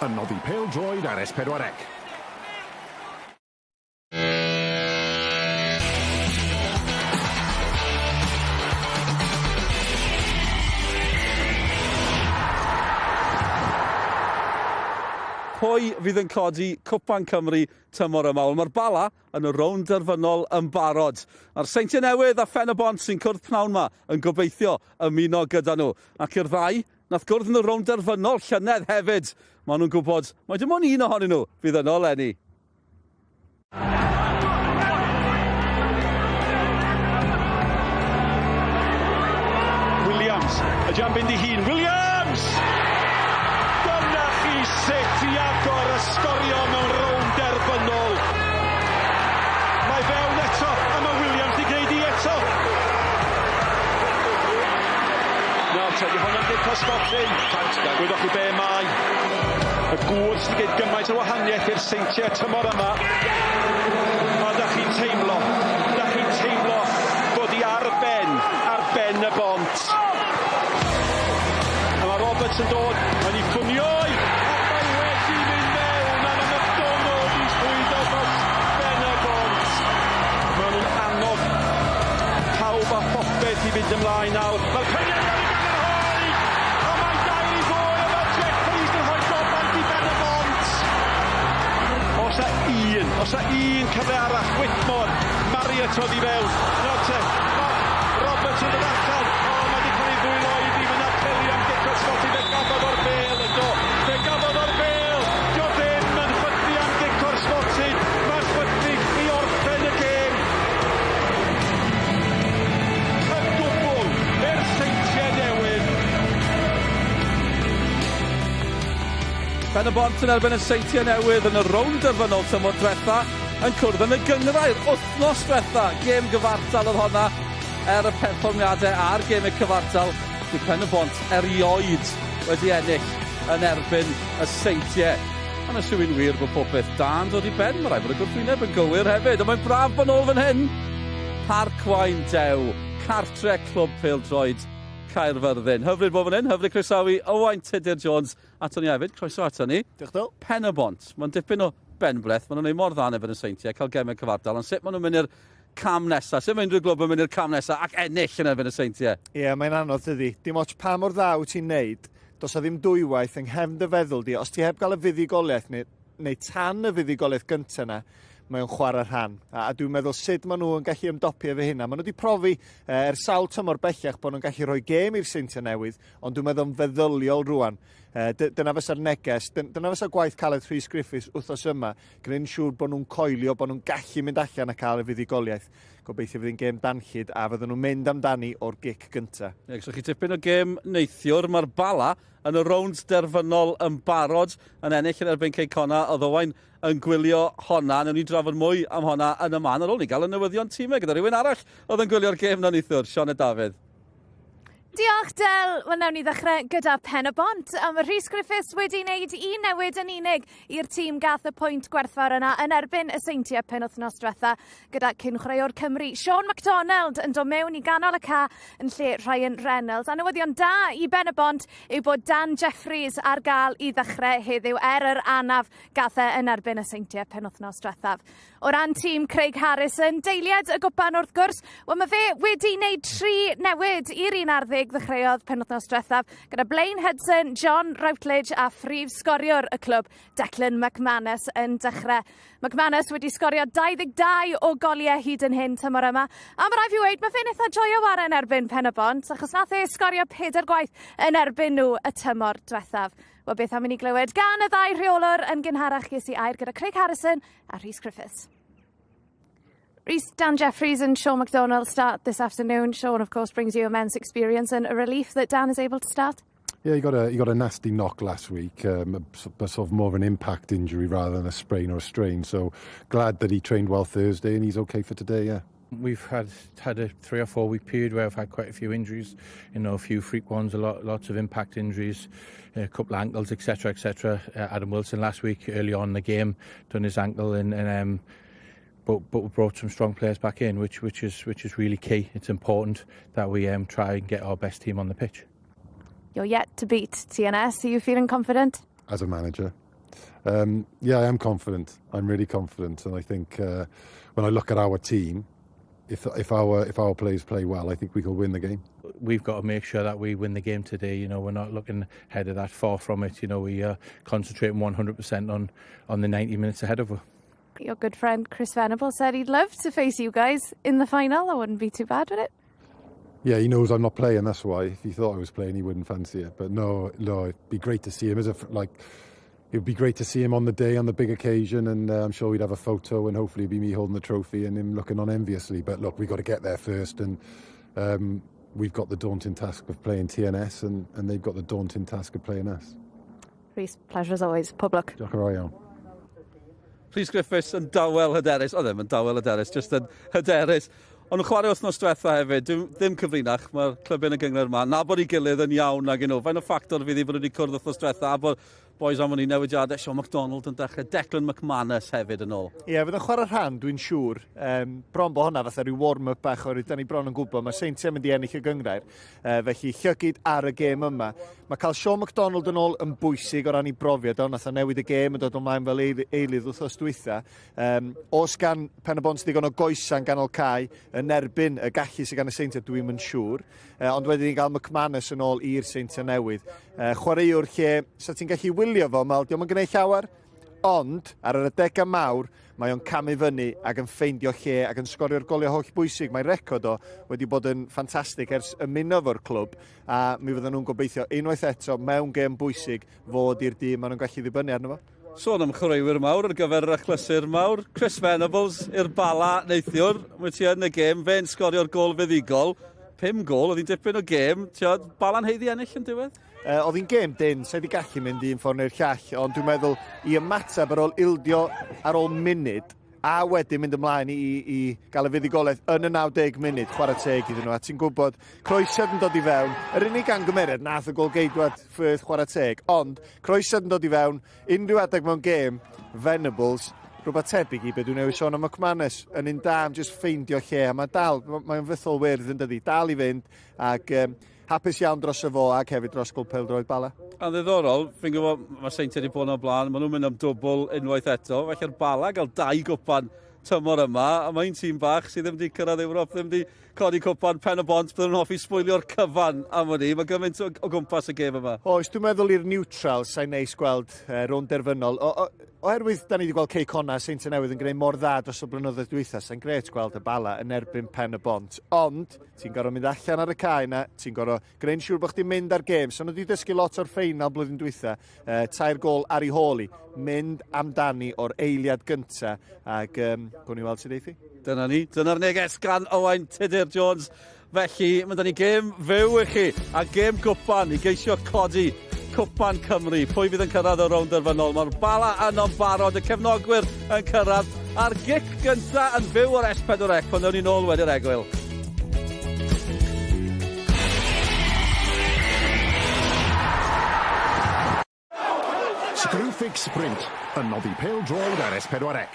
yn noddi pêl-droed ar S4C. Pwy fydd yn codi Cwpan Cymru tymor yma? Mae'r bala yn y rownd derfynol yn barod. A'r Seintiau Newydd a Pen-y-bont sy'n cwrdd pnawn yma yn gobeithio ymuno gyda nhw. Ac i'r ddau, nath gwrdd yn y rownd derfynol llynedd hefyd. Maen nhw'n gwybod, mae dim ond un ohonyn nhw fydd yno leni. Williams, y jump yn di hun. Williams! Dyna chi sut i agor y sgorio mewn rownd derfynol. Mae fewn eto, a mae Williams di gwneud i eto. Nawr, te, di hwnna'n dweud cosgolyn. Gwyddoch chi be mai. Y gŵr sydd wedi gwneud gymaint o wahaniaeth i'r Seintiau tymor yma. A da chi'n teimlo bod hi ar ben y bont. A mae Roberts yn dod, yn ei ffwnioi, ac mae wedi mynd mewn, a mae McDonald yn llwyddo dros ben y bont. Mae nhw'n anodd pawb a phopeth i fynd ymlaen nawr. Mae'r penniad yn ei gynhoi, a mae dair i ddod, a mae Jeff Priest yn rhoi gobaith i ben y bont. Os a un cyfle arall, Whitmore, Marriott oedd i fewn. Nawr te, mae Roberts yn dod allan, mae wedi cael ei ddwylo i ddim yn apeli am Dico Scotti. Fe gafodd o'r bêl ydo. Fe gafodd o'r bêl. Dio ddim yn chwythu am Dico Scotti. Mae'n chwythu i orffen y gêm. Y gwbl i'r Seintiau Newydd. Pen-y-bont yn erbyn y Seintiau Newydd yn y rownd derfynol tymor diwetha yn cwrdd yn y gynghrair wythnos diwetha. Gêm gyfartal oedd honna y perfformiadau a'r gêm y cyfartal. Dyw Pen-y-bont erioed wedi ennill yn erbyn y Seintiau. Ond ys yw'n wir bod popeth da'n dod i ben, mae rai bod y gwrthwyneb yn gywir hefyd. Ond mae'n braf bod nôl fan hyn. Parc Waun Dew, cartre clwb pêl-droed Caerfyrddin. Hyfryd bod fan hyn, hyfryd croesawu Owain Tudur Jones ato ni hefyd. Croeso ato ni. Diolch dol. Pen-y-bont, mae'n dipyn o benbleth. Maen nhw'n ei mor ddan efo'n y Seintiau, cael gemau cyfartal. Ond sut maen nhw'n mynd i'r cam nesaf? Sut mae unrhyw glwb yn mynd i'r cam nesaf ac ennill yn erbyn y Seintiau? Ie, mae'n anodd ydi. Dim ots pa mor dda wyt ti'n neud, dos a ddim dwywaith yng nghefn dy feddwl di. Os ti heb gael y fuddugoliaeth neu tan y fuddugoliaeth gyntaf yna, mae'n chwarae rhan. A dwi'n meddwl sut maen nhw yn gallu ymdopi efo hynna. Maen nhw wedi profi sawl tymor bellach bod nhw'n gallu rhoi gêm i'r Seintiau Newydd, ond dwi'n meddwl yn feddyliol rwan. Dyna fysa'r neges, dyna fysa'r gwaith Caled Rhys Griffiths wythnos yma, gwneud yn siŵr bod nhw'n coelio, bod nhw'n gallu mynd allan a cael y fuddugoliaeth. Gobeithio fydd yn gêm danllyd a fydden nhw'n mynd amdani o'r gic gyntaf. Ie, so chi tipyn o gêm neithiwr, mae'r bala yn y rownd derfynol yn barod yn ennill yn erbyn Ceicona, oedd Owain yn gwylio honna. Newn ni drafod mwy am honna yn y man ar ôl ni gael y newyddion tîmau gyda rhywun arall oedd yn gwylio'r gêm na neithiwr, Sioned Dafydd. Diolch, Del. Wel, nawn ni ddechrau gyda Pen-y-bont. Mae Rhys Griffiths wedi wneud un newid yn unig i'r tîm gath y pwynt gwerthfawr yna yn erbyn y Seintiau penwythnos diwetha gyda cynchwraewr Cymru Sean MacDonald yn dod mewn i ganol y ca yn lle Ryan Reynolds. A newyddion da i Pen-y-bont yw bod Dan Jeffries ar gael i ddechrau heddiw yr anaf gath yn erbyn y Seintiau penwythnos diwethaf. O ran tîm Craig Harrison, deiliad y gwpan wrth gwrs, wel mae fe wedi wneud 3 newid i'r 11 ddechreuodd penwythnos diwethaf gyda Blaine Hudson, John Routledge a phrif sgoriwr y clwb Declan McManus yn dechrau. McManus wedi sgorio 22 o goliau hyd yn hyn tymor yma. A mae rai fi weid, mae fe'n eitha joio war yn erbyn Pen-y-bont, achos nath e sgorio 4 gwaith yn erbyn nhw y tymor diwethaf. Wel, beth am i ni glywed gan y ddau rheolwr yn gynharach ges i air gyda Craig Harrison a Rhys Griffiths. Rhys, Dan Jeffries and Sean MacDonald start this afternoon. Sean, of course, brings you immense experience and a relief that Dan is able to start. Yeah, he got a nasty knock last week, but sort of more of an impact injury rather than a sprain or a strain. So glad that he trained well Thursday and he's okay for today. Yeah. We've had a 3 or 4 week period where I've had quite a few injuries, a few freak ones, lots of impact injuries, a couple of ankles, etc. Adam Wilson last week early on in the game done his ankle, but we brought some strong players back in, which is really key. It's important that we try and get our best team on the pitch. You're yet to beat TNS. Are you feeling confident? As a manager, Yeah, I am confident. I'm really confident, and I think when I look at our team, if our players play well, I think we can win the game. We've got to make sure that we win the game today. You know, we're not looking ahead of that, far from it. You know, we are concentrating 100% on the 90 minutes ahead of us. Your good friend Chris Venables said he'd love to face you guys in the final. That wouldn't be too bad, would it? Yeah, he knows I'm not playing. That's why. If he thought I was playing, he wouldn't fancy it. But no, it'd be great to see him It would be great to see him on the day, on the big occasion, and I'm sure we'd have a photo, and hopefully it'd be me holding the trophy and him looking on enviously. But look, we've got to get there first, and we've got the daunting task of playing TNS, and they've got the daunting task of playing us. Rhys, pleasure as always. Pob luck. Diolch yn fawr iawn. Rhys Griffiths yn dawel hyderus, o ddim yn dawel hyderus, just yn hyderus. Ond nhw'n chwarae wythnos diwetha hefyd, ddim cyfrinach, mae'r clybyn y gyngor yma, na bod ei gilydd yn iawn ag yn o. Fain o ffactor fydd i bod wedi cwrdd wythnos diwetha, a bod boys am hynny newidiadau, Sean McDonald yn dechrau, Declan McManus hefyd yn ôl. Ie, fydd yn chwarae'r rhan, dwi'n siŵr. Bron bo hwnna fatha rhyw warm-up bach o'r da ni bron yn gwybod, mae Seintiau mynd i ennill y gyngrair. Felly llygyd ar y gêm yma. Mae cael Sean McDonald yn ôl yn bwysig o ran ei brofiad, ond nath o newid y gêm yn dod ymlaen fel eilydd wythnos dwytha. Os gan Pen-y-bont digon o goesa'n ganol cae yn erbyn y gallu sydd gan y Seintiau, dwi'n yn siŵr. Ond wedyn ni'n cael McManus yn ôl i'r Seintiau newydd. Chwaraewr lle, sa ti'n gallu wylio fo, Mal, diolch yn gwneud llawer, ond ar yr adegau mawr, mae o'n camu fyny ac yn ffeindio lle ac yn sgorio'r goliau holl bwysig. Mae'r record o wedi bod yn ffantastig ers ymuno fo'r clwb, a mi fydden nhw'n gobeithio unwaith eto mewn gêm bwysig fod i'r dîm maen nhw'n gallu ddibynnu arno fo. Sôn am chwaraewyr mawr ar gyfer y achlysur mawr, Chris Venables i'r bala neithiwr, mae ti yn y gêm, fe'n sgorio'r gol fuddigol, 5 gol, oedd hi'n dipyn o gêm, bala'n heiddi ennill yn diwedd? Oedd hi'n gêm dyn, sa wedi gallu mynd un ffordd neu'r llall, ond dwi'n meddwl i ymateb ar ôl ildio ar ôl munud, a wedyn mynd ymlaen i gael y fuddigolaeth yn y 90 munud, chwarae teg iddyn nhw. A ti'n gwybod, croesiad yn dod i fewn, yr unig angymeriad nath y golgeidwad ffyrdd chwarae teg, ond croesiad yn dod i fewn, unrhyw adeg mewn gêm, Venables, rhywbeth tebyg i be dwi'n newid sôn am McManus, yn un da am jyst ffeindio lle, a mae'n fythol wyrdd yn dydi, dal i fynd, ac hapus iawn dros y fo ac hefyd dros gol pêl-droed bala. A ddiddorol, fi'n gwybod mae Seintiau wedi bod yn o blaen, maen nhw'n mynd am dwbl unwaith eto, felly'r bala gael 2 gwpan tymor yma, a mae un tîm bach sydd ddim wedi cyrraedd Ewrop, ddim wedi codi cwpan Pen-y-bont, byddwn nhw'n hoffi sbwylio'r cyfan am hynny, mae gymaint o gwmpas y gêm yma. Oes, dwi'n meddwl i'r neutral sa'n neis gweld rownd derfynol. Oherwydd, da ni wedi gweld Cei Conna, Seintiau Newydd yn gwneud mor dda dros y blynyddoedd dwytha, sa'n gret gweld y bala yn erbyn Pen-y-bont. Ond, ti'n gorfod mynd allan ar y cae yna, ti'n gorfod gwneud siŵr bod chdi'n mynd ar gêm. So, nhw wedi dysgu lot o'r ffeinal blwyddyn dwytha, 3 gol ar ei hôl i, mynd amdani o'r eiliad gynta, ac gwn i weld sydd eithi. Dyna ni, dyna'r neges gan Owain Tudur Jones. Felly, mae da ni gêm fyw i chi, a gêm gwpan i geisio codi Cwpan Cymru. Pwy fydd yn cyrraedd o rownd derfynol? Mae'r bala yno'n barod, y cefnogwyr yn cyrraedd, a'r gic gyntaf yn fyw o'r S4C, pan ddewn ni nôl wedi'r egwyl. Screwfix Sprint yn noddi pêl-droed ar S4C.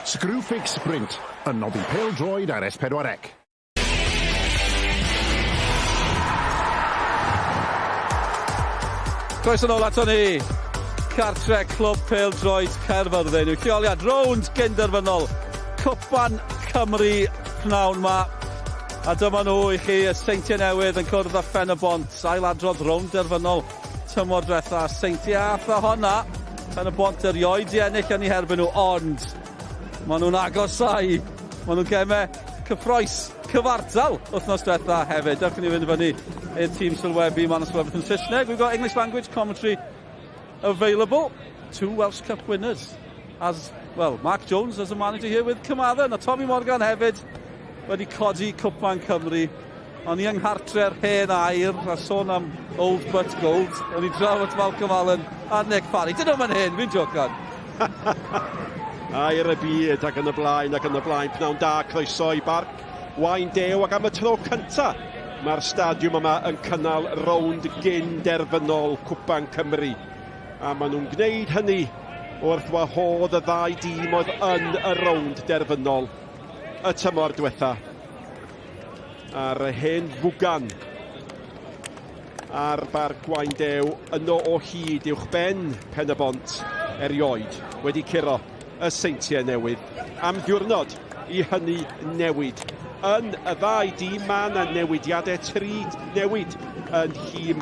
Screwfix Sprint yn noddi pêl-droed ar S4C. Croeso nôl ato ni. Cartre Clwb Pêl-droed Caerfyrddin. Yw lleoliad rownd gynderfynol. Cwpan Cymru pnawn ma. A dyma nhw i chi, y Seintiau Newydd yn cwrdd â Pen-y-bont. Ail adrodd rownd derfynol tymor diwetha. Seintiau a honna. Pen-y-bont erioed i ennill yn ei herbyn nhw, ond maen nhw'n agosau. Maen nhw'n gemau cyffroes cyfartal wythnos diwetha hefyd. Dewch i ni fynd fyny i'r tîm sylwebu. Ma'n sylwebu yn Saesneg. We've got English language commentary available. 2 Welsh Cup winners. As, well, Mark Jones as a manager here with Carmarthen. A Tommy Morgan hefyd wedi codi Cwpan Cymru. O'n i yng Nghartre'r hen air, a sôn am old but gold. O'n i draw at Malcolm Allen a Nick Parry. Dyn nhw'n hyn, fi'n jocan. Air y byd ac yn y blaen, pnawn da, croeso i barc Wain Dew ac am y tro cynta. Mae'r stadiwm yma yn cynnal rownd gyn-derfynol Cwpan Cymru. A maen nhw'n gwneud hynny wrth wahodd y ddau dîm oedd yn y rownd derfynol y tymor diwetha. A'r hen fwgan ar barc Wain Dew yno o hyd uwchben Pen-y-bont erioed wedi curo y Seintiau Newydd am ddiwrnod i hynny newid. Yn y ddau dîm mae yna newidiadau 3 newid yn hym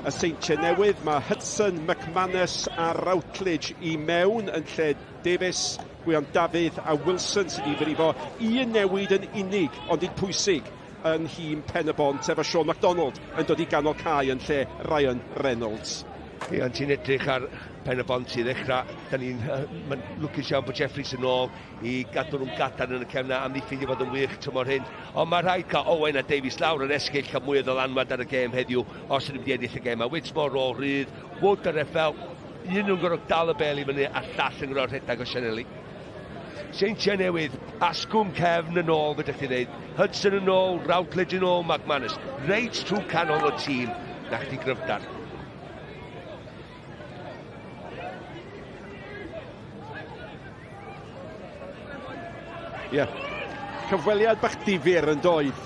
y Seintiau Newydd. Mae Hudson, McManus a Routledge i mewn yn lle Davies, Gwion Dafydd a Wilson sydd wedi frifo un newid yn unig ond un pwysig yn hym Pen-y-bont efo Sean MacDonald yn dod i ganol cae yn lle Ryan Reynolds. Ond ti'n edrych ar Pen-y-bont i ddechrau. Mae'n lwcus iawn bod Jeffries yn ôl i gadw nhw'n gadan yn y cefna am ddiffyn i fod yn wych tymor hyn. Ond mae rhaid cael Owen a Davies lawr yn esgyll cael mwy o ddylanwad ar y gêm heddiw os ydym wedi ennill y gêm. A Whitmore o rydd, Wood ar effel, un nhw'n gorfod dal y bel i fyny a llall yn gorfod rhedeg o Sianeli. Seintiau Newydd, asgwm cefn yn ôl, fydech chi ddeud. Hudson yn ôl, Routledge yn ôl, McManus. Reit trwy canol y tîm, na chdi gryfdar. Ie, cyfweliad bach difyr yn doedd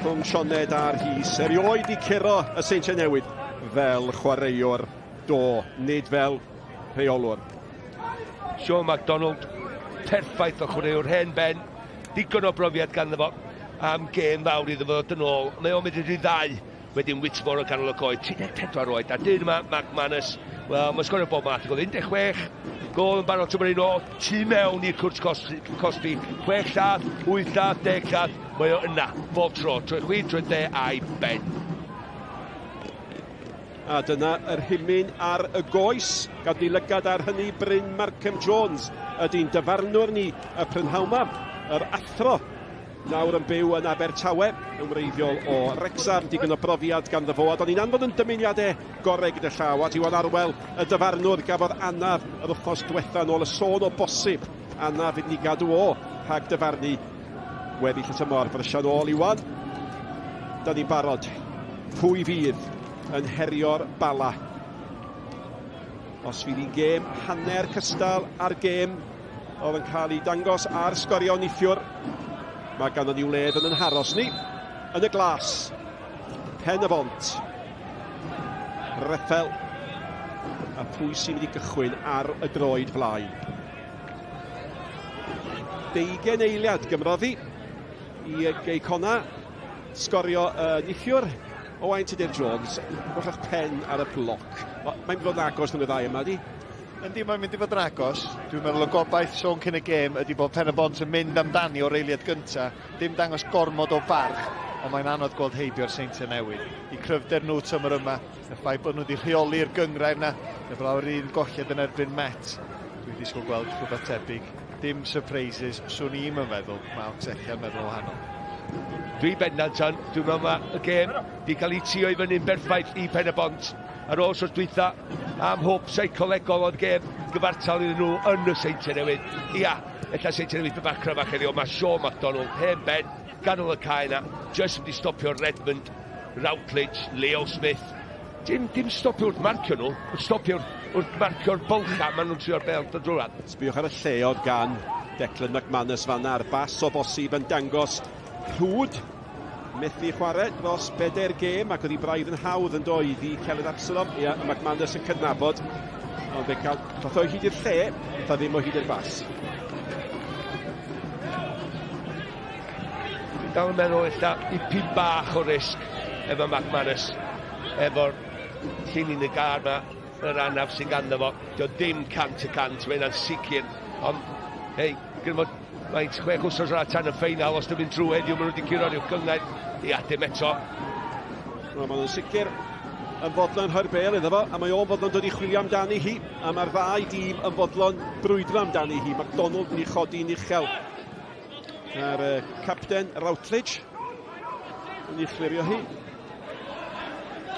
rhwng Sioned a'r Hys. Erioed i curo y Seintiau Newydd fel chwaraewr do, nid fel rheolwr. Sean MacDonald, perffaith o chwaraewr hen ben, digon o brofiad ganddo fo am gêm fawr iddo fo yn ôl. Mae o'n mynd i ddau wedyn Whitmore o ganol y coed, 34 oed. A dyn yma, McManus, wel, mae'n sgorio bob math. 16, gol yn barod tymor un o, tu mewn i'r cwrs Cosby. 6 lladd, 8 lladd, 10 lladd, mae o yna, bob tro. Trwy chwyd, trwy de a'i ben. A dyna yr hymyn ar y goes. Gad ni lygad ar hynny Bryn Markham Jones ydy'n dyfarnwr ni y prynhawn yr athro. Nawr yn byw yn Abertawe, yn wreiddiol o Wrexham, digon o brofiad gan ddyfo. Ond ni'n anfod yn dymuniadau gorau gyda llaw. A Iwan Arwel, y dyfarnwr, gafodd anaf yr wythnos diwetha nôl y sôn o bosib. Anaf fydd ni gadw o rhag dyfarnu weddill y tymor. Brysian ôl Iwan. Da ni'n barod. Pwy fydd yn herio'r bala? Os fydd hi'n gêm hanner cystal ar gêm oedd yn cael ei dangos ar sgorio neithiwr. Mae gan ni wledd yn haros ni yn y glas. Pen-y-bont, Rethel, a pwy sy'n mynd i gychwyn ar y droed flaen. 20 eiliad gymroddi i Geicona sgorio neithiwr Owain Tudur Jones, wrthach pen ar y bloc. Mae'n mynd agos yn y ddau yma, di? Yndi, mae'n mynd i fod yn agos. Dwi'n meddwl y gobaith sôn cyn y gêm ydy bod Pen-y-bont yn mynd amdani o'r eiliad gyntaf. Dim dangos gormod o barch, ond mae'n anodd gweld heibio'r Seintiau Newydd. I cryfder nhw tymor yma, y ffaith bod nhw wedi rheoli'r gyngrair na, efo lawr un golliad yn erbyn Met. Dwi'n disgwyl gweld rhywbeth tebyg. Dim surprises, swn i'm yn meddwl, mae Oxella'n meddwl wahanol. Dwi bendant tan, dwi'n meddwl mae y gêm di cael ei tio i fyny'n berffaith i Pen-y-bont ar ôl sos dwytha am hwb seicolegol o'r gêm gyfartal iddyn nhw yn y Seintiau Newydd. Ia, ella Seintiau Newydd bach cryfach heddiw, mae Sean MacDonald, hen ben, ganol y cae yna, just wedi stopio Redmond, Routledge, Leo Smith. Dim stopio'r marcio nhw, stopio'r wrth marcio'r bylcha, maen nhw'n trio'r belt o drwad. Sbiwch ar y lleod gan Declan McManus fan ar bas o bosib yn dangos rhwd. Methu chwarae dros 4 gêm ac oedd hi braidd yn hawdd yn doedd i Celyn Absalom. Ia, McManus yn cydnabod. Ond fe cael fath o hyd i'r lle, fa ddim o hyd i'r bas. Dwi'n dal yn meddwl illa ipyn bach o risg efo McManus, efo'r llun yn y gar yma, yr anaf sy'n ganddo fo. Dio ddim 100%, mae yna'n sicr. Ond, hei, gyda fod mae'n 6 wsos o'r tan y ffeinal, os dwi'n mynd drwy heddiw, maen nhw wedi curo rhyw gyngau. Ia, dim eto. Maen nhw'n sicr yn fodlon hyrbel iddo fo, a mae o'n fodlon dod i chwilio amdani hi, a mae'r ddau dîm yn fodlon brwydro amdani hi. MacDonald yn ei chodi'n uchel. A'r capten Routledge yn ei chlirio hi.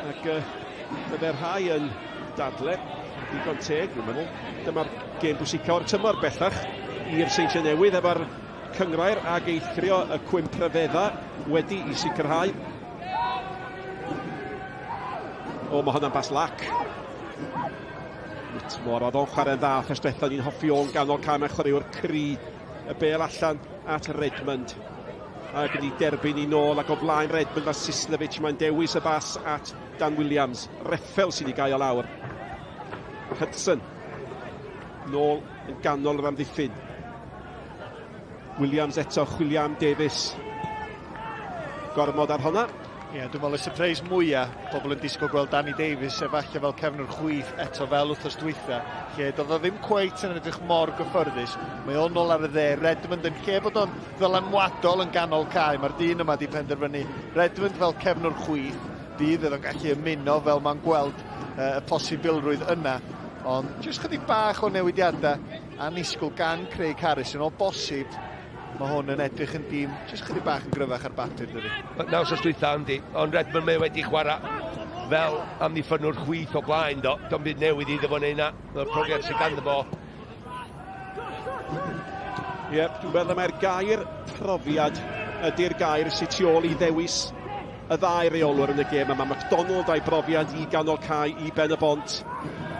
Ac byddai'r rhai yn dadle, digon teg, dwi'n meddwl. Dyma'r gêm bwysica o'r tymor bellach i'r Seintiau Newydd efo'r cyngrair ag eithrio y cwymp ryfedda wedi i sicrhau. O, mae hwnna'n bas lac. Whitmore, oedd o'n chwarae'n dda, ffestretha ni'n hoffi o'n ganol cam a chwaraewr cry y bel allan at Redmond. Ac yn ei derbyn i nôl ac o blaen Redmond a Sislevic, mae'n dewis y bas at Dan Williams. Reffel sydd i gael lawr. Hudson. Nôl yn ganol yr amddiffyn. Williams eto, chwilio am Davies. Gormod ar honna. Ie, dwi'n meddwl y surprise mwyaf pobl yn disgwyl gweld Danny Davies efallai fel cefnwr chwith eto fel wrthos dwytha, lle doedd o ddim cweit yn edrych mor gyffyrddus. Mae o'n nôl ar y dde, Redmond yn lle bod o'n ddylanwadol yn ganol cae, mae'r dyn yma di penderfynu Redmond fel cefnwr chwith, bydd oedd o'n gallu ymuno fel mae'n gweld y posibilrwydd yna, ond jyst chydig bach o newidiadau anisgwyl gan Craig Harrison o bosib. Mae hwn yn edrych yn dîm, jyst chydig bach yn gryfach ar bapur, dydy. Naws os dwytha yndi, ond Redmond mae wedi chwarae fel amddiffynwr chwith o blaen, do. Do'n byd newydd iddo fo'n eina, mae'r profiad sy'n ganddo fo. Ie, dwi'n meddwl mae'r gair profiad ydy'r gair sy'n tu ôl i ddewis y ddau reolwr yn y gêm. Mae MacDonald a'i brofiad i ganol cae i Pen-y-bont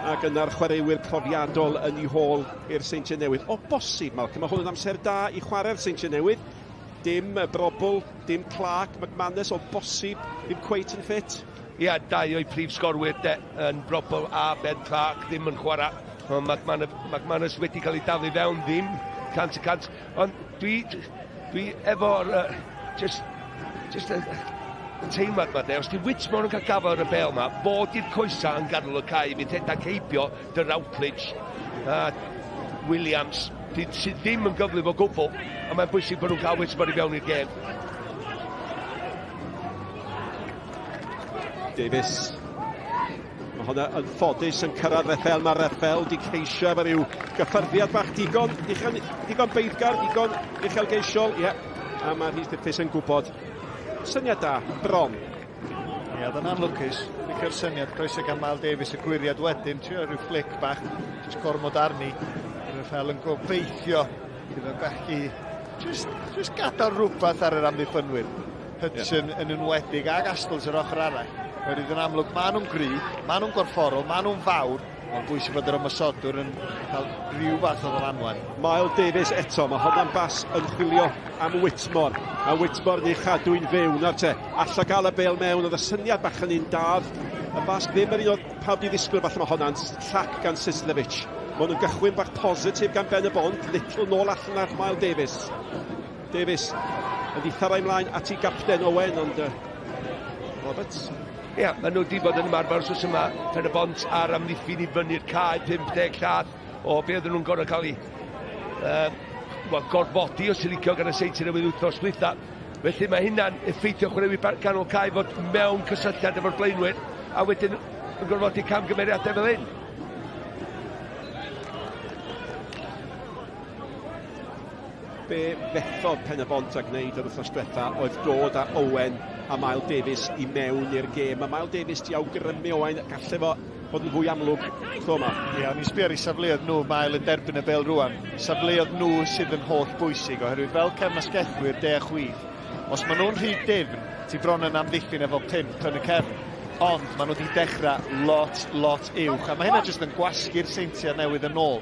ac yna'r chwaraewyr profiadol yn ei hôl i'r Seintiau Newydd. O bosib, Malcolm, mae hwn yn amser da i chwarae'r Seintiau Newydd. Dim Brobl, dim Clark, McManus, o bosib, ddim cweit yn ffit. Ia, dau o'i prif sgorwyr yn Brobl a Ben Clark ddim yn chwarae. McManus wedi cael ei daflu fewn ddim 100%. Ond dwi efo'r just teimlad ma de, os di Whitmore yn cael gafel ar y bel ma, bod i'r coesa yn ganol y cae, fydd hynda'n heibio dy Routledge a Williams, sydd ddim yn gyflym o gwbl, a mae'n bwysig bod nhw'n cael Whitmore i fewn i'r gêm. Davies. Mae hwnna yn ffodus yn cyrraedd Reffel, mae Reffel di ceisio efo ryw gyffyrddiad bach digon beiddgar, digon uchelgeisiol, ie, a mae Rhys Griffiths yn gwybod. Syniad da, bron. Ie, oedd yn anlwcus. Licio'r syniad, croeso gan Miles Davies y gwiriad wedyn, trio rhyw flic bach, jyst gormod arni. Reffel yn gobeithio bydd yn gallu jyst gadael rhywbeth ar yr amddiffynwyr. Hudson yn enwedig ag Astles yr ochr arall. Wedyn yn amlwg, maen nhw'n gry, maen nhw'n gorfforol, maen nhw'n fawr, ond bwysig bod yr ymysodwr yn cael rhyw fath o ddylanwad. Miles Davies eto, mae hwnna'n bas yn chwilio am Whitmore. A Whitmore ni chadw'n fewn ar te. Alla gael y bel mewn, oedd y syniad bach yn un dad. Y bas ddim yr un oedd pawb di ddisgwyl, falle mae hwnna'n llac gan Sislevic. Mae nhw'n gychwyn bach positif gan Ben-y-bont, little nôl allan ar Miles Davies. Davies yn ddiithar ei mlaen at ei gapten Owen, ond Roberts. Ie, maen nhw wedi bod yn ymarfer os yma Pen-y-bont ar amddiffyn i fyny'r cae 50 lladd o be oedden nhw'n gorau cael ei gorfodi os yw'n licio gan y Seintiau Newydd wythnos dwytha. Felly mae hynna'n effeithio chwaraewyr ganol cae fod mewn cysylltiad efo'r blaenwyr a wedyn yn gorfodi camgymeriadau fel hyn. Be fethodd Pen-y-bont a gwneud yr wythnos diwetha oedd dod â Owen a Miles Davies i mewn i'r gêm. A Miles Davies di awgrymu Owen galle fo fod yn fwy amlwg tro yma. Ie, o'n i'n sbio ar ei safleoedd nhw, Miles yn derbyn y bel rwan. Safleoedd nhw sydd yn holl bwysig, oherwydd fel cefnasgellwyr de a chwith. Os maen nhw'n rhy difn, ti bron yn amddiffyn efo 5 yn y cefn. ond maen nhw wedi dechrau lot uwch, a mae hynna jyst yn gwasgu'r Seintiau Newydd yn ôl.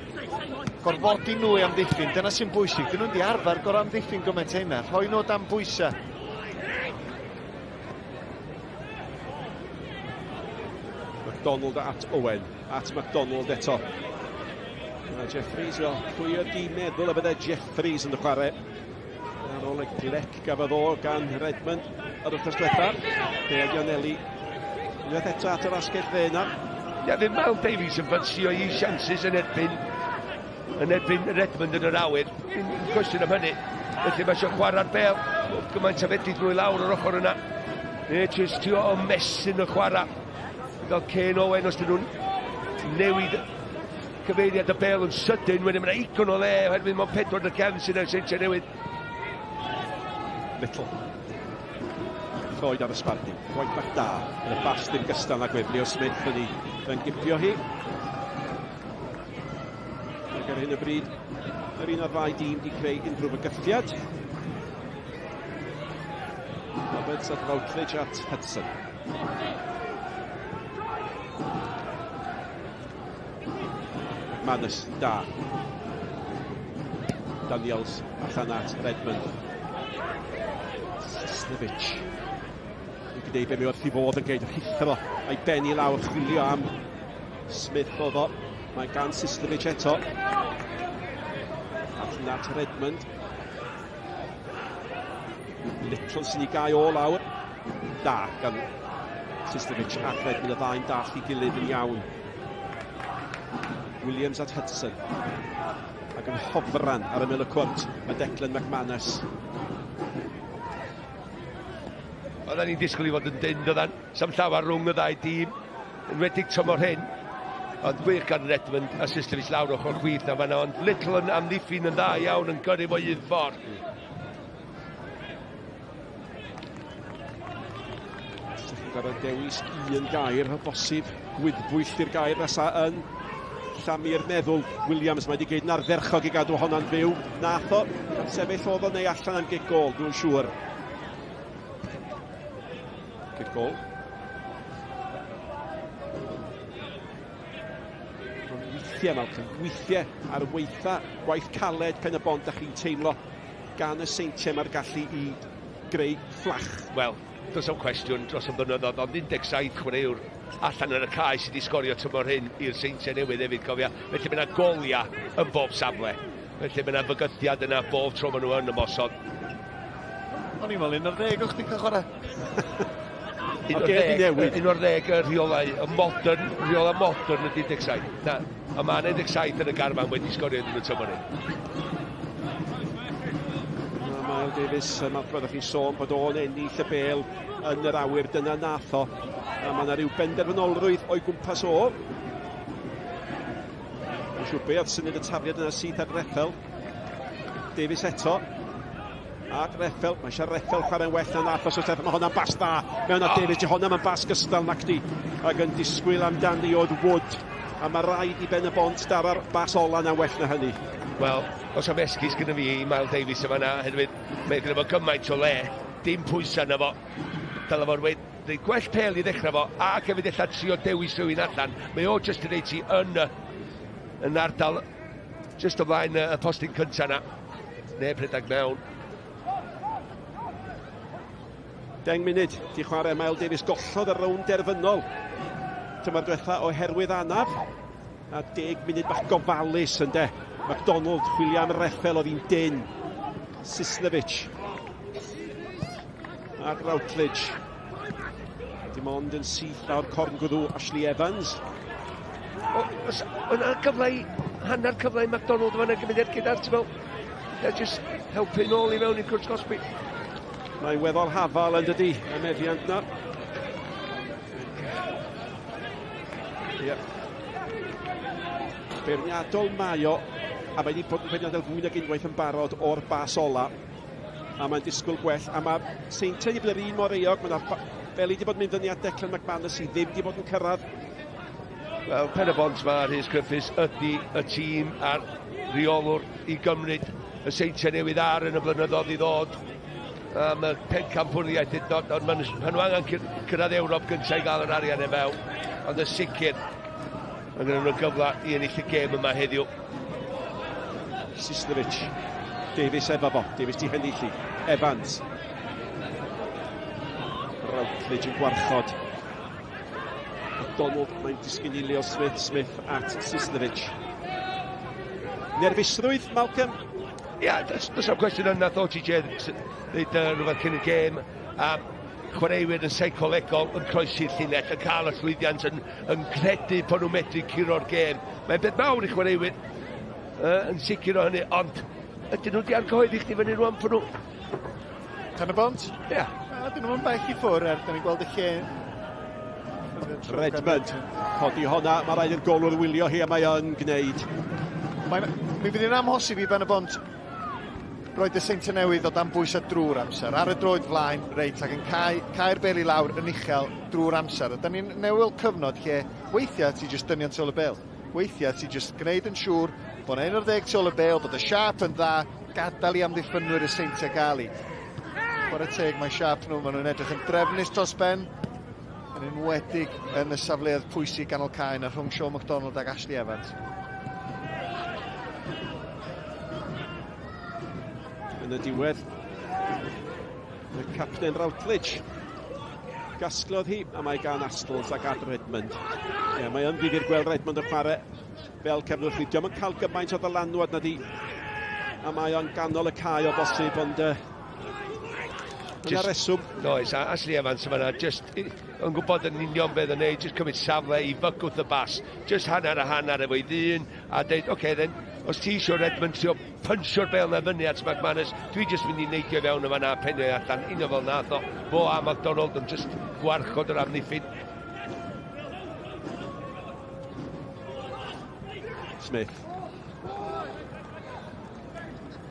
Gorfodi nhw i amddiffyn, dyna sy'n bwysig. Dyn nhw'n di arfer gorau amddiffyn gymaint hynna, rhoi nhw dan bwysau. McDonald at Owen, at McDonald eto. Jeffries, wel, pwy oedd di meddwl y bydde Jeffries yn y chwarae. Ar ôl y glec gafodd o gan Redmond ar wythnos diwethaf. Deg Ioneli. Unwaith eto at yr asgell dde yna. Ie, fe Miles Davies yn fansio i siansys yn erbyn Redmond yn yr awyr. Yn cwestiwn am hynny. Felly mae eisiau chwarae'r bel. Gymaint a fedri drwy lawr yr ochr yna. Just tio o mesyn y chwarae. Fel Kane Owen os dyn nhw'n newid cyfeiriad y bel yn sydyn, wedyn mae'n icon o le, oherwydd mae'n 4 cefn sy'n ei Seintiau Newydd. Little. Lloyd ar y sbardi. Gwaith bach da. Yn y bastyn gystal ag Leo Smith yn gipio hi. Ac ar hyn o bryd, yr un o'r ddau dîm di creu unrhyw bygythiad. Roberts at Routledge at Hudson. Manus, da. Daniels, allan at Redmond. Sisnevich. Yn gwneud be mi wrth i fod yn gwneud rhithro a'i benni lawr chwilio am Smith oedd o. Mae gan Sisnevich eto. Allan at Redmond. Little sy'n ei gau o lawr. Da, gan Sisnevich ac Redmond, y ddau'n dall i gilydd yn iawn. Williams at Hudson. Ac yn hofran ar y mil y cwrt, mae Declan McManus. Oedden ni'n disgwyl i fod yn dyn, oedden. Sam llawer rhwng y ddau dîm. Yn wedig tymor hyn. Ond wych gan Redmond a Sisnevich lawr ochr chwith na fanna. Ond Little yn amddiffyn yn dda iawn yn gyrru fo un ffordd. Ar y dewis un gair, o bosib gwyddbwyll i'r gair nesa yn Llamir meddwl Williams mae wedi gweud yn ardderchog i gadw honna'n fyw. Nath o, sefyll oedd o neu allan am gig gol, dwi'n siŵr. Gig gol. Weithiau, Malcolm, weithiau ar weitha gwaith caled Pen-y-bont a chi'n teimlo gan y Seintiau mae'r gallu i greu fflach. Wel, does am cwestiwn dros y blynyddoedd, ond 17 chwaraewr allan yn y cae sydd wedi sgorio tymor hyn i'r Seintiau Newydd hefyd, cofia. Felly mae yna golia yn bob safle. Felly mae yna fygythiad yna bob tro maen nhw yn ymosod. O'n i'n meddwl 11 o'ch ti'n cael chwarae. 11 y rheolau, y modern, rheolau modern y 17. Na, a mae 17 yn y garfan wedi sgorio yn y tymor hyn. Miles Davies, byddwch chi'n sôn bod o'n ennill y bel yn yr awyr, dyna nath o. A mae yna rhyw benderfynolrwydd o'i gwmpas o. Yn siŵr be oedd syniad y tafliad yna sydd ar Reffel. Davies eto. Ac Reffel, mae eisiau Reffel chwarae'n well na nath o, so mae hwnna'n bas dda. Mewn at Davies, hwnna'n bas gystal nac di. Ac yn disgwyl amdani o'r Wood. A mae rhaid i Ben-y-bont dara'r bas ola na well na hynny. Wel, os am esgus gyda fi, Miles Davies yma na, hefyd, mae gyda fo gymaint o le, dim pwysau na fo. Dala fo'n dweud, gwell pel i ddechrau fo, ac hefyd illa trio dewis rhywun allan. Mae o just yn ei ti yn ardal, just o blaen y postyn cyntaf na. Neb rhedeg mewn. 10 munud, di chwarae Miles Davies gollodd y rown derfynol. Dyma'r diwetha oherwydd anaf. A 10 munud bach gofalus yn de. McDonald, chwilio am Reffel oedd hi'n dyn. Sisnevich. Ac Routledge. Dim ond yn syth lawr corn gwddw Ashley Evans. Yna cyfle, hanner cyfle i McDonald yma'n gymuned gyda'r ti'n meddwl. They're just helpu nôl i mewn i'r cwrs gosbi. Mae'n weddol hafal yn dydi, y meddiant na. Beirniadol mae o, a mae wedi bod yn beirniadol fwy nag unwaith yn barod o'r bas ola. A mae'n disgwyl gwell, a mae Seintiau wedi bod yr un mor eog, mae'n fel wedi bod yn mynd yn at Declan McManus sydd ddim wedi bod yn cyrraedd. Wel, Pen-y-bont mae Rhys Griffiths ydy y tîm a'r reolwr i gymryd y Seintiau Newydd ar yn y blynyddoedd i ddod. am y pencampwriaeth hyd yn oed, ond maen nhw angen cyrraedd Ewrop gyntaf i gael yr arian e fewn. Ond y sicr, mae gen nhw'n gyfle i ennill y gêm yma heddiw. Sislevic, Davies efo bo, Davies di hennilli, Evans. Routledge yn gwarchod. Donald, mae'n disgyn i Leo Smith, Smith at Sislevic. Nerfusrwydd, Malcolm? Ia, does am cwestiwn yna, thought i Jed, dweud rhywbeth cyn y gêm. Chwaraewyr yn seicolegol yn croesi'r llinell, yn cael y llwyddiant, yn credu bod nhw'n medru curo'r gêm. Mae'n beth mawr i chwaraewyr yn sicr o hynny, ond ydyn nhw wedi argyhoeddi chdi fyny rwan bod nhw? Pen-y-bont? Ia. Ydyn nhw'n bell i ffwrdd, da ni'n gweld y lle. Redmond, codi honna, mae rhaid i'r golwr wylio hi a mae yn gwneud. Mi fydd yn amhosib i Pen-y-bont roed y Seintiau Newydd o dan bwys a drwy'r amser. Ar y droed flaen, reit, ac yn cael bel i lawr yn uchel drwy'r amser. Da ni'n newid cyfnod lle weithiau ti jyst dynion tol y bel. Weithiau ti jyst gwneud yn siŵr bod 11 tol y bel, bod y siap yn dda, gadael i amddiffynwyr y Seintiau gael i. Chwarae teg, mae siap nhw, maen nhw'n edrych yn drefnus dros ben. Yn enwedig yn y safleoedd pwysig ganol caen a rhwng Sean MacDonald ac Ashley Evans. Yn y diwedd, y capten Routledge. Gasglodd hi, a mae gan Astles ac Ad Redmond. Ie, mae yn ddifur gweld Redmond yn chwarae fel cefnwch chi. Diolch yn cael gymaint o ddylanwad na di. A mae o'n ganol y cae o bosib, ond yna reswm. Oes, Ashley Evans yma na, just yn gwybod yn union beth yn neud, just cymryd safle i fygwth y bas, just hanner a hanner efo i ddyn, a dweud, oce, then, os ti isio Redmond trio pyncio'r bel na fyny at McManus, dwi just mynd i neidio fewn yma na penio allan, un o fel nath o, bo a MacDonald yn just gwarchod yr amddiffyn. Smith.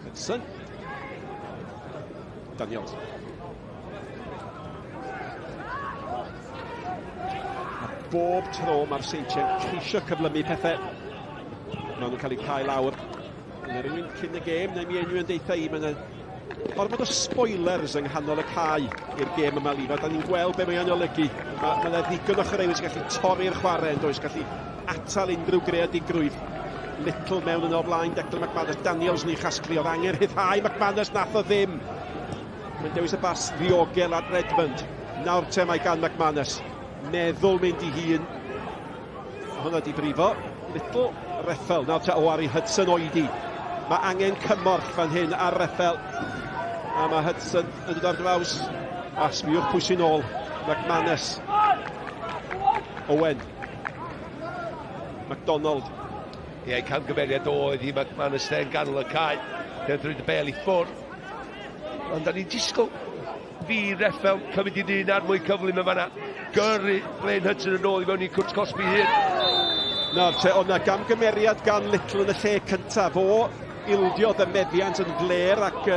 Hudson. Daniels. Bob tro mae'r Seintiau'n ceisio cyflymu pethau. Maen nhw'n cael eu cael lawr. Yna rhywun cyn y gêm, neu mi enw yn deitha i, mae'n ormod o spoilers yng nghanol y cae i'r gêm yma lifa. Da ni'n gweld be mae'n olygu. Mae'n ddigon o chwaraewyr sy'n gallu torri'r chwarae yn does, gallu atal unrhyw greadigrwydd. Little mewn yn o blaen, Declan McManus, Daniels ni chasglu, oedd angen rhyddhau McManus, nath o ddim. Mae'n dewis y bas ddiogel at Redmond. Nawr te mae gan McManus. Meddwl mynd i hun. Hwna di brifo. Little, Reffel. Nawr te o ar i Hudson oedi. Mae angen cymorth fan hyn ar Reffel. A mae Hudson yn dod ar draws. A sbiwch pwy sy'n ôl. McManus. Owen. MacDonald. Ie, camgymeriad oedd i McManus yn ganol y cae. Dyna drwy'r bel i ffwrdd. Ond da ni'n disgwyl fi Reffel cymryd i ddyn ar mwy cyflym yma na. Gyrru Blaine Hudson yn ôl i fewn i Cwrt Cosby hyn. Nawr te, o'na gamgymeriad gan Little yn y lle cyntaf. O ildiodd y meddiant yn fler ac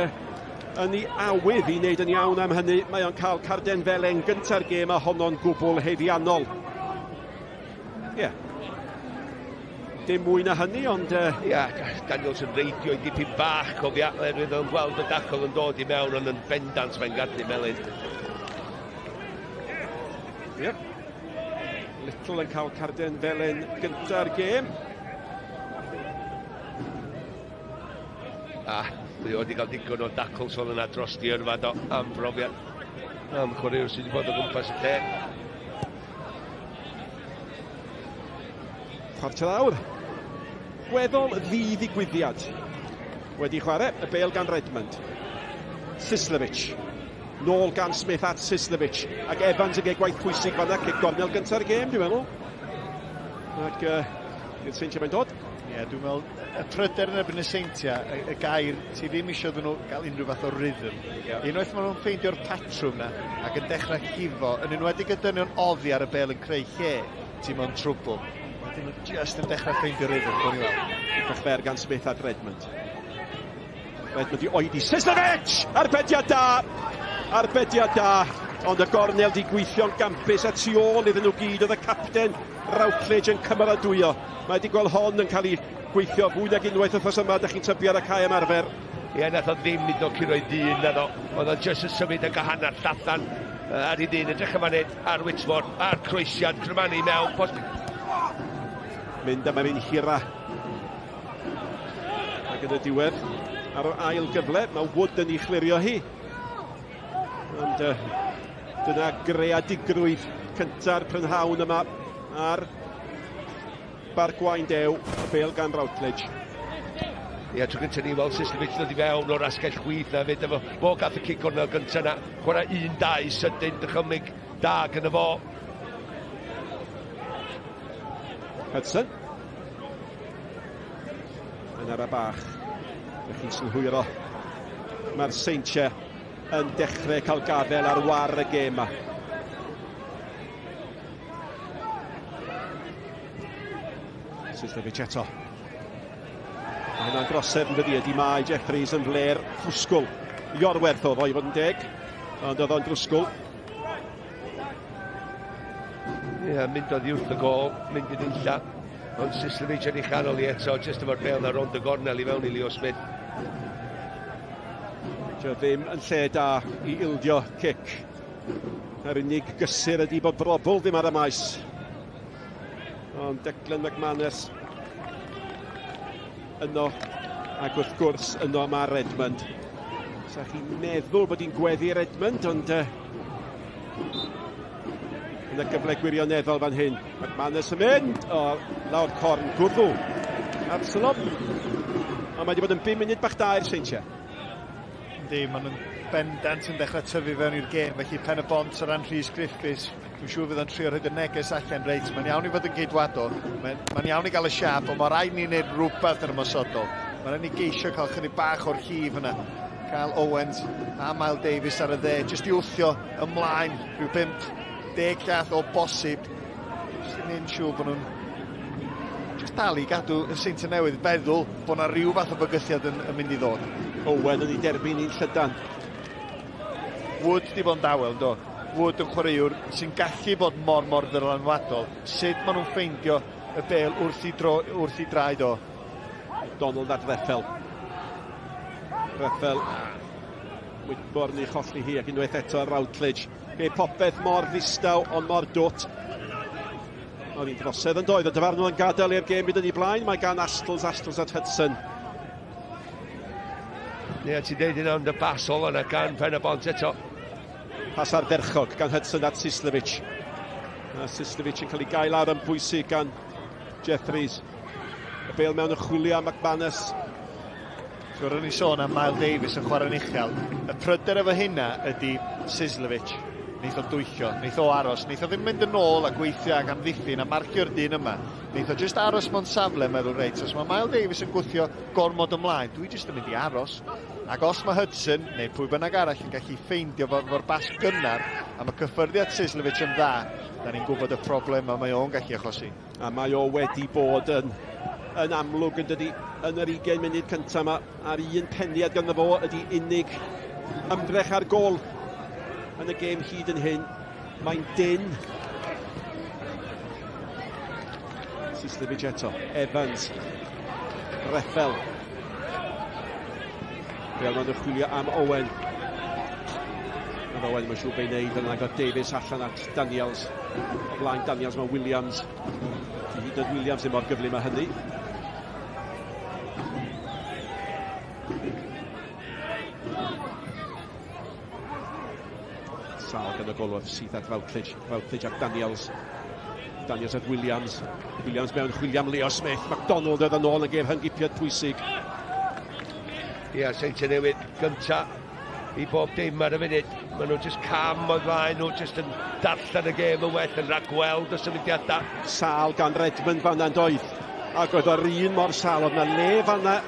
yn ei awydd i wneud yn iawn am hynny. Mae o'n cael carden felen gynta'r gêm a honno'n gwbl heddiannol. Ie. Dim mwy na hynny, ond... Ia, Daniels yn reidio i dipyn bach cofia, oherwydd o'n gweld y dacol yn dod i mewn, ond yn bendant fe'n gadlu melyn. Yep. Little yn cael carden felen gynta'r gêm. Dwi wedi cael digon o dacl sol yna dros di yrfa do am brofiad. Am chwaraewr sydd wedi bod o gwmpas y lle. Chwarter awr. Weddol ddigwyddiad. Wedi chwarae, y bel gan Redmond. Sislevic. Nôl gan Smith at Sislevic. Ac Evans yn gwaith pwysig fan'na, cic gornel gynta'r gêm, dwi'n meddwl. Ac i'r Seintiau mae'n dod. Ie, dwi'n meddwl, y pryder yn erbyn y Seintiau, y gair, ti ddim eisiau iddyn nhw gael unrhyw fath o rhythm. Unwaith maen nhw'n ffeindio'r patrwm na, ac yn dechrau llifo, yn enwedig y dynion oddi ar y bel yn creu lle, ti mewn trwbl. Wedyn nhw'n just yn dechrau ffeindio'r rhythm, dwi'n meddwl. Cychfer gan Smith at Redmond. Redmond i oedi. Sislevic! Arbediad da! Arbediad da! Ond y gornel di gweithio'n gampus a tu ôl iddyn nhw gyd. Oedd y capten Routledge yn cymeradwyo. Mae wedi gweld hon yn cael ei gweithio fwy nag unwaith wrthos yma. Dych chi'n tybu ar y cae ymarfer. Ie, nath o ddim mynd o curoedd dyn, nath o. Oedd o jyst yn symud y gahannar llathan ar ei ddyn, edrych yma nid ar Whitmore, ar croesiad, Crymani mewn. Mynd am yr un hira. Ac yn y diwedd, ar yr ail gyfle, mae Wood yn ei chlirio hi. Ond dyna greadigrwydd cynta'r prynhawn yma ar Bar Gwaun Dew, y bêl gan Routledge. Ie, tro gyntaf ni weld Syslovich ddod i fewn o'r asgell chwyth na fyd efo bo gath y cic o'r gyntaf na. Chwarae 1-2 sydyn, dychymig da gyda fo. Hudson. Yn ar y bach. Ydych chi'n synhwyro. Mae'r Seintiau yn dechrau cael gafel ar war y gêm yma. Syslovich eto. Mae hynna'n grosedd yn fyddi ydi mae Jeffries yn fler ffwsgwl. Iorwerth o fo i fod yn deg, ond oedd o'n drwsgwl. Ie, mynd oedd wrth y gol, mynd i ddilla. Ond Syslovich yn ei chanol i eto, jyst efo'r bel na rond y gornel i fewn i Leo Smith. Dio ddim yn lle da i ildio cic. Yr unig gysur ydi bod brobl ddim ar y maes. Ond Declan McManus yno, ac wrth gwrs yno mae Redmond. Sa chi'n meddwl bod hi'n gweddi'r Redmond, ond yn y gyfle gwirioneddol fan hyn. McManus yn mynd, lawr corn gwddw. Absalom. Ond mae wedi bod yn 5 munud bach da i'r Seintiau. Yndi, maen nhw'n bendant yn dechrau tyfu fewn i'r gêm, felly Pen-y-bont o ran Rhys Griffiths. Dwi'n siŵr fydd yn trio rhaid y neges allan reit. Mae'n iawn i fod yn geidwadol, mae'n iawn i gael y siap, ond mae rhaid ni wneud rhywbeth yn ymosodol. Mae'n rhaid ni geisio cael chydig bach o'r llif yna. Cael Owens a Miles Davies ar y dde, jyst i wthio ymlaen rhyw 5-10 llath o bosib. Jyst i wneud siŵr bod nhw'n jyst dal i gadw y Seintiau Newydd feddwl bod yna rhyw fath o bygythiad yn mynd i ddod. Owen yn ei derbyn i'n llydan. Wood di bod yn dawel, do. Wood yn chwaraewr sy'n gallu bod mor ddylanwadol. Sut maen nhw'n ffeindio y bêl wrth i draed o? Donald at Reffel. Reffel. Whitmore ni cholli hi ac unwaith eto Routledge. Ge popeth mor ddistaw ond mor dwt. Oedd hi'n drosedd yn doedd. Y dyfarnw yn gadael i'r gêm byd yn ei blaen. Mae gan Astles at Hudson. Ie, ti'n deud yna ond y basol yna gan Pen-y-bont eto. Pas ar dderchog gan Hudson at Syslovich. A Syslovich yn cael ei gael ar yn bwysig gan Jeffries. Y bêl mewn y chwilio am McManus. Gwr o'n i sôn am Miles Davies yn chwarae'n uchel. Y pryder efo hynna ydy Syslovich. Neith o dwyllio, neith o aros, neith o ddim mynd yn ôl a gweithio ag amddiffyn a marcio'r dyn yma. Neith o just aros mewn safle meddwl reit. Os mae Miles Davies yn gwthio gormod ymlaen, dwi just yn mynd i aros. Ac os mae Hudson, neu pwy bynnag arall yn gallu ffeindio fo'r bas gynnar, a mae cyffyrddiad Syslovich yn dda, da ni'n gwybod y problem a mae o'n gallu achosi. A mae o wedi bod yn amlwg yn dydi yn yr 20 munud cyntaf yma, a'r un peniad ganddo fo ydi unig ymdrech ar gol yn y gêm hyd yn hyn. Mae'n dyn. Syslovich eto. Evans. Reffel. Fel ma'n chwilio am Owen. Oedd Owen mae'n siŵr be'n neud yn agor Davies allan at Daniels. O blaen Daniels mae Williams. Hyd yn Williams ddim o'r gyflym â hynny. Sal gan y golwedd sydd at Routledge. Routledge at Daniels. Daniels at Williams. Williams mewn chwilio am Leo Smith. MacDonald oedd yn ôl yn gef hyngipiad pwysig. Ie, Seintiau Newydd gynta i bob dim ar y funud. Maen nhw jyst cam o'r flaen, nhw jyst yn darllen y gêm yn well, yn rhagweld y symudiadau. Sal gan Redmond fanna'n doedd. Ac oedd o'r un mor sal, oedd na le fanna.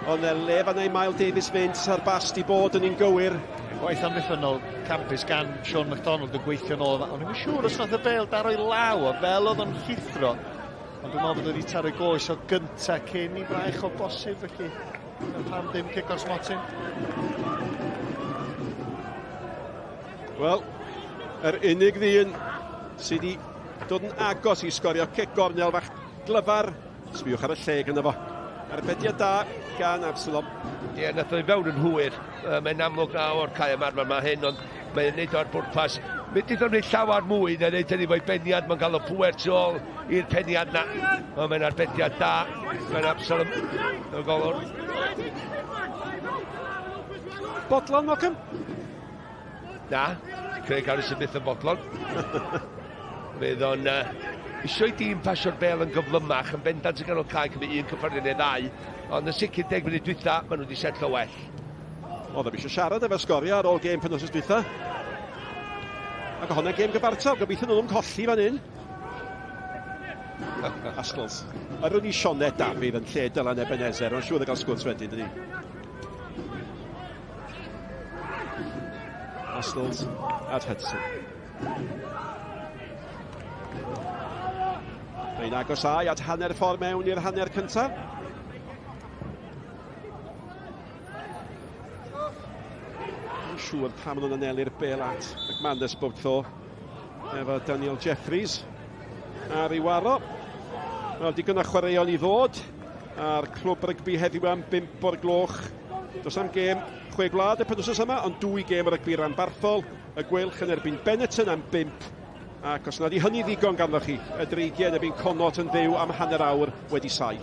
Oedd na le fanna i Miles Davies fynd, sa'r bast i bod yn un gywir. Gwaith amddiffynol campus gan Sean MacDonald yn gweithio nôl. Ond ddim yn siŵr os nath y bêl daro i law o fel oedd o'n llithro. Ond dwi'n meddwl bod wedi taro goes o gynta cyn i fraich o bosib, felly pam ddim cic o'r smotin. Wel, yr unig ddyn sydd wedi dod yn agos i sgorio cic gornel fach glyfar. Sbiwch ar y lle gyda fo. Arbediad da gan Absalom. Ie, nath o'i fewn yn hwyr. Mae'n amlwg na o'r cae ymarfer mae hyn, ond mae'n neud o'r bwrpas. Mae'n dyd o'n neud llawar mwy na neud hynny fo'i beniad. Mae'n cael y pwer tu ôl i'r peniad na. Mae'n arbediad da. Mae'n Absalom y golwr. Bodlon, Malcolm? Na, Craig Harrison byth yn bodlon. Fydd o'n eisiau dîm pasio'r bel yn gyflymach, yn bendant yn ganol cae cymryd un cyffredin neu ddau, ond yn sicr 10 munud dwytha, maen nhw wedi setlo well. O, ddim eisiau siarad efo sgorio ar ôl gêm penwythnos dwytha. Ac o hwnna gêm gyfartal, gobeithio nhw'n colli fan hyn. Asgles. Arwn ni Sioned Dafydd yn lle Dylan Ebenezer, ond siŵr o gael sgwrs wedyn, dydy. Asgles at Hudson. Mae'n agosau at hanner ffordd mewn i'r hanner cyntaf. Yn siŵr pam nhw'n anelu'r bel at McManus bob tro efo Daniel Jeffries ar ei waro. Wel, digon o chwaraeon i ddod a'r clwb rygbi heddiw am 5 o'r gloch. Does am gêm 6 gwlad y penwythnos yma, ond 2 gêm o rygbi ranbarthol. Y gwylch yn erbyn Benetton am 5. Ac os nad i hynny ddigon ganddoch chi, y dreigiau yn erbyn Connaught yn ddiw am hanner awr wedi 7.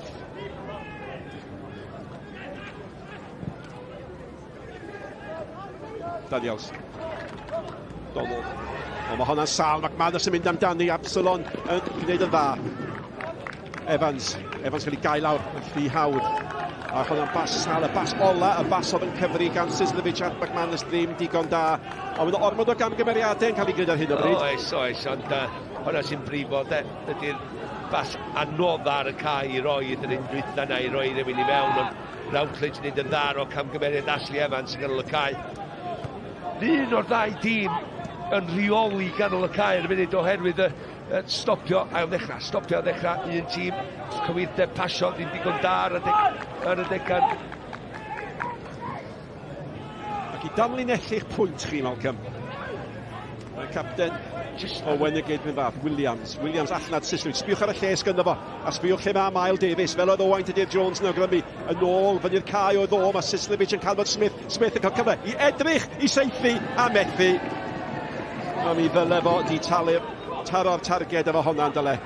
Daniels. Donald. O, mae hwnna'n sal, McManus yn mynd amdani, Absalom yn gwneud yn dda. Evans cael ei gael lawr yn rhy hawdd. A hwnna'n bas sal, y bas ola, y bas oedd yn cyfri gan Sislovic at McManus ddim digon da. Ond mae'n ormod o gamgymeriadau yn cael ei gwneud ar hyn o bryd. Oes, ond hwnna sy'n brifo, ydy'r bas anodd ar y cae i roi yn un dwytha na i roi rhywun i mewn, ond Routledge yn neud yn dda o camgymeriad Ashley Evans yn ganol y cae. Un o'r ddau dîm yn rheoli ganol y cae yn y munud oherwydd stopio ail ddechrau, un tîm cywirdeb pasio ddim digon da ar y decan. Ac i damlinellu'ch pwynt chi, Malcolm. Mae'r capten o Wenegate mynd fath, Williams allan at Sislovic. Sbiwch ar y lles gynno fo, a sbiwch lle mae Miles Davies, fel oedd Owain Tudur Jones yn awgrymu. Yn ôl fyny'r cae oedd o, mae Sislovic yn cael fod Smith yn cael cyfle i edrych, i seithi a methu. A mi ddyle fo di taro'r targed efo hwnna'n dyle.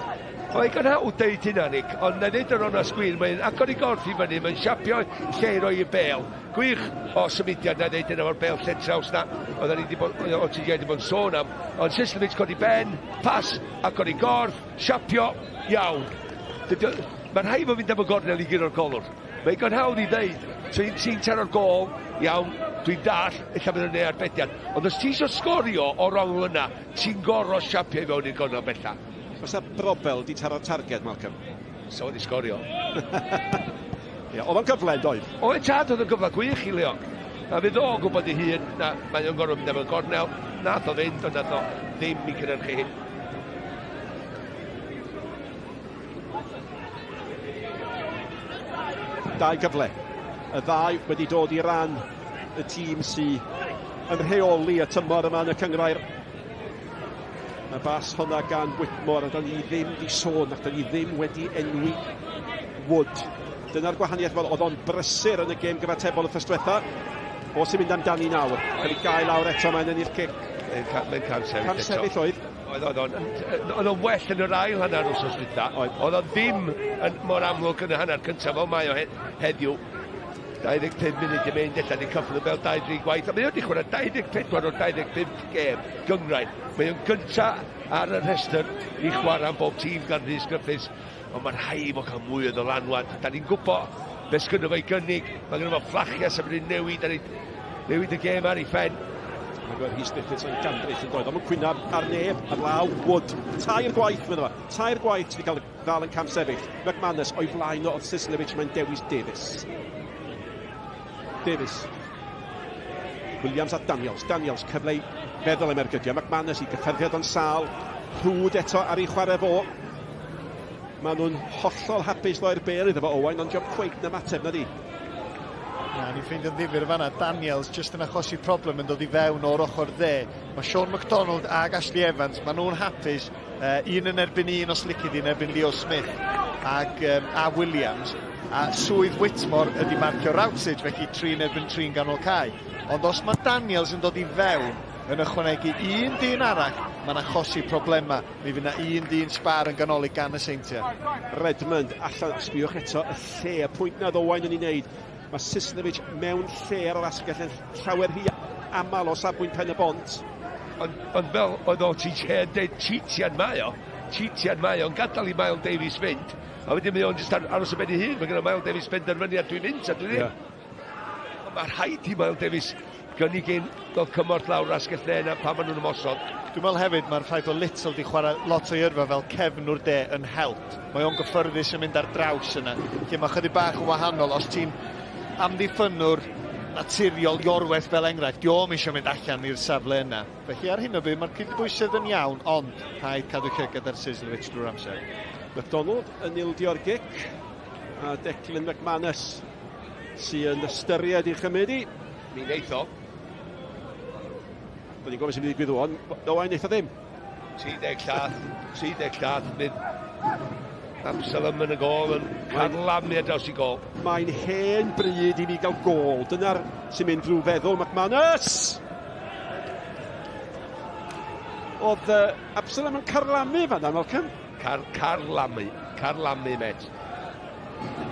O'i gynhawd deud hynna, Nick, ond na ddweud yr hwnna sgwil, mae'n agor i gorff i fyny, mae'n siapio lle i roi i bel. Gwych o symudiad na ddweud hynna o'r bel lle traws na, o ti wedi bod yn sôn am, ond Sislovic codi ben, pas, agor i gorff, siapio, iawn. Mae'n rhaid fo fynd am y gornel i gyro'r golwr. Mae'n gynhawd i ddeud, ti'n taro'r gol, iawn, dwi'n dall, eich bydd yn ei arbediad. Ond os ti eisiau sgorio o rongl yna, ti'n gorfod siapio i fewn i'r gornel bella. Os na Brobel di taro'r targed, Malcolm? So wedi sgorio. Ia, oedd o'n gyfle, doedd? Oedd tad oedd yn gyfle gwych i Leo. A fydd o gwybod ei hun, na mae'n o'n gorfod mynd am y gornel. Nath o fynd, ond nath o ddim i cynhyrchu hyn. Dau gyfle. Y ddau wedi dod i ran y tîm sy'n rheoli y tymor yma yn y cyngrair. Y bas hwnna gan Whitmore, a da ni ddim di sôn, ac da ni ddim wedi enwi Wood. Dyna'r gwahaniaeth fel oedd o'n brysur yn y gêm gyfatebol y ffestwetha. O sy'n mynd amdani nawr. Cael ei gael lawr eto, mae'n ennill cic. Mae'n cam sefyll eto. Cam sefyll oedd. Oedd o'n well yn yr ail hanner wrsos dwytha. Oedd o'n ddim mor amlwg yn y hanner cyntaf fel mae o heddiw. 25 munud i mynd, ella di cyffwrdd y bel 2-3 gwaith, a mae wedi chwarae 24 o'r 25 gêm gyngrair. Mae o'n gynta ar y rhestr i chwarae am bob tîm gan Rhys Griffiths, ond mae'n rhaid o cael mwy o ddylanwad. Da ni'n gwybod beth sgynno fo'i gynnig, mae gynno fo fflachia sef yn newid y gêm ar ei ffen. Mae gweld Rhys Griffiths yn gandrith yn doedd, ond yn cwynaf ar neb, ar law, Wood. Tair gwaith fydd yma, tair gwaith sydd wedi cael ddal yn cam sefyll. McManus o'i flaen o Sislovic, mae'n dewis Davies. Williams a Daniels cyfle i feddwl am ergydio. McManus i gyfferddiad o'n sal, rhwd eto ar ei chwarae fo. Maen nhw'n hollol hapus ddoi'r bel iddo fo Owain, ond job cweith na mateb na di. Ni'n ffeind yn ddifur fanna, Daniels just yn achosi problem yn dod i fewn o'r ochr dde. Mae Sean MacDonald ag Ashley Evans, maen nhw'n hapus Un yn erbyn un os licid yn erbyn Leo Smith a Williams. A swydd Whitmore ydi marcio routage, felly 3 yn erbyn 3 ganol cae. Ond os mae Daniels yn dod i fewn yn ychwanegu un dyn arall, mae'n achosi problema. Mi fydd yna un dyn sbar yn ganoli gan y Seintiau. Redmond, allan, sbiwch eto y lle, y pwynt na Owain yn ei wneud. Mae Sisnevich mewn lle ar yr asgell yn llawer hi amal o safbwynt Pen-y-bont. Ond fel oedd o ti'n dweud, cheatiad mae o, yn gadael i Miles Davies fynd, a wedyn mae o'n jyst aros o ben ei hun, mae gen o Miles Davies benderfyniad dwi'n mynd, a dwi'n ddim. Mae rhaid i Miles Davies gynnig un fel cymorth lawr asgell nena pan maen nhw'n ymosod. Dwi'n meddwl hefyd mae'r ffaith o Little di chwarae lot o yrfa fel cefnwr de yn help. Mae o'n gyffyrddus yn mynd ar draws yna. Lle mae chydig bach yn wahanol os ti'n amddiffynwr naturiol Iorwerth fel enghraifft, di o'm eisiau mynd allan i'r safle yna. Felly ar hyn o bryd mae'r cydbwysedd yn iawn, ond rhaid cadw llygad ar Sisnevich drwy'r amser. McDonald yn ildio'r gic, a Declan McManus sy'n ystyried i chymryd i. Mi wneith o. Byddwn i'n gofyn sy'n mynd i digwydd o'n, Owain wneith o ddim. 30 llath, mynd Absalom yn y gol, yn carlamu ar draws i gol. Mae'n hen bryd i ni gael gol. Dyna'r sy'n mynd drwy feddwl McManus. Oedd Absalom yn carlamu fan'na, Malcolm? Carlamu, met.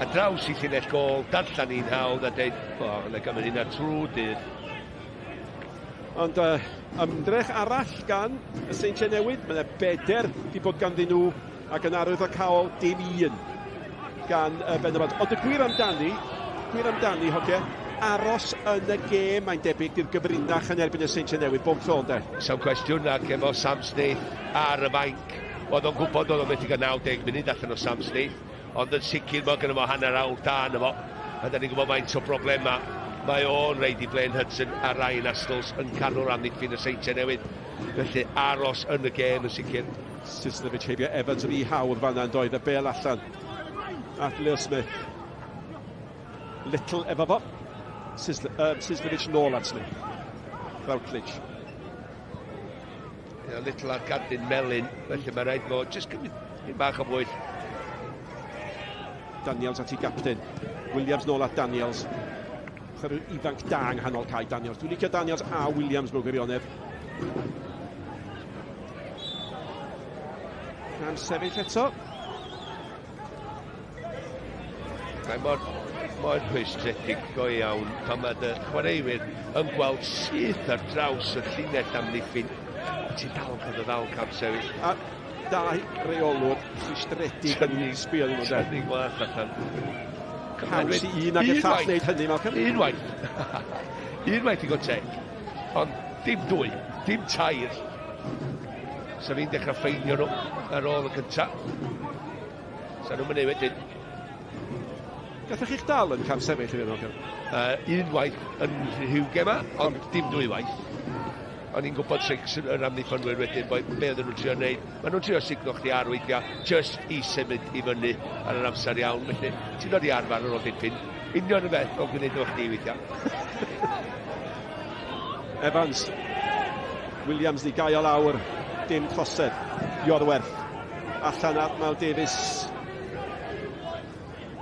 A draws i llinell gol, darllen i'n hawdd a dweud, yna gymryd yna trwy dydd. Ond ymdrech arall gan y Seintiau Newydd, mae'n beder di bod ganddyn nhw ac yn arwydd o cael dim un gan Pen-y-bont. Ond y gwir amdani, hogia, aros yn y gêm, mae'n debyg i'r gyfrinach yn erbyn y Seintiau Newydd, bob tro, de. Sam cwestiwn ac efo Sam Smith ar y fainc. Oedd o'n gwybod oedd o'n methu gael 90 munud allan o Sam Smith, ond yn sicr mae gen o hanner awr da yna fo. A da ni'n gwybod faint o broblema. Mae o'n reid i Blaine Hudson a Ryan Astles yn canol amddiffyn y Seintiau Newydd. Felly aros yn y gêm yn sicr. Sisnevich heibio Evans rhy hawdd fan'na yn doedd y bel allan. At Leo Smith. Little efo fo. Sisnevich nôl at Smith. Routledge. Little ar gadwyn melyn, felly mae'n rhaid fo, jyst gymryd un bach o bwyd. Daniels at ei gapten. Williams nôl at Daniels. Chyrw ifanc da yng nghanol cae Daniels. Dwi'n licio Daniels a Williams mewn gwirionedd. Am sefyll eto. Mae mor rhwystredig go iawn pan mae dy chwaraewyr yn gweld syth ar draws y llinell amddiffyn. Ti'n dal cael y ddal cam sefyll. A dau reolwr rhwystredig yn ei sbio nhw. Trefnig gwaith allan. Caws i un ag y llall wneud hynny, Malcolm. Unwaith i god teg. Ond dim dwy, dim tair. So fi'n dechrau ffeinio nhw ar ôl y cyntaf. So nhw'n mynd wedyn. Gathoch chi'ch dal yn cam sefyll i Malcolm? Unwaith yn rhyw gema, ond dim dwy waith. O'n i'n gwybod yr amddiffynwyr wedyn, be oedden nhw'n trio wneud. Maen nhw'n trio signo chdi ar weithiau, just i symud i fyny ar yr amser iawn. Felly, ti'n dod i arfer ar ôl dipyn. Union y beth o'n gwneud nhw chdi weithiau. Evans. Williams di gael awr. Dim trosedd. Iorwerth. Allan at Mal Davies.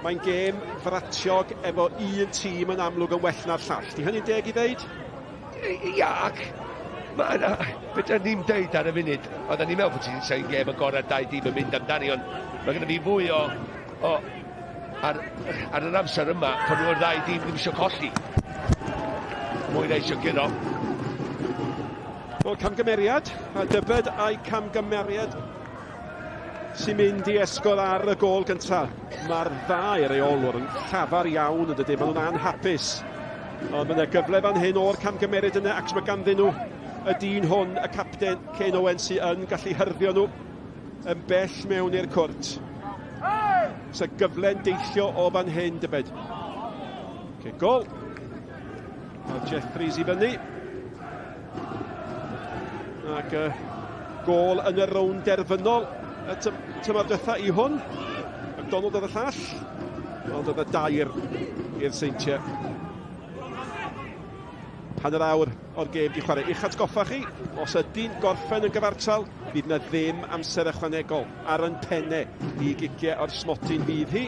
Mae'n gêm fratiog efo un tîm yn amlwg yn well na'r llall. Di hynny'n deg i ddeud? Iac. Beth ni'n deud ar y funud, oedden ni'n meddwl bod ti'n sein gêm y gorau dau dîm yn mynd amdani, ond mae gen i fi fwy ar yr amser yma, pan nhw'r ddau dîm ddim eisiau colli. Mwy na eisiau gyro. Wel, camgymeriad, a dybed a'i camgymeriad sy'n mynd i esgol ar y gol gyntaf. Mae'r ddau reolwr yn llafar iawn yn dydyn, maen nhw'n anhapus. Ond mae'n gyfle fan hyn o'r camgymeriad yna, ac mae ganddyn nhw y dyn hwn, y capten Ken Owen sy'n yn gallu hyrddio nhw yn bell mewn i'r cwrt. So gyfle'n deillio o fan hyn, dybed. Gol. Jeffries i fyny. Ac gol yn y rown derfynol. Tymor dytha i hwn. McDonald oedd y llall. Ond oedd y dair i'r Seintiau. Hanner awr o'r gêm di chwarae. I'ch atgoffa chi, os ydy'n gorffen yn gyfartal, Bydd na ddim amser ychwanegol ar yn penne i giciau o'r smotyn fydd hi.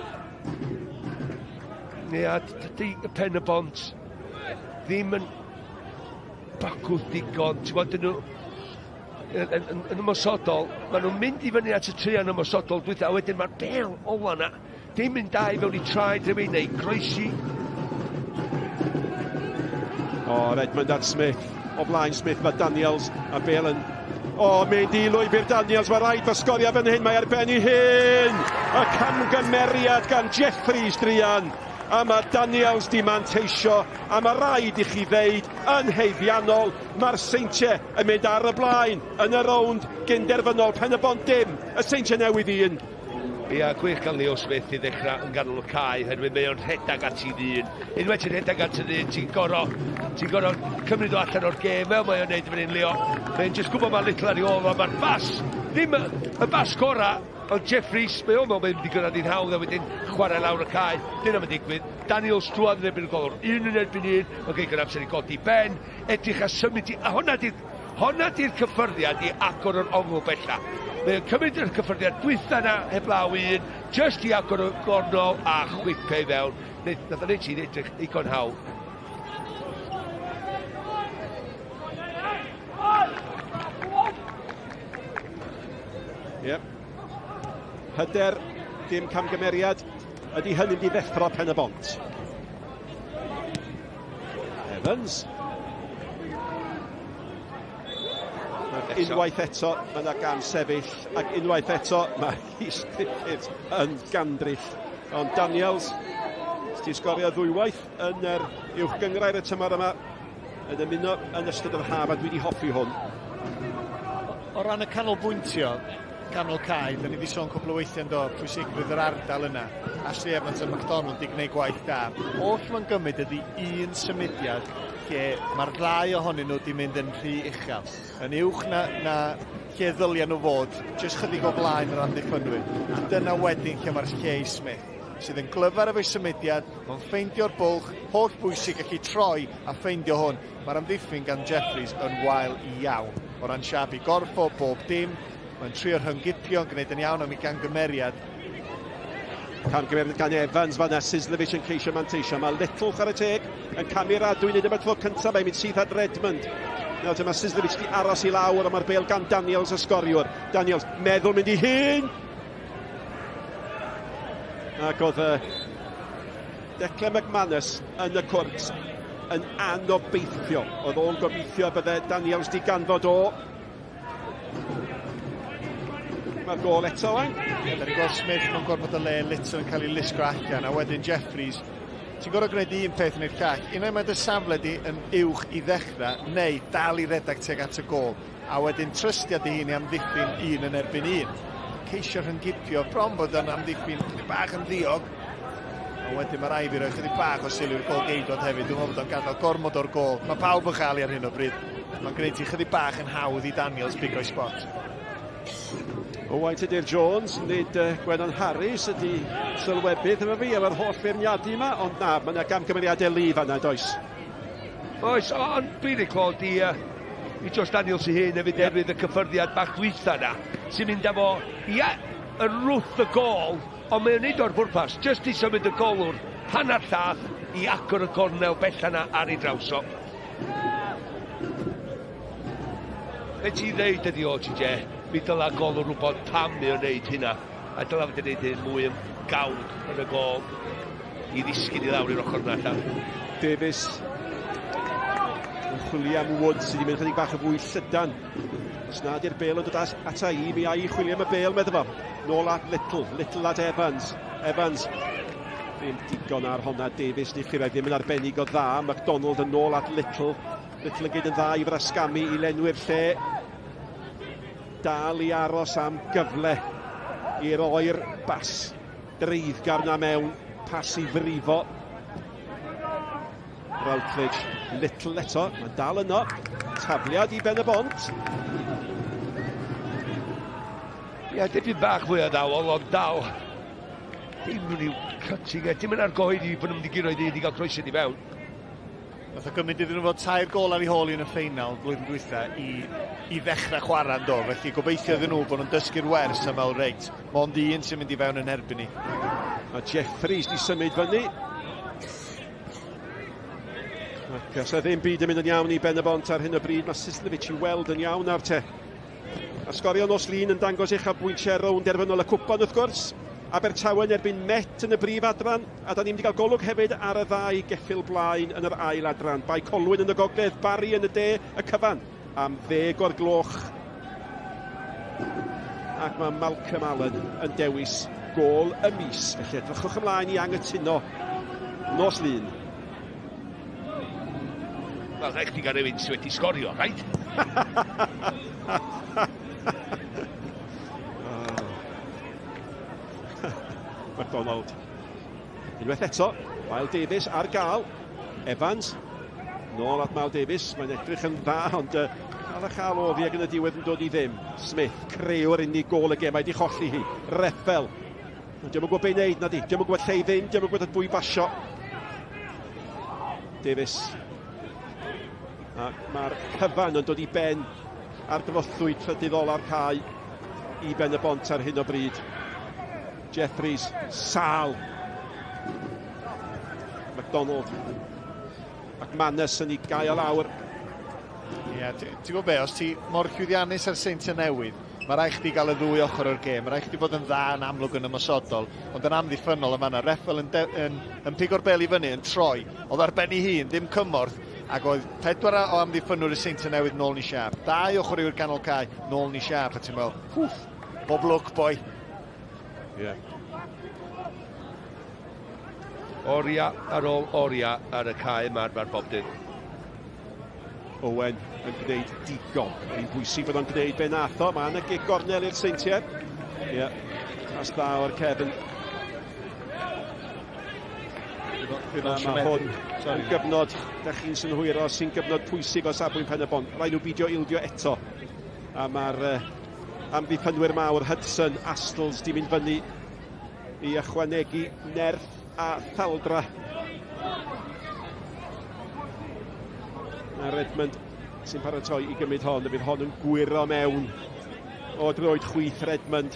Ie, dydy y Pen-y-bont ddim yn bacwth digon. Ti'n gwybod, nhw yn ymosodol, maen nhw'n mynd i fyny at y tri yn ymosodol dwytha, a wedyn mae'r bel ola na dim yn dau fewn i traed rhywun neu groesi. Edmund at Smith, o blaen Smith, mae Daniels a bel yn... mynd i lwybr Daniels, mae rhaid fy sgorio fan hyn, mae ar ben i hyn! Y camgymeriad gan Jeffries Drian. A mae Daniels di manteisio, a mae rhaid i chi ddeud yn heiddiannol, mae'r Seintiau yn mynd ar y blaen yn y rownd gynderfynol. Pen-y-bont dim, y Seintiau newydd un. Ia, gwych gael Leo Smith i ddechrau yn ganol y cae, herwydd mae o'n rhedag at i ddyn. Unwaith ti'n rhedag at i ddyn, ti'n gorau cymryd o allan o'r gêm, fel mae o'n neud yn un Leo. Mae'n jyst gwybod mae little ar i ôl, mae'r bas, ddim y bas gora, ond Jeffries, mae o'n meddwl mae'n mynd i gyrraedd i'n hawdd a wedyn chwarae lawr y cae. Dyna mae'n digwydd. Daniels drwad yn erbyn y golwr, un yn erbyn un, mae gen i'n amser i godi ben, edrych a symud i... A honna di'r cyffyrddiad i agor yr ongl bella. Mae'n cymryd yr cyffyrddiad dwytha na heblaw un, just i agor y gornol a chwipau fewn. Nath o'n eich i'n edrych eicon hawl. Yep. Hyder, dim camgymeriad, ydy hynny'n di ddeffro Pen-y-bont. Evans. Unwaith eto, mae yna gam sefyll, ac unwaith eto, mae Rhys Griffiths yn gandrill. Ond Daniels, sy'n sgorio ddwywaith yn yr uwch gyngrair y tymor yma, yn ymuno yn ystod yr haf, a dwi wedi hoffi hwn. O ran y canolbwyntio, ganol cae, da ni wedi sôn cwbl o weithiau'n do, pwysigrwydd yr ardal yna. Ashley Evans a McDonald di gwneud gwaith da. Oll mae'n gymryd ydy un symudiad lle mae'r ddau ohonyn nhw di mynd yn rhy uchel. Yn uwch na lle ddyliau nhw fod, jyst chydig o blaen yr amddiffynwyr. A dyna wedyn lle mae'r lle i Smith, sydd yn glyfar efo'i symudiad, mae'n ffeindio'r bwlch, holl bwysig gallu troi a ffeindio hwn. Mae'r amddiffyn gan Jeffries yn wael iawn. O ran siapu gorffo, bob dim, mae'n trio rhyngipio, yn gwneud yn iawn am ei gangymeriad. Camgymeriad gan Evans fan'na, Sislevich yn ceisio manteisio. Mae Little ar y teg yn camuradwy, nid yma'r tro cyntaf, mae'n mynd sydd at Redmond. Nawr, dyma Sislevich di aros i lawr, a mae'r bel gan Daniels y sgoriwr. Daniels, meddwl mynd i hyn! Ac oedd Declan McManus yn y cwrt yn anobeithio. Oedd o'n gobeithio bydde Daniels di ganfod o. Mae'r gol eto, ein? Da ni gweld Smith mewn gorfod y le, Little yn cael ei lusgo allan, a wedyn Jeffries. Ti'n gorfod gwneud un peth yn eich llall. Unai mae'r safle di yn uwch i ddechrau, neu dal i redag teg at y gol. A wedyn trystiad i hyn i amddiffyn un yn erbyn un. Ceisio rhyngipio, bron bod yn amddiffyn bach yn ddiog. A wedyn mae rai fi roi chydig bach o sylw i'r gol geidod hefyd. Dwi'n meddwl bod o'n gadael gormod o'r gol. Mae pawb yn chael ar hyn o bryd. Mae'n gwneud ti chydig bach yn hawdd i Daniels bigo'i spot. O waith ydy'r Jones, nid Gwennon Harris ydy sylwebydd efo fi efo'r holl feirniadu yma, ond na, mae yna gamgymeriadau lif yna, does? Oes, ond dwi'n ei clod i Josh Daniels i hyn efo derwydd y cyffyrddiad bach dwytha na, sy'n mynd efo, ia, yn rwth y gol, ond mae'n neud o'r bwrpas, just i symud y golwr, hanner llath i agor y gornel bella na ar ei drawso. Be ti'n ddeud ydi o, TJ? Mi dyla golwr wybod pam mi o'n neud hynna, a dyla fod yn neud hyn mwy yn gawd yn y gol i ddisgyn i lawr i'r ochr yna allan. Davies yn chwilio am Woods sydd wedi mynd chydig bach y fwy llydan. Os nad i'r bel yn dod ata i, mi a i chwilio am y bel, meddwl fo. Nôl at Little at Evans. Evans, ddim digon ar honna, Davies ni chyrraedd ddim yn arbennig o dda. McDonald yn nôl at Little. Little yn gyd yn dda i frasgamu i lenwi'r lle. Dal i aros am gyfle i roi'r bas dreiddgar na mewn, pas i frifo. Routledge, Little eto, mae'n dal yno, tafliad i Pen-y-bont. Ia, dipyn bach fwy o ddawol, ond dal. Dim yn i'w cutting, dim yn argoed i bod nhw'n mynd i giro i gael croeso i fewn. Nath o gymryd iddyn nhw fod 3 gol ar ei hôl yn y ffeinal blwyddyn dwytha i ddechrau chwarae'n do. Felly gobeithio iddyn nhw bod nhw'n dysgu'r wers a meddwl reit. Mond un sy'n mynd i fewn yn erbyn ni. A Jeffries di symud fyny. Ac os e ddim byd yn mynd yn iawn i Pen-y-bont ar hyn o bryd, mae Sislevic i weld yn iawn ar te. A sgorio nos lun yn dangos eich bwyntiau rownd derfynol y Cwpan wrth gwrs. Abertawe erbyn Met yn y brif adran, a da ni'n mynd i gael golwg hefyd ar y ddau geffil blaen yn yr ail adran. Bai Colwyn yn y gogledd, Barry yn y de, y cyfan am 10 o'r gloch. Ac mae Malcolm Allen yn dewis gol y mis. Felly edrychwch ymlaen i anghytuno nos lun. Wel, rhaid chdi gael rhywun sydd wedi sgorio, rhaid? McDonald. Unwaith eto, Miles Davies ar gael. Evans, nôl at Miles Davies. Mae'n edrych yn dda, ond cael y chael o fi ag yn y diwedd yn dod i ddim. Smith, creuw'r unig gol y gem, mae wedi cholli hi. Reffel. Diolch yn gwybod be'n neud, na di. Diolch yn gwybod lle i fynd, diolch yn gwybod bwy basio. Davies. Mae'r cyfan yn dod i ben ar gyfothwyd trydyddol ar cae i Pen-y-bont ar hyn o bryd. Jeffries, Sal. McDonald. Ac Mannes yn ei gael lawr. Ie, ti'n gwybod be, os ti mor llwyddiannus ar Seintiau Newydd, mae rhaid chdi gael y ddwy ochr o'r gêm. Mae rhaid chdi bod yn dda yn amlwg yn ymosodol, ond yn amddiffynol yn fanna. Reffel yn pigo'r bel i fyny, yn troi. Oedd ar ben ei hun, ddim cymorth, ac oedd 4 o amddiffynwyr y Seintiau Newydd nôl ni siap. 2 ochr i'r ganol cae, nôl ni siap. A ti'n meddwl, bob lwc, boi. Yeah. Oria ar ôl oria ar y cae mae'r bob dyn. Owen yn gwneud digon. Mae'n bwysig bod o'n gwneud be nath o. Mae'n y gig gornel i'r Seintiau. Ie. As dda o'r Kevin. Mae hwn yn gyfnod, da chi'n synhwyro, sy'n gyfnod pwysig o safbwynt Pen-y-bont. Rhaid nhw bidio ildio eto. A mae'r amddiffynwyr mawr Hudson, Astles di mynd fyny i ychwanegu nerth a thaldra. A Redmond sy'n paratoi i gymryd hon, a fydd hon yn gwiro mewn o droed chwith Redmond.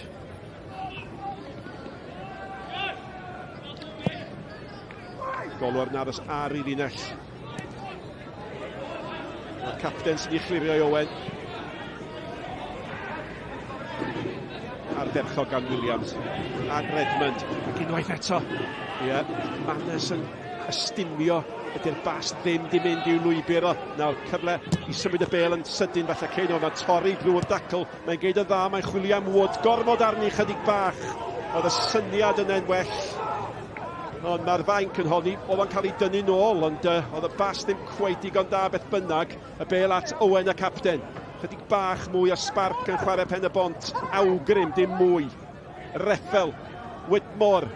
Golwar yn aros ar ei linell. Mae'r capten sy'n ei chlirio i Owen. Ar dderchog gan Williams. Ag Redmond. Ac unwaith eto. Ie. Mannes yn ystumio. Ydy'r bast ddim di mynd i'w lwybr o. Nawr, cyfle i symud y bel yn sydyn falle cyn o. Mae'n torri drwy'r dacl. Mae'n geid y dda. Mae'n chwilio am Wood. Gormod arni chydig bach. Oedd y syniad yna'n well. Ond mae'r fainc yn honni, oedd o'n cael ei dynnu nôl, ond oedd y bas ddim cweith digon da beth bynnag, y bel at Owen y capten. Chydig bach mwy o sparc yn chwarae Pen-y-bont, awgrym, dim mwy. Reffel, Whitmore,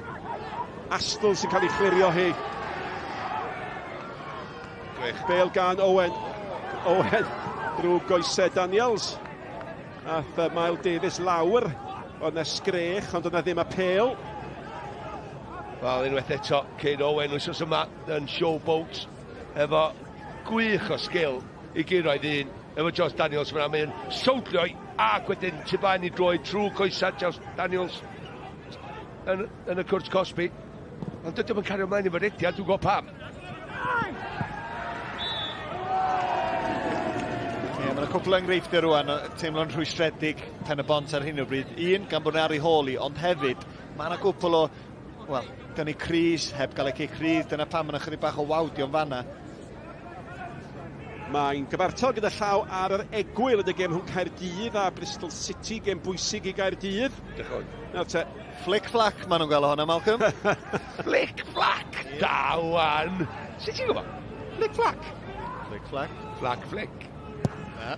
Astl sy'n cael ei chlirio hi. Bel gan Owen. Owen, drwy goesau Daniels. Ath Miles Davies lawr, oedd yna sgrech, ond oedd yna ddim apel. Wel, unwaith eto, Cyn Owen wythnos yma yn showboat efo gwych o sgil i gyroedd un efo Josh Daniels fyna. Mae'n sowlio ac wedyn tu bain i droi trwy coesau Josh Daniels yn y cwrs Cosby. Ond dydym yn cario ymlaen i fyrediad, dwi'n gwybod pam. Mae'n cwpl o enghreifftiau rwan, teimlo'n rhwystredig Pen-y-bont ar hyn o bryd. Un, gan bod ar ei hôl i, ond hefyd, mae'n cwpl o, wel, dynnu Cris, heb gael ei Cris, dyna pam mae'n chydig bach o wawdio yn fanna. Mae'n gyfartal gyda llaw ar yr egwyl yn y gêm hwn Caerdydd a Bristol City, gêm bwysig i Gaerdydd. Nawr te. Flic-flac, maen nhw'n gael o hwnna, Malcolm. Flic-flac, da wan. Sut ti'n gwybod? Flic-flac. Flic-flac. Flac-flic. Na.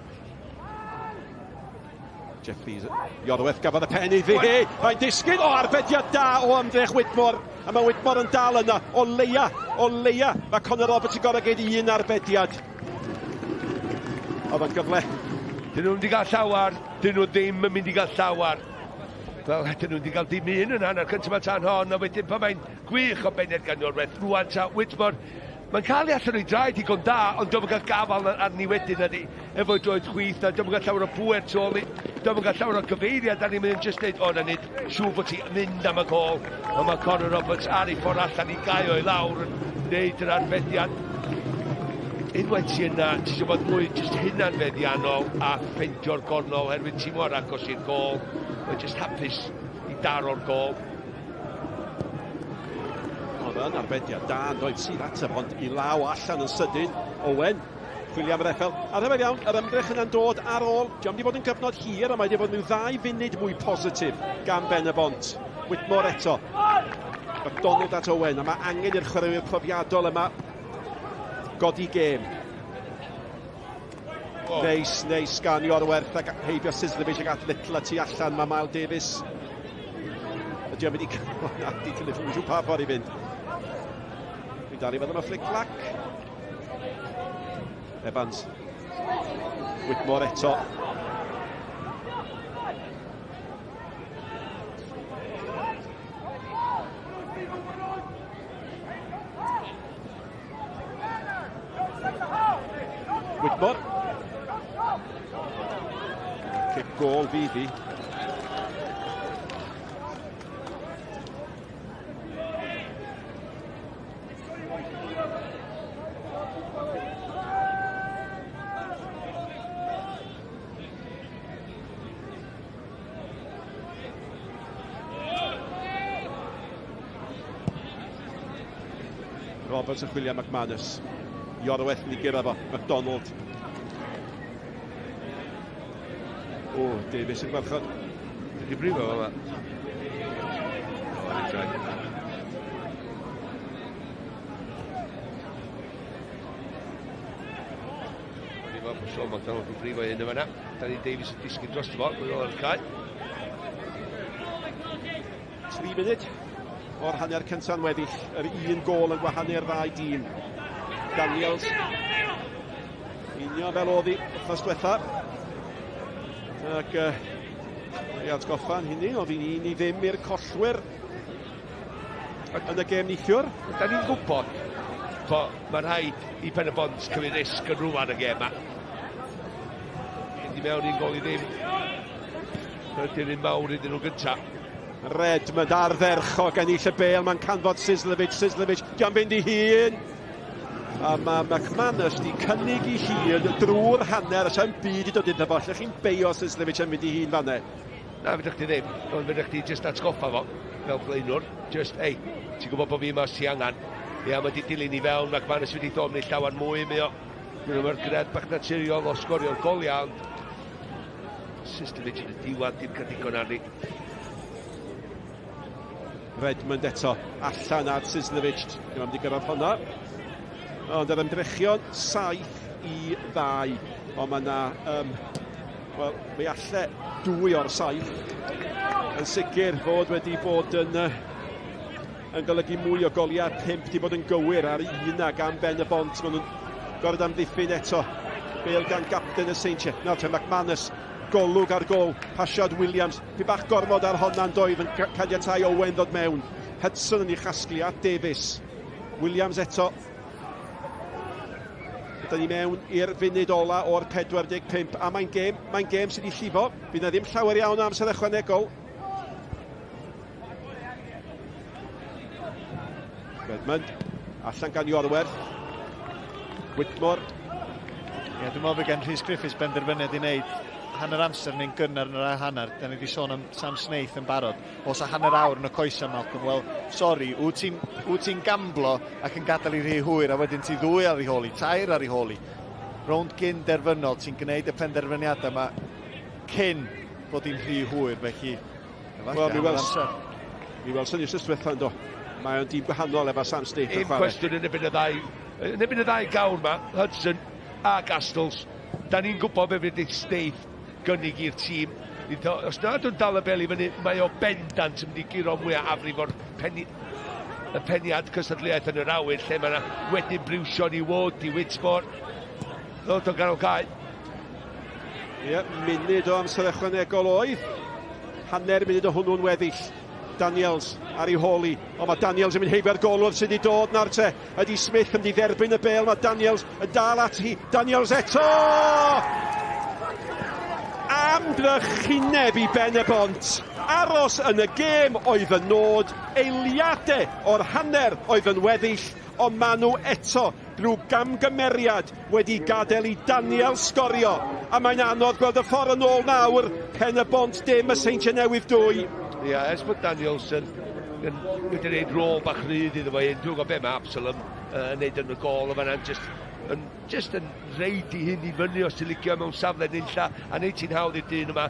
Jeffries, Iorwerth gafodd y pen iddi hi. Mae'n disgyn, arbediad da o ymdrech Whitmore. A mae Whitmore yn dal yna, o leia. Mae Conor Roberts yn gorau geid un arbediad. Oedd o'n gyfle. Dyn nhw'n mynd i gael llawar, dyn nhw ddim yn mynd i gael llawar. Wel, dyn nhw'n mynd i gael dim un yna, na'r cyntaf tan hon, a wedyn pa mae'n gwych o bened gan Iorwerth. Rwan ta, Whitmore Mae'n cael ei allan o'i draed digon da, ond dwi'n cael gafal arni wedyn ydy, efo droed chwith, a dwi'n cael llawer o bwer tu ôl i, dwi'n cael llawer o gyfeiriad, a ni'n mynd just dweud, o, na nid, siŵr bod ti'n mynd am y gol, ond mae Conor Roberts ar ei ffordd allan i gael o'i lawr yn gwneud yr arfeddiad. Unwaith ti yna, ti eisiau bod mwy just hunanfeddiannol a ffeindio'r gornol, herwydd ti mor agos i'r gol, mae'n just hapus i daro'r gol. Oedd yn arbediad da, yn doedd sydd ateb, ond i law allan yn sydyn. Owen, chwilio am yr effel. A rhyfedd iawn, yr ymdrech yna'n dod ar ôl. Diolch wedi bod yn gyfnod hir, a mae wedi bod mewn 2 funud mwy positif gan Pen-y-bont. Whitmore eto. McDonald at Owen, a mae angen i'r chwaraewyr profiadol yma godi gêm. Neis gan Iorwerth ac heibio Sislevich ac at Little tu allan, mae Miles Davies. Ydy o'n mynd i cael di Little, mae'n siw pa ffordd i fynd. Fi'n dal i fod yma flic-flac. Evans. Whitmore eto. Whitmore. Kick gol fydd hi. Roberts yn chwilio McManus. Iorwerth yn ei gyrra fo, McDonald. O, Davies yn gwarchod. Wedi brifo fo, ma. Wedi fo, Sean McDonald yn brifo un yma na. Danny Davies yn disgyn dros y fo, gwyd o'r cae. 3 munud o'r hanner cynta'n weddill. Yr un gol yn gwahanu'r 2 dîm. Daniels. Union fel oedd hi wythnos diwetha. Ac i atgoffa'n hynny, oedd hi'n un i ddim i'r collwyr yn y gêm neithiwr. Da ni'n gwybod bod mae'n rhaid i Pen-y-bont cymryd risg yn rwan y gêm yma. Mynd i mewn i'n gol i ddim. Ydy'r un mawr iddyn nhw gyntaf. Redmond ar dderchog ennill y bel, mae'n canfod Sislevich, di'n fynd i hun. A mae McManus di cynnig i hun drwy'r hanner, a sa'n byd i dod iddo fo. Lle chi'n beio Sislevich yn mynd i hun fanne? Na, fydych chi ddim. Ond fydych chi just atgoffa fo, fel blaenwr. Just, ei, ti'n gwybod bod fi yma os ti angen. Ia, mae di dilyn i fewn, McManus wedi dod mewn llawer mwy mi o. Mae'n ymwyr gred bach naturiol o sgorio'r gol iawn. Sislevich yn y diwan, dim cadigon arni. Redmond eto, allan ar Sislevich. Ddim am di gyrraedd hwnna. Ond yr ymdrechion 7-2. Ond mae yna, wel, fe alle 2 o'r 7. Yn sicr fod wedi bod yn golygu mwy o goliau. 5 di bod yn gywir ar 1 gan Pen-y-bont. Maen nhw'n gorfod amddiffyn eto. Bel gan gapten y Seintiau. Nawr te McManus, golwg ar gol. Pasiad Williams. Pi bach gormod ar honna'n doedd yn caniatáu Owen ddod mewn. Hudson yn ei chasglu at Davies. Williams eto. Da ni mewn i'r funud ola o'r 45, a mae'n gêm sydd i llifo. Bydd na ddim llawer iawn o amser ychwanegol. Redmond, allan gan Iorwerth. Whitmore. Ie, dwi'n meddwl bod gen Rhys Griffiths benderfyniad i wneud hanner amser neu'n gynnar yn yr hanner. Da ni wedi sôn am Sam Snaith yn barod. Os a hanner awr yn y coesa, Malcolm. Wel, sori, wyt ti'n gamblo ac yn gadael i rhy hwyr, a wedyn ti 2 ar ei holi, 2 ar ei holi. Rownd gyn derfynol, ti'n gwneud y penderfyniadau yma cyn bod hi'n rhy hwyr, felly... Wel, mi welsyn eisiau stwetha yn do. Mae o'n dîm gwahanol efo Sam Snaith yn chwarae. Un cwestiwn yn ebyn y ddau gawr yma, Hudson a Gastles. Da ni'n gwybod fe fydd Snaith gynnig i'r tîm. Os nad o'n dal y bel i fyny, mae o bendant yn mynd i giro mwy a afrif o'r peniad cysadleuaeth yn yr awyr, lle mae yna wedyn briwsion i Wood, i Whitmore. Ddod o'n ganol cae. Ie, munud o amser ychwanegol oedd. Hanner munud o hwnnw'n weddill. Daniels ar ei holi, ond mae Daniels yn mynd heibio'r golwr sydd wedi dod na'r te. Ydy Smith yn mynd i dderbyn y bel, mae Daniels yn dal at hi. Daniels eto! Amdrychineb i Pen-y-bont. Aros yn y gêm oedd yn nod, eiliadau o'r hanner oedd yn weddill, ond maen nhw eto drwy gamgymeriad wedi gadael i Daniel sgorio. A mae'n anodd gweld y ffordd yn ôl nawr, Pen-y-bont dim y Seintiau Newydd 2. Ie, ers bod Daniels yn wedi gwneud rôl bach rhydd iddo fe, dwi'n gwybod be mae Absalom yn neud yn y gol, o fanna'n just yn reid i hyn i fyny os ti'n licio mewn safle nunlla a neud ti'n hawdd i'r dyn yma.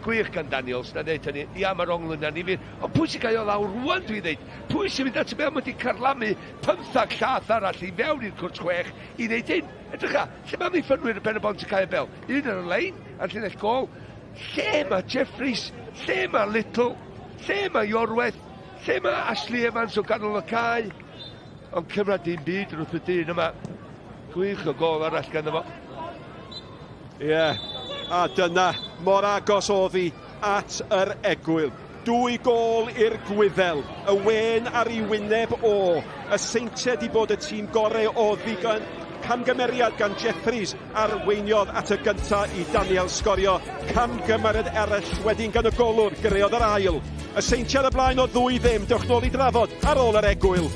Gwych gan Daniels, na dweud hynny, ia mae'r onglyn na ni fyr, ond pwy sy'n cael o lawr rwan dwi'n dweud, pwy sy'n mynd at y bel, mae wedi carlamu 15 llath arall i fewn i'r cwrt 6 i wneud hyn. Edrycha, lle mae ffynwyr y Pen-y-bont yn cael y bel? Un ar y lein, a'r llinell gol. Lle mae Jeffries? Lle mae Little? Lle mae Iorwerth? Lle mae Ashley Evans o ganol y cae? Ond cymryd dim byd wrth y dyn yma. Gwych o gol arall gan efo. Ie, a dyna mor agos oedd hi at yr egwyl. 2 gol i'r Gwyddel, y wen ar ei wyneb o. Y Seintiau di bod y tîm gorau o ddigon. Camgymeriad gan Jeffries arweiniodd at y gyntaf i Daniel sgorio. Camgymeriad eraill wedyn gan y golwr greodd yr ail. Y Seintiau ar y blaen o 2-0, dewch nôl i drafod ar ôl yr egwyl.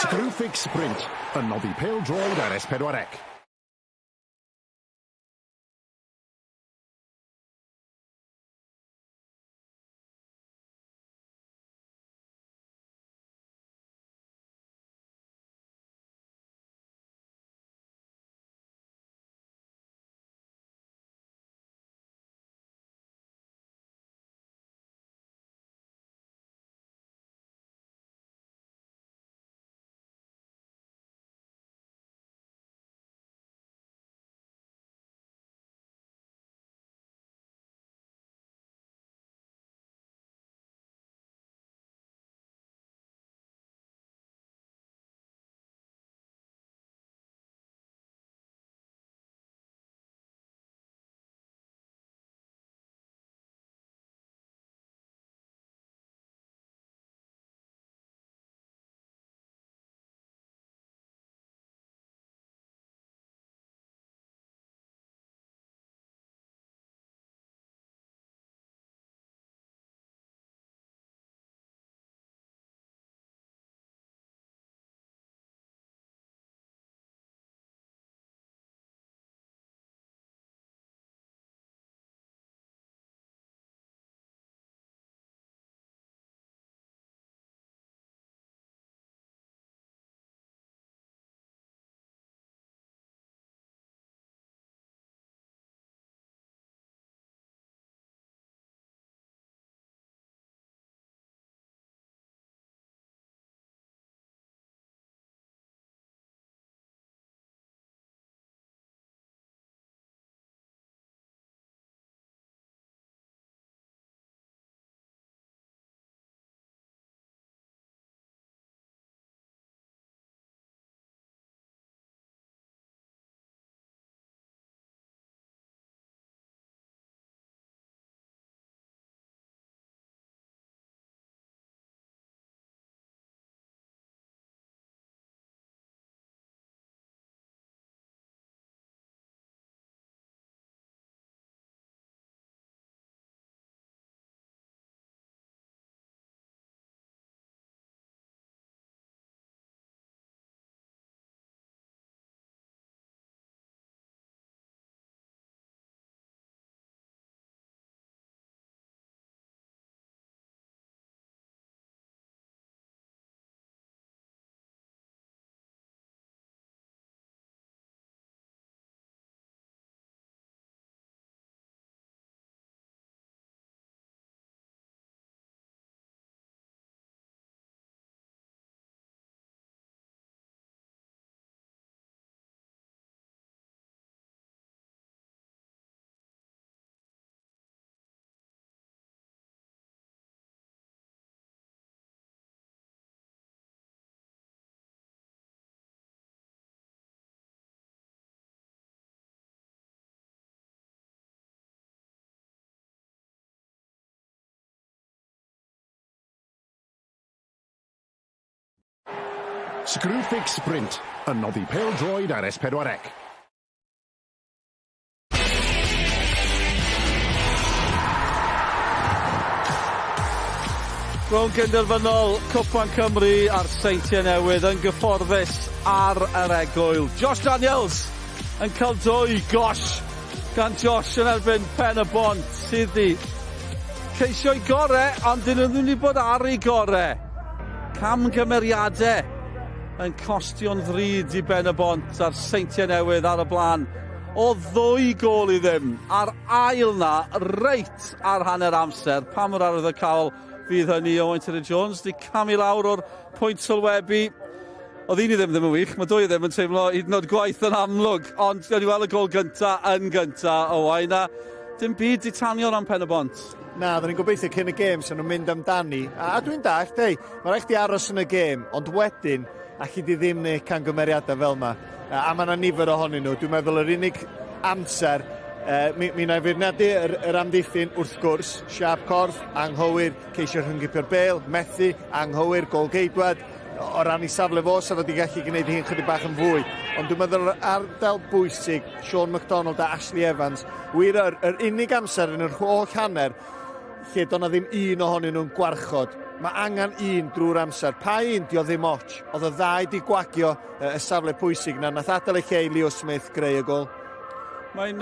Screwfix Sprint, yn noddi pêl-droed ar S4C. Screwfix Sprint, yn noddi pêl-droed ar S4C. Rhwng gynderfynol Cwpan Cymru a'r Seintiau Newydd yn gyfforddus ar yr egwyl. Josh Daniels yn cael dwy gosh gan Josh yn erbyn Pen-y-bont sydd i ceisio'i gorau, ond dyn nhw'n mynd i bod ar ei gorau. Camgymeriadau yn costio'n ddrud i Pen-y-bont a'r Seintiau Newydd ar y blaen. O 2 gol i ddim. A'r ail na, reit ar hanner amser. Pa mor arwydd y cael fydd hynny o Wynter Jones. Di camu lawr o'r pwynt sylwebu. Oedd un i ddim yn wych, mae 2 ddim yn teimlo hyd yn oed gwaith yn amlwg. Ond dwi'n weld y gol gynta yn gynta o waina. Dim byd i tanio am Pen-y-bont. Na, dda ni'n gobeithio cyn y gêm sy'n nhw'n mynd amdani. A dwi'n dallt, mae rhaid chdi aros yn y gêm, ond wedyn, allu di ddim neu camgymeriadau fel yma. A mae yna nifer ohonyn nhw. Dwi'n meddwl yr unig amser, mi na i feirniadu yr amddiffyn wrth gwrs. Siap corff, anghywir, ceisio rhyngipio'r bêl, methu, anghywir, gol geidwad. O ran i safle fo, sa fod i gallu gwneud hi'n chydig bach yn fwy. Ond dwi'n meddwl ardal bwysig, Sean McDonald a Ashley Evans, wir yr unig amser yn yr holl hanner, lle do'na ddim un ohonyn nhw'n gwarchod. Mae angen un drwy'r amser. Pa un di o ddim och. Oedd y ddau di gwagio y safle pwysig na. Nath adael ei lle i Leo Smith greu y gol. Mae'n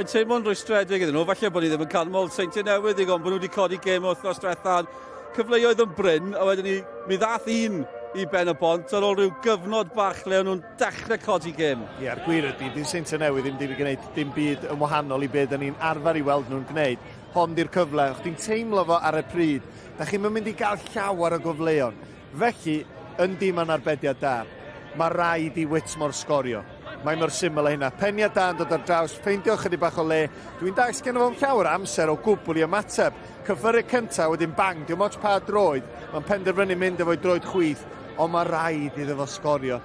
teimlo'n rwystredig iddyn nhw. Falle bod ni ddim yn canmol Seintiau Newydd digon bod nhw wedi codi gêm o wythnos diwethaf. Cyfleoedd yn bryn, a wedyn mi ddath un i Pen-y-bont ar ôl rhyw gyfnod bach lle o'n nhw'n dechrau codi gêm. Ie, a'r gwir ydy, di'n Seintiau Newydd ddim wedi gwneud dim byd yn wahanol i beth ni'n arfer i weld nhw'n gwneud. Hon di'r cyfle, o'ch di'n teimlo fo ar y pryd. Da chi'n mynd i gael llawer o gyfleon. Felly, yn dim yn arbediad da, mae rhaid i Whitmore sgorio. Mae mor syml a hynna. Penia da yn dod ar draws, ffeindio chydig bach o le. Dwi'n dais gen fo'n llawer amser o gwbl i ymateb. Cyffyru cyntaf wedyn bang, diwm ots pa droed. Mae'n penderfynu mynd efo'i droed chwith, ond mae rhaid iddo fo sgorio.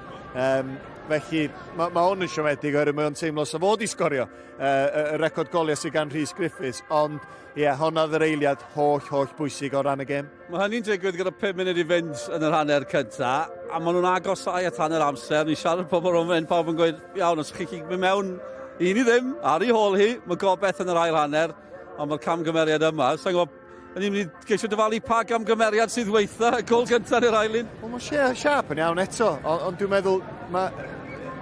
Felly, mae hwn yn siomedig oherwydd mae o'n teimlo sa fod i sgorio y record goliau sydd gan Rhys Griffiths, ond honna oedd yr eiliad holl bwysig o ran y gêm. Mae hynny'n digwydd gyda 5 munud i fynd yn yr hanner cynta, a maen nhw'n agosau at hanner amser. Ni'n siarad pobl o'n fynd, pawb yn gweud, iawn, os chi'n mynd mewn un i ddim, ar ei hôl hi, mae gobeith yn yr ail hanner, ond mae'r camgymeriad yma. Sa'n gwybod, ni'n mynd i geisio dyfalu pa camgymeriad sydd weitha, y gol gyntaf i'r ailyn. Wel, mae siap yn iawn eto, ond dwi'n meddwl,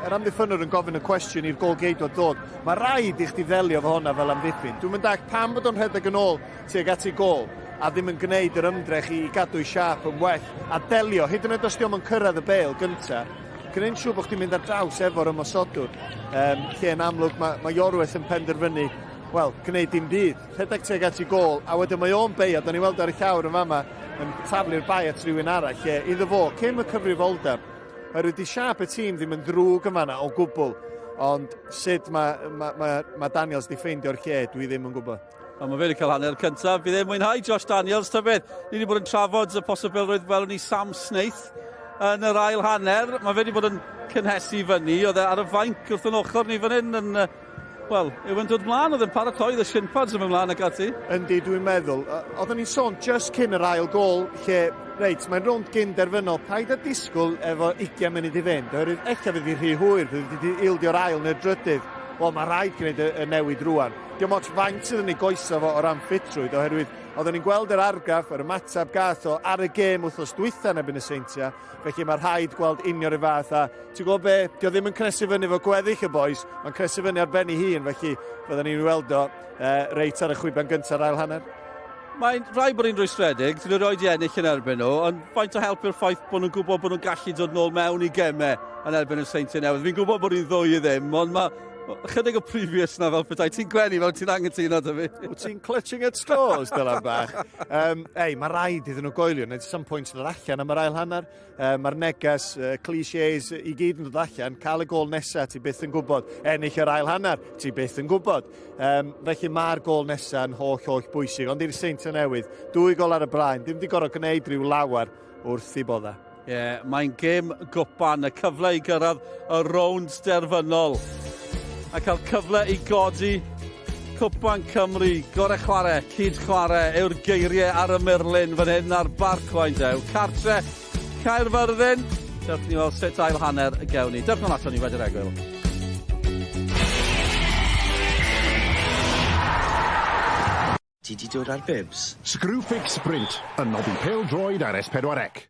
yr amddiffynwr yn gofyn y cwestiwn i'r gol geidwad dod. Mae rhaid i chdi ddelio fo hwnna fel amddiffyn. Dwi'n mynd ag pam bod o'n rhedeg yn ôl tuag at ei gol a ddim yn gwneud yr ymdrech i gadw i siap yn well a delio. Hyd yn oed os diom yn cyrraedd y bêl gyntaf, gwneud siŵr bod chdi'n mynd ar draws efo'r ymosodwr. Lle yn amlwg mae Iorwerth yn penderfynu, wel, gwneud dim byd. Rhedeg tuag at ei gol, a wedyn mae o'n beio, da ni weld ar y llawr yn fama, yn taflu'r bai at rhywun arall, lle iddo fo, cym y cyfrifoldeb. Oherwydd di siap y tîm ddim yn drwg yma o gwbl, ond sut mae Daniels di ffeindio'r lle, dwi ddim yn gwybod. Mae fe wedi cael hanner cyntaf, bydd e'n mwynhau Josh Daniels, ta beth. Ni wedi bod yn trafod y posibilrwydd fel ni Sam Snaith yn yr ail hanner. Mae fe wedi bod yn cynhesu fyny, oedd e ar y fainc wrth yn ochr ni fan hyn yn... Wel, yw yn dod mlaen, oedd yn paratoi y shin pads yn mynd mlaen ag ati. Yndi, dwi'n meddwl. Oedden ni'n sôn just cyn yr ail gol, lle, reit, mae'n rownd gynderfynol, paid a disgwyl efo 20 munud i fynd. Oherwydd, eich fydd i rhy hwyr, fydd wedi ildio'r ail neu'r drydydd. Wel, mae rhaid gwneud y newid rwan. Diolch ots faint sydd yn ei goesa fo o ran ffitrwydd, oherwydd oedden ni'n gweld yr argraff, yr ymateb gath o ar y gêm wythnos dwytha nebyn y Seintiau, felly mae rhaid gweld union y fath a ti'n gwybod be, dio ddim yn cnesu fyny fo gweddill y boes, mae'n cnesu fyny ar ben ei hun, felly fydden ni'n weld o reit ar y chwiban gyntaf ail hanner. Mae'n rhaid bod ni'n rwystredig, dyn nhw'n rhoi i ennill yn erbyn nhw, ond faint o helpu'r ffaith bod nhw'n gwybod bod nhw'n gallu dod nôl mewn i gemau yn erbyn y Seintiau Newydd. Fi'n gwybod bod ni'n ddwy i ddim, ond mae chydig o previous na fel petai. Ti'n gwenu fel ti'n angytuno dy fi. Wyt ti'n clutching at straws, Dylan bach. Mae rhaid iddyn nhw goelio, nid some points yn dod allan am yr ail hanner. Mae'r neges, clichés i gyd yn dod allan, cael y gol nesaf, ti byth yn gwybod. Ennill yr ail hanner, ti byth yn gwybod. Felly mae'r gol nesaf yn holl bwysig, ond i'r Seintiau Newydd, 2 gol ar y blaen, dim di gorau gwneud rhyw lawer wrth i bodda. Mae'n gêm Cwpan, y cyfle i gyrraedd y rownd derfynol. A cael cyfle i godi Cwpan Cymru, gorau chwarae, cyd chwarae, yw'r geiriau ar y Merlin fan hyn ar Barc Seintiau. Cartre, Caerfyrddin, Dewch ni weld sut ail hanner y gewn ni. Dewch nôl ato ni wedi'r egwyl. Ti di dod ar bibs? Screwfix Sprint, yn noddi pêl-droed ar S4C.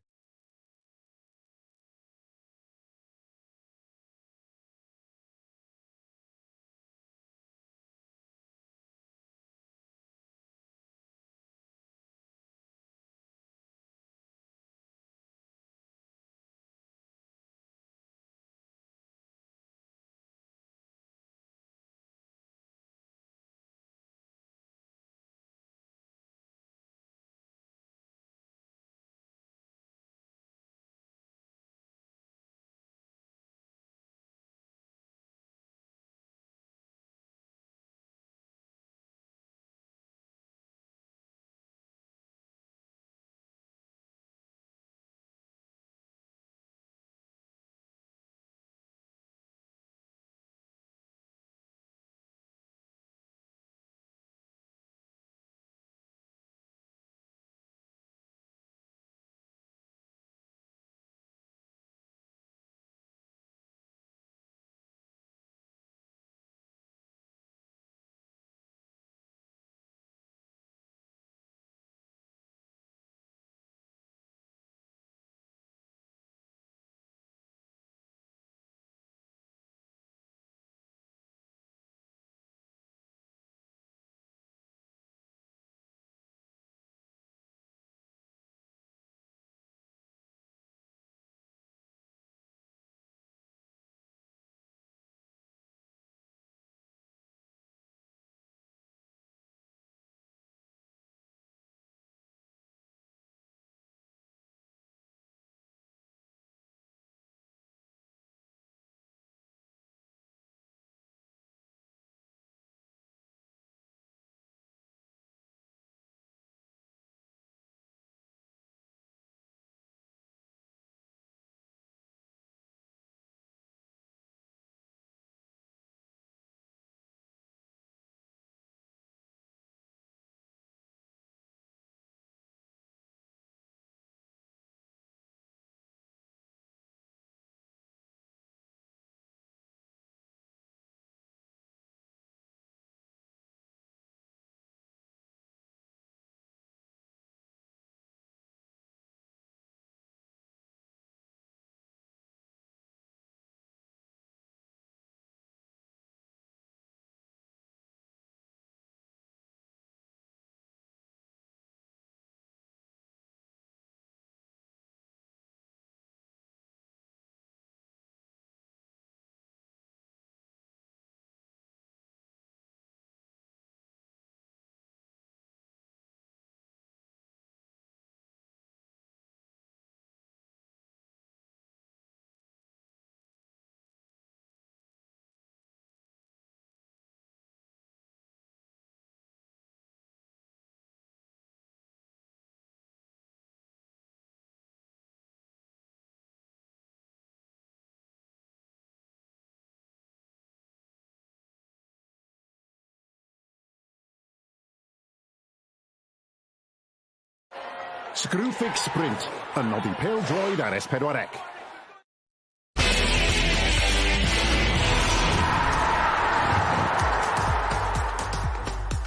Screwfix Sprint, yn noddi pêl-droed ar S4C.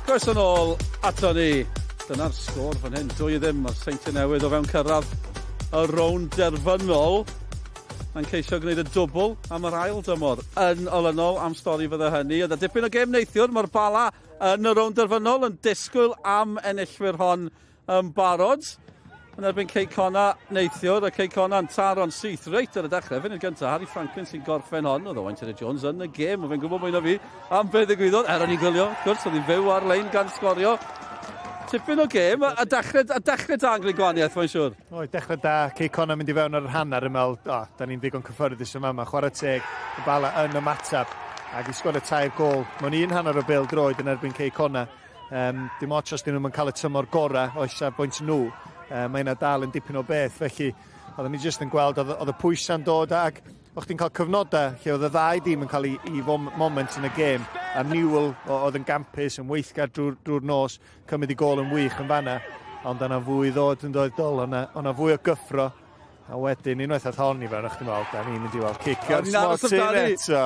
Croeso nôl ato ni. Dyna'r sgôr fan hyn. 2-0 mae'r Seintiau Newydd o fewn cyrraedd y rownd derfynol. Mae'n ceisio gwneud y dwbl am yr ail dymor yn olynol am stori fydde hynny. Ydy dipyn o gêm neithiwr, mae'r bala yn y rownd derfynol yn disgwyl am enillwyr hon yn barod. Yn erbyn Ceicona neithiwr, y Ceicona yn taro'n syth reit ar y dechrau. Fy'n gyntaf, Harry Franklin sy'n gorffen hon, oedd Owain Jones yn y gêm, oedd fe'n gwybod mwy na fi am beth ddigwyddodd. Eron ni gwylio, wrth gwrs, oedd hi'n fyw ar lein gan sgorio. Tipyn o gêm, a dechrau da angli gwaniaeth, mae'n siŵr. O, dechrau da, Ceicona mynd i fewn ar yr hanner yn meddwl, da ni'n ddigon cyffyrddus yma, chwarae teg, y bala yn ymatab, ac i sgorio 2 gol. Mae'n un hanner o bêl-droed yn erbyn Ceicona. Dim ots os dyn nhw'n cael y tymor gorau o bwynt nhw. Mae yna dal yn dipyn o beth, felly oedden ni jyst yn gweld oedd y pwysau'n dod ac o'ch ti'n cael cyfnodau lle oedd y ddau dîm yn cael ei moment yn y gêm a Newydd oedd yn gampus yn weithgar drwy'r nos cymryd i gol yn wych yn fanna ond yna fwy ddod yn dod dol o'na fwy o gyffro A wedyn, unwaith oedd hon i fewn, o'ch chi'n meddwl, da ni'n mynd i weld cicio'r O'n i'n aros smotin amdani. eto.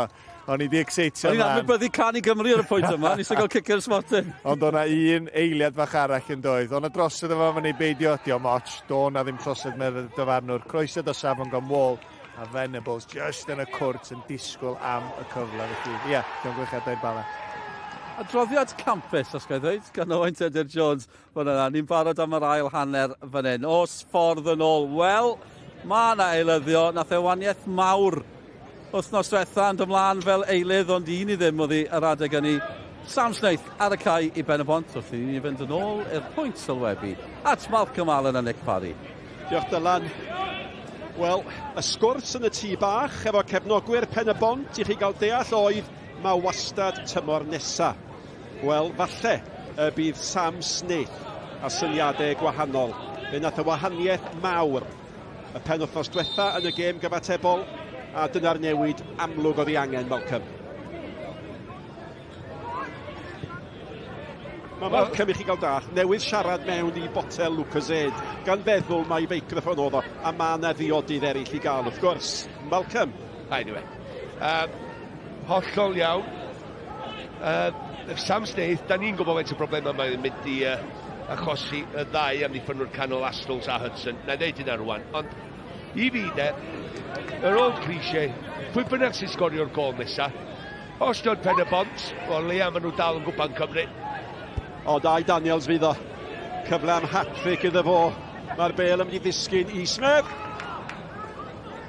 O'n i di excitio O'n i'n man. anwybyddu can i Gymru ar y pwynt yma, ni sy'n cael cicio'r smotin. Ond o'na un eiliad fach arall yn doedd. O'na drosodd efo fan ei beidio ydi o moch. Do na ddim trosodd meddwl dyfarnwr. Croesod o safon gan wall. A Venables just yn y cwrt yn disgwyl am y cyfle. Felly, ie, diolch gwychiadau'r bala. Adroddiad campus, os gael dweud, gan Owain Tudur Jones. Ni'n barod am yr ail hanner fan hyn. Os ffordd yn ôl. Wel, mae yna eilyddio. Nath e waniaeth mawr wythnos diwetha yn ymlaen fel eilydd, ond un i ddim oedd yr adeg yn Sam Snaith ar y cae i Pen-y-bont. Wrth i ni fynd yn ôl i'r pwynt sylwebu at Malcolm Allen a Nick Parry. Diolch Dylan. Wel, y sgwrs yn y tŷ bach efo cefnogwyr Pen-y-bont i chi gael deall oedd mae wastad tymor nesa. Wel, falle y bydd Sam Snaith a syniadau gwahanol. Fe nath y wahaniaeth mawr y penwythnos diwetha yn y gêm gyfatebol, a dyna'r newid amlwg oedd ei angen, Malcolm. Mae Malcolm i chi gael dach, newydd siarad mewn i botel Lucozade, gan feddwl mae feicroffon oedd o, a mae yna ddiodydd eraill i gael, wrth gwrs. Malcolm. Anyway, hollol iawn. Sam Snaith, da ni'n gwybod faint o broblemau mae'n mynd i achosi y ddau am ddiffynwyr canol Astles a Hudson. Na ddeud yna rwan, ond i fi de, yr old cliché, pwy bynnag sy'n sgorio'r gol nesa, os dod Pen-y-bont, o leia maen nhw dal yn Cwpan Cymru. O, Dai Daniels fydd o. Cyfle am hat-trick iddo fo. Mae'r bel yn mynd i ddisgyn i Smith.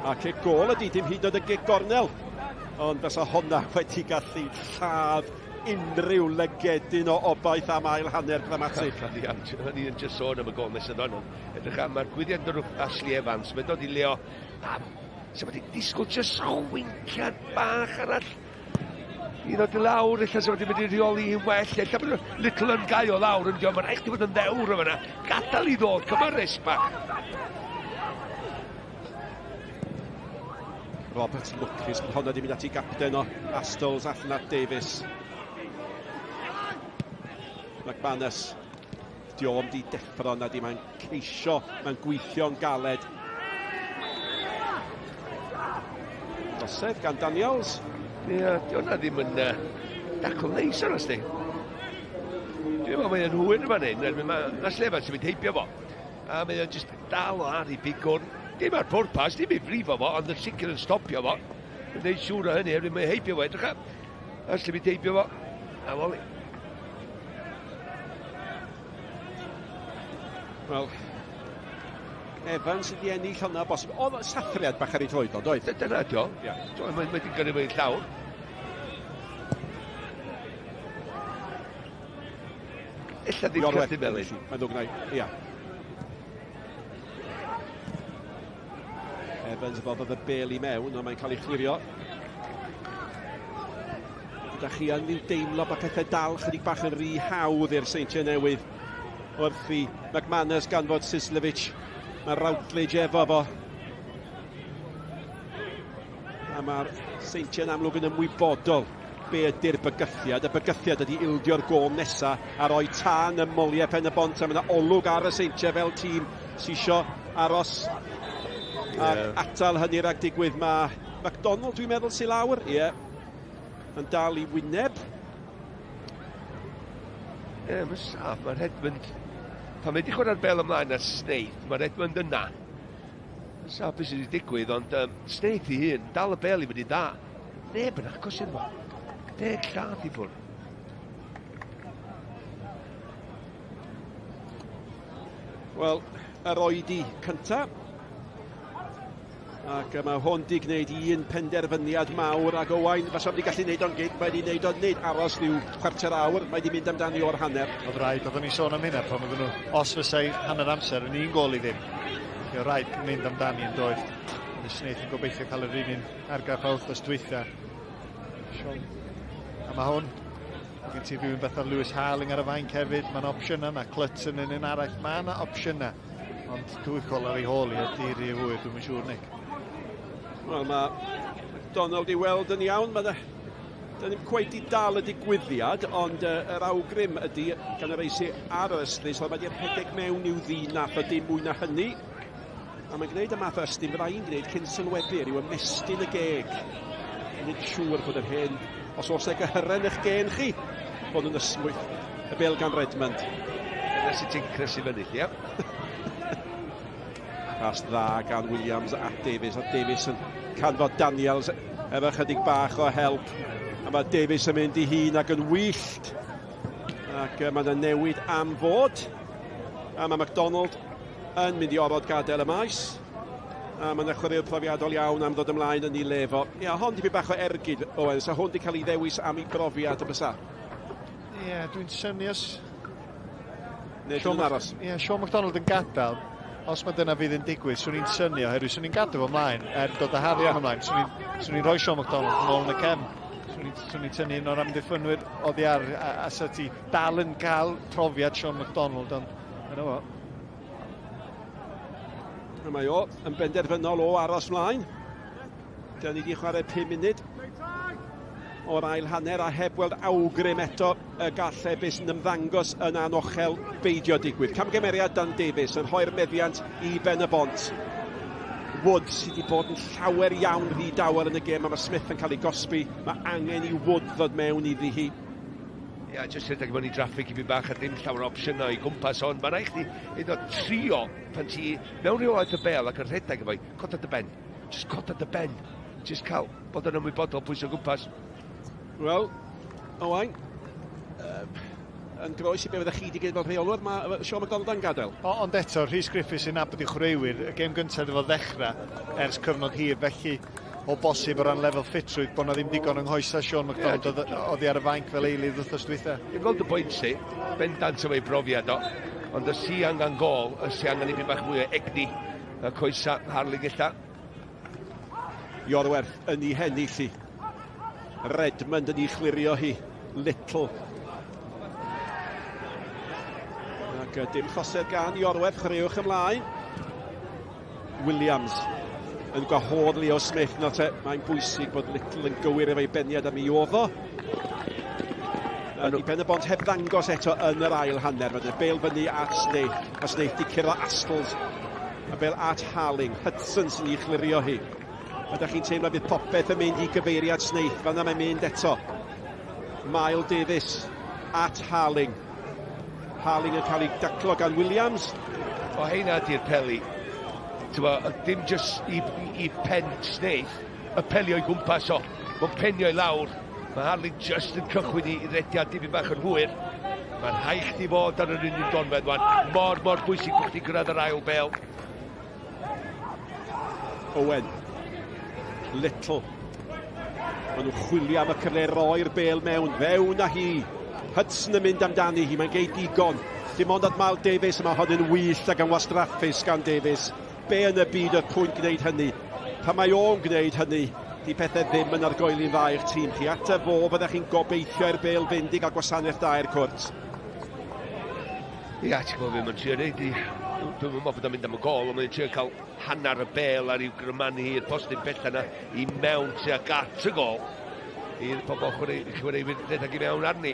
A cic gol ydy, dim hyd yn y gic gornel. Ond fysa honna wedi gallu lladd unrhyw lygedyn o obaith am ail hanner dramatig. Ni'n just sôn am y gol nesaf don. Edrych am mae'r gwyddiad yn Ashley Evans. Mae'n dod i leo. So wedi disgwyl just chwinkiad bach arall. I ddod i lawr, illa so wedi mynd i reoli hi'n well. Illa bod little yn gai o lawr yn diolch. Mae'n rhaid i fod yn ddewr o fyna. Gadael i ddod, cymerus bach. Robert Lwcus, honna di mynd ati gapten o Astles Athnat Davies. McManus, diom di deffro na di, mae'n ceisio, mae'n gweithio'n galed. Dosedd gan Daniels. Ie, di hwnna ddim yn dacl neis ar os di. Dwi'n meddwl mae'n hwyr fan hyn, mae Slefan sy'n mynd heibio fo. A mae'n just dal o ar i bigwrn. Dim ar pwrpas, dim i frifo fo, ond yn sicr yn stopio fo. Yn neud siŵr o hynny, erbyn mae'n heibio fo, edrych am. A sy'n mynd heibio fo. A woli. Wel, Evans wedi ennill hwnna bosib. Oedd sathriad bach ar ei droed o, doedd? Dyna di o. Mae'n wedi gyrru mewn llawr. Illa ddim credu melyn. Mae'n ddwg neu, ia. Evans efo fod y bel i mewn, ond mae'n cael ei chlirio. Ydych chi yn deimlo bod pethau dal chydig bach yn rhy hawdd i'r Seintiau Newydd wrth i McManus gan fod Sislevic. Mae Routledge efo fo. A mae'r Seintiau'n amlwg yn ymwybodol be ydy'r bygythiad. Y bygythiad ydy ildio'r gol nesa a roi tân y moliau Pen-y-bont. A mae yna olwg ar y Seintiau fel tîm sy'n isio aros ar atal hynny rhag digwydd. Mae McDonald, dwi'n meddwl, sy'n lawr. Yn dal i wyneb. Mae'n saff, mae'r Edmund. Pan mae wedi chwarae'r bel ymlaen ar Snaith, mae'r Edmund yna. Mae'n saff beth sydd wedi digwydd, ond Snaith i hun, dal y bel i fynd i dda. Neb yn agos i'n fo. 10 lladd i ffwrdd. Wel, yr oedi cyntaf. Ac mae hwn di gwneud un penderfyniad mawr ac Owain, fas wedi gallu gwneud o'n gig, mae wedi gwneud o'n wneud aros rhyw chwarter awr, mae wedi mynd amdani o'r hanner. Oedd rhaid, oedden ni sôn am hynna pan oedden nhw, os fysau hanner amser yn un gol i ddim. Oedd rhaid mynd amdani yn doedd. Oedd Snaith yn gobeithio cael yr un argraff a wrthos dwytha. A mae hwn, mae gen ti rhywun beth o Lewis Harling ar y fain hefyd, mae'n opsiynau, mae Clutton yn un arall, mae yna opsiynau. Ond dwy gol ar ei hôl i, ydy'r i hwyr, dwi'n siŵr, Nick. Wel, mae Donald i weld yn iawn. Mae ddim cweith i dal y digwyddiad, ond yr awgrym ydy gan y reisi ar yr ystris, oedd mae wedi rhedeg mewn i'w ddinath o dim mwy na hynny. A mae'n gwneud y math o ystym, byddai i'n gwneud cyn sylwebu yw ymestyn y geg. Nid siŵr bod yr hyn, os oes e gyhyren eich gen chi, bod yn ysmwyth y bel gan Redmond. Yna sy'n ti'n cresu fyny, ia? Pas dda gan Williams a Davies, a Davies yn canfod Daniels efo chydig bach o help. A mae Davies yn mynd I hun ac yn wyllt. Ac mae yna newid am fod. A mae MacDonald yn mynd I orfod gadael y maes. A mae yna chwaraewr profiadol iawn am ddod ymlaen yn ei lefo. Ia, hon di bach o ergyd, Owen, so hwn di cael ei ddewis am ei brofiad y bysa. Ie, dwi'n synios. Neu dwi'n aros. Ie, Sean MacDonald yn gadael. Os mae dyna fydd yn digwydd, swn i'n synnu oherwydd swn i'n gadw fo ymlaen, dod â Harry ymlaen, swn i'n rhoi Sean MacDonald yn ôl yn y cem. Swn i'n tynnu un o'r amddiffynwyr oddi ar, a sa ti dal yn cael profiad Sean MacDonald, ond yna fo. Mae o yn benderfynol o aros mlaen. Dyna ni wedi chwarae 5 munud o'r ail hanner a heb weld awgrym eto y galle beth sy'n ymddangos yn anochel beidio digwydd. Camgymeriad Dan Davies yn rhoi'r meddiant I Pen-y-bont. Wood sydd wedi bod yn llawer iawn rhy dawel yn y gêm a mae Smith yn cael ei gosbi. Mae angen I Wood ddod mewn iddi hi. Ia, jyst rhedeg mewn I draffig I fi bach a dim llawer o opsiynau I gwmpas ond mae rhaid chdi hyd o trio pan ti mewn rheolaeth y bel ac yn rhedeg efo cota dy ben. Just cota dy ben. Just cael bod yn ymwybodol pwys o gwmpas. Wel, Owain, yn groes I be fydda chi wedi gwneud fel rheolwr, mae Sean MacDonald yn gadael. Ond eto, Rhys Griffiths sy'n nabod I chwaraewyr, y gêm gyntaf efo ddechrau ers cyfnod hir, felly o bosib o ran lefel ffitrwydd bod na ddim digon yng nghoesa Sean MacDonald oddi ar y fainc fel eilydd wrthos dwytha. Dwi'n gweld y bwynt si, bendant o ei brofiad o, ond os ti angen gol, os ti angen I fi bach mwy o egni y coesa Harling illa. Iorwerth yn ei hennill hi. Redmond yn ei chlirio hi. Little. Ac dim choser gan Iorwerth, chwaraewch ymlaen. Williams yn gwahodd Leo Smith. Mae'n bwysig bod Little yn gywir efo'i beniad am ei ofo. Ydy Pen-y-bont heb ddangos eto yn yr ail hanner. Mae'n bel fyny at Snaith. A Snaith di curo Astles. A bel at Harling. Hudson sy'n ei chlirio hi. Ydych chi'n teimlo bydd popeth yn mynd I gyfeiriad Snaith, fan mae'n mynd eto. Miles Davies at Harling. Harling yn cael ei daclo gan Williams. O heina di'r peli. Dim just I pen Snaith, y peli o'i gwmpas o. Mae'n penio I lawr. Mae Harling just yn cychwyn I rediad dipyn bach yn hwyr. Mae'n haich di fod ar yr un donfedd wan. Mor bwysig bod chdi gyrraedd yr ail bel. Owen. Little. Maen nhw'n chwilio am y cyfle roi'r bel mewn â hi. Hudson yn mynd amdani hi, mae'n geid digon. Dim ond at Miles Davies, mae hon yn wyllt ac yn wastraffus gan Davies. Be yn y byd y pwynt gwneud hynny? Pan mae o'n gwneud hynny, di pethau ddim yn argoeli'n dda i'ch tîm chi. At y fo, fyddech chi'n gobeithio i'r bel fynd I gael gwasanaeth da i'r cwrt. Ia, ti'n gwybod mae'n trio neud I... Dwi'n meddwl bod o'n mynd am y gol, ond mae'n trio cael hanner y bel ar i'w grymannu i'r postyn bell yna I mewn tuag at y gol. I'r pobol chwaraewyr rhedeg I mewn arni.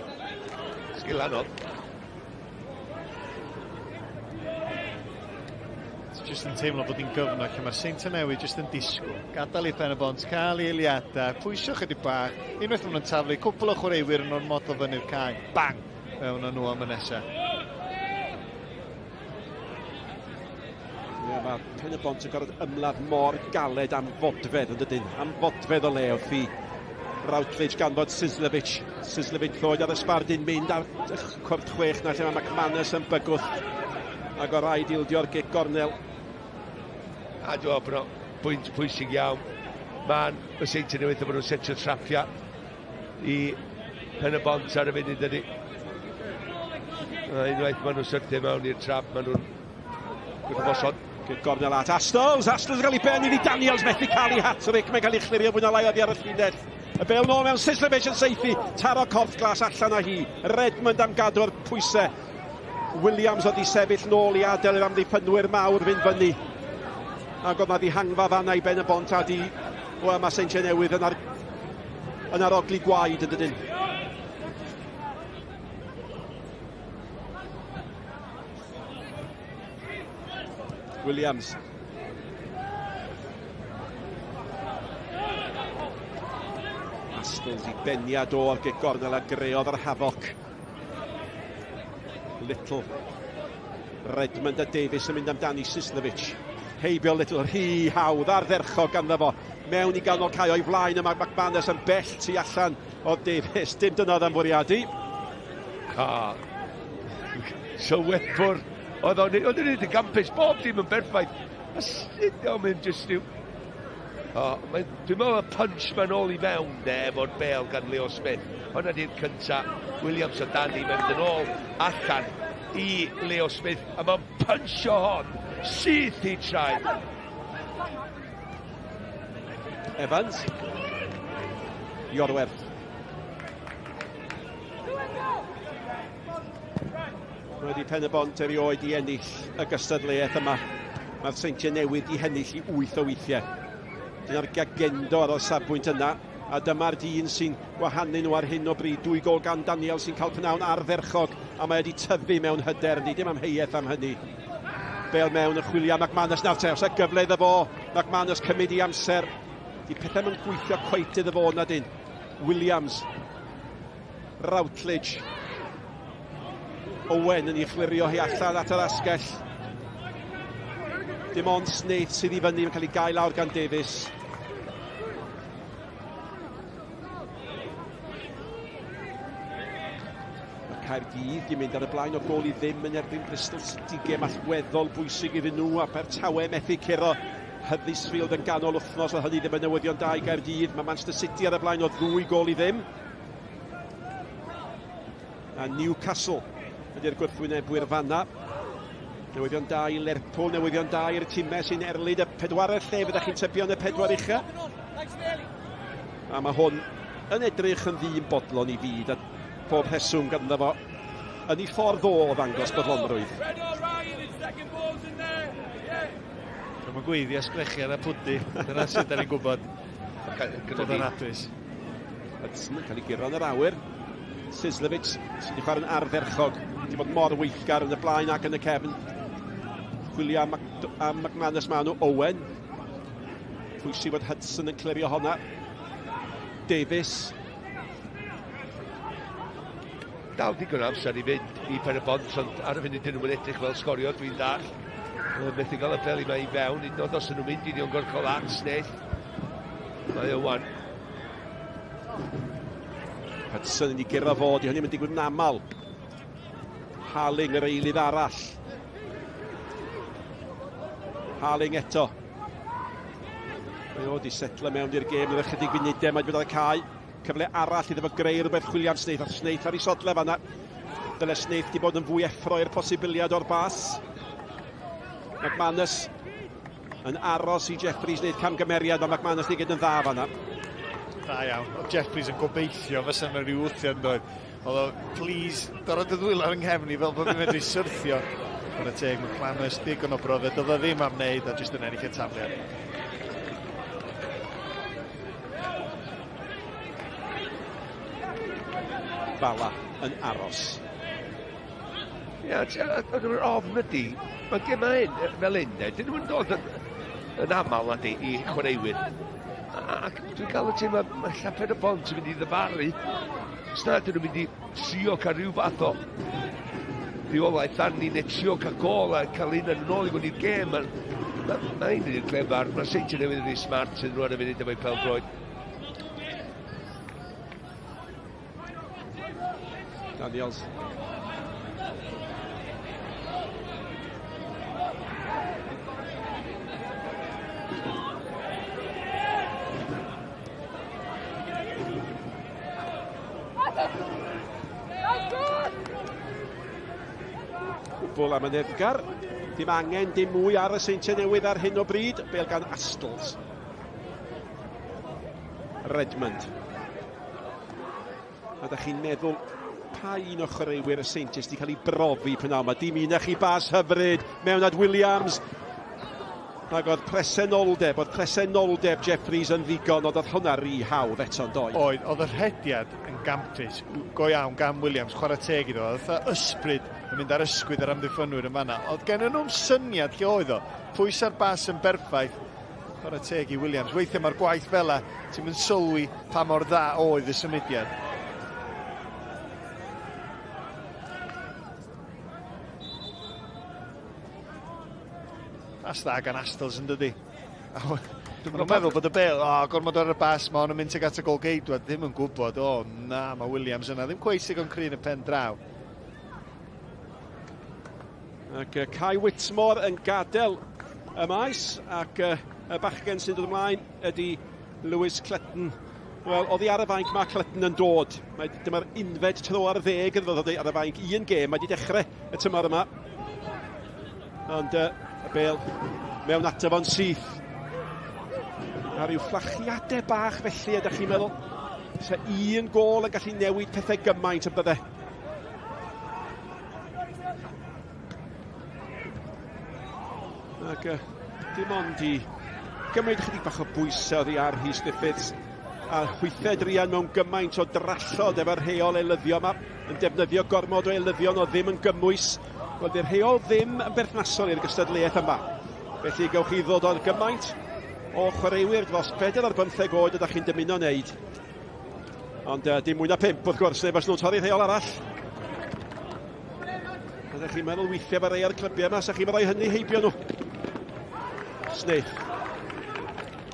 Sgil anodd. Just yn teimlo bod hi'n gyfnod lle mae'r Seintiau just yn disgwyl. Gadael I Pen-y-bont, cael ei eiliadau, pwysio chydig bach. Unwaith maen nhw'n taflu, cwpl o chwaraewyr yn o'r model fyny'r cae. Bang! Mewn â nhw am y nesaf. Ie, mae Pen-y-bont yn gorfod ymladd mor galed am fodfedd yn dydyn. Am fodfedd o le wrth I Routledge gan bod Sislevich. Sislevich ddod ar ysbardyn mynd ar cwrt chwech na lle mae McManus yn bygwth. Ac o rhaid ildio'r gic gornel. A dwi'n meddwl bod pwynt pwysig iawn. Mae'n y Seintiau Newydd yn bod nhw'n setio trapia I Pen-y-bont ar y funud ydy. Unwaith maen nhw'n syrthio mewn i'r trap, maen nhw'n gwrthofosod. Gornel at Astles yn cael ei benni I Daniels methu cael ei hat-trick. Mae'n cael ei chlirio fwy na lai oddi ar y llinell. Y bel nôl mewn Sislevich yn seithi. Taro corff glas allan â hi. Redmond am gadw'r pwysau. Williams oedd I sefyll nôl I adael i'r amddiffynwyr mawr fynd fyny. Ac oedd na di hangfa fanna I Pen-y-bont a di... Wel, mae Seintiau Newydd yn arogli gwaed yn dydyn. Williams. Astles i beniad o'r gegornel a greodd yr hafoc. Little. Redmond a Davies yn mynd amdani Sislevic. Heibio Little, rhy hawdd ar dderchog ganddo fo. Mewn i ganol cae o'i flaen yma McManus yn bell tu allan o Davies. Dim dynodd am bwriadu. Sylwebwr. Oedd o'n wneud y gampus, bob dim yn berffaith. A sut o'n mynd jyst yw. Dwi'n meddwl y punch ma'n ôl i mewn efo'r bel gan Leo Smith. Hwna di'r cynta. Williams o Danny mynd yn ôl allan i Leo Smith. A mae'n punch o hon. Syth i traed. Evans. Iorwerth. Wedi Pen-y-bont erioed i ennill y gystadleuaeth yma. Mae'r Seintiau Newydd i ennill i 8 o weithiau. Dyna'r gagendo ar y safbwynt yna. A dyma'r dyn sy'n wahanu nhw ar hyn o bryd. 2 gol gan Daniel sy'n cael pnawn ardderchog. A mae wedi tyfu mewn hyder ni. Dim am heiaeth am hynny. Bel mewn yn chwilio McManus nawr te. Os y gyfle iddo fo. McManus cymryd i amser. Di pethau yn gweithio cweit iddo fo na dyn. Williams. Routledge. Owen yn ei chlirio hi allan at yr asgell. Dim ond Snaith sydd i fyny yn cael ei gael lawr gan Davies. Mae Caerdydd di mynd ar y blaen o gol i ddim yn erbyn Bristol City. Gem allweddol bwysig iddyn nhw a Abertawe methu curo Huddersfield yn ganol wythnos. Oedd hynny ddim yn newyddion da i Gaerdydd. Mae Manchester City ar y blaen o 2 gol i ddim. A Newcastle ydy'r gwrthwynebwyr fanna. Newyddion da i Lerpwl, newyddion da i'r tîmau sy'n erlyd y 4 lle. Fyddech chi'n tybio yn y 4 ucha. A mae hwn yn edrych yn ddyn bodlon i fyd. A pob rheswm ganddo fo yn ei ffordd o ddangos bodlonrwydd. Mae'n gweiddi a sgrechu ar y pwdi. Dyna sydd da ni'n gwybod. Bod yn adwys. Hudson yn cael ei giro yn yr awyr. Sislevic sy'n ei chwarae'n ardderchog. Di bod mor weithgar yn y blaen ac yn y cefn. Chwilio am McManus maen nhw. Owen. Pwysig bod Hudson yn clirio honna. Davies. Dal digon amser i fynd i Pen-y-bont, ond ar y funud dyn nhw'n edrych fel sgorio, dwi'n dall. Methu gael y bel i mae i fewn, hyd yn oed os ydyn nhw'n mynd i ni'n gorfod at Snaith. Mae o wan. Hudson yn ei gyrra fod, i hynny'n mynd digwydd yn aml. Harling yr eilydd arall. Harling eto. Mae o di setlo mewn i'r gêm yn ychydig funudau, mae wedi bod ar y cae. Cyfle arall iddo fo greu rhywbeth chwilio am Snaith. Snaith ar ei sodle fanna. Dyle Snaith di bod yn fwy effro i'r posibiliad o'r bas. McManus yn aros i Jeffries wneud camgymeriad, mae McManus di gyd yn dda fanna. Da iawn. O Jeffries yn gobeithio fysa mewn rhyw wthio yn dod. Oedd o, please, dorad y ddwylo yng nghefni fel bod fi'n medru syrthio. Yn y teg, McManus digon o brofiad. Oedd o ddim am wneud a jyst yn ennill y tafliad. Bala yn aros. Ie, yr ofn ydi, mae gemau hyn fel hyn, dyn nhw'n dod yn aml ydi i chwaraewyr. Ac dwi'n cael y teimlo, mae llapen y bont yn mynd i ddyfaru. Sna, dyn nhw'n mynd i trio cael rhyw fath o rheolaeth arni, neu trio cael gol a cael un yn ôl i gwneud i'r gêm. Mae un yn clefar, mae Seintiau Newydd yn ei smart yn rwan y funud efo'i pêl-droed. Daniels. Cwbl am y neddgar. Dim angen dim mwy ar y Seintiau Newydd ar hyn o bryd. Bel gan Astles. Redmond. A da chi'n meddwl pa un o chwaraewyr y Seintiau wedi cael ei brofi prynawn yma. Dim un eich i bas hyfryd mewn ad Williams. Ac oedd presenoldeb Jeffries yn ddigon, oedd hwnna rhy hawdd eto'n doi. Oedd yr hediad yn gampus go iawn gan Williams, chwarae teg iddo. Oedd ysbryd yn mynd ar ysgwydd ar amddiffynwyr yn fanna. Oedd gen nhw'n syniad lle oedd o. Pwys ar bas yn berffaith. Chwarae teg i Williams. Weithiau mae'r gwaith fel la, ti'n mynd sylwi pa mor dda oedd y symudiad. As dda gan Astles yn dydi. Dwi'n meddwl bod y bel, gormod ar y bas, mae hwn yn mynd tuag at y gol geidwad, ddim yn gwybod, na, mae Williams yna, ddim cweisig o'n cryn y pen draw. Ac Kai Whitmore yn gadael y maes, ac y bachgen sy'n dod ymlaen ydy Lewis Cletton. Wel, oddi ar y fainc mae Cletton yn dod. Dyma'r unfed tro ar 10 yn ddod ar y fainc. Un gêm, mae wedi dechrau y tymor yma. Ond y bel mewn ateb o'n syth. A ryw fflachiadau bach felly, ydych chi'n meddwl? Se un gol yn gallu newid pethau gymaint y bydde. Ac dim ond i gymryd chydig bach o bwysau oddi ar Rhys Griffiths a chwythed rian mewn gymaint o drallod efo'r rheol elyddio yma, yn defnyddio gormod o elyddion o ddim yn gymwys. Wel, di'r rheol ddim yn berthnasol i'r gystadleuaeth yma. Felly gewch chi ddod o'r gymaint o chwaraewyr dros 4 ar 15 oed ydych chi'n dymuno wneud. Ond dim mwy na 5 wrth gwrs, neu bas nhw'n torri rheol arall. Ydych chi'n meddwl weithiau fe rei ar y clybiau yma, sa'ch chi'n meddwl hynny heibio nhw. Smith.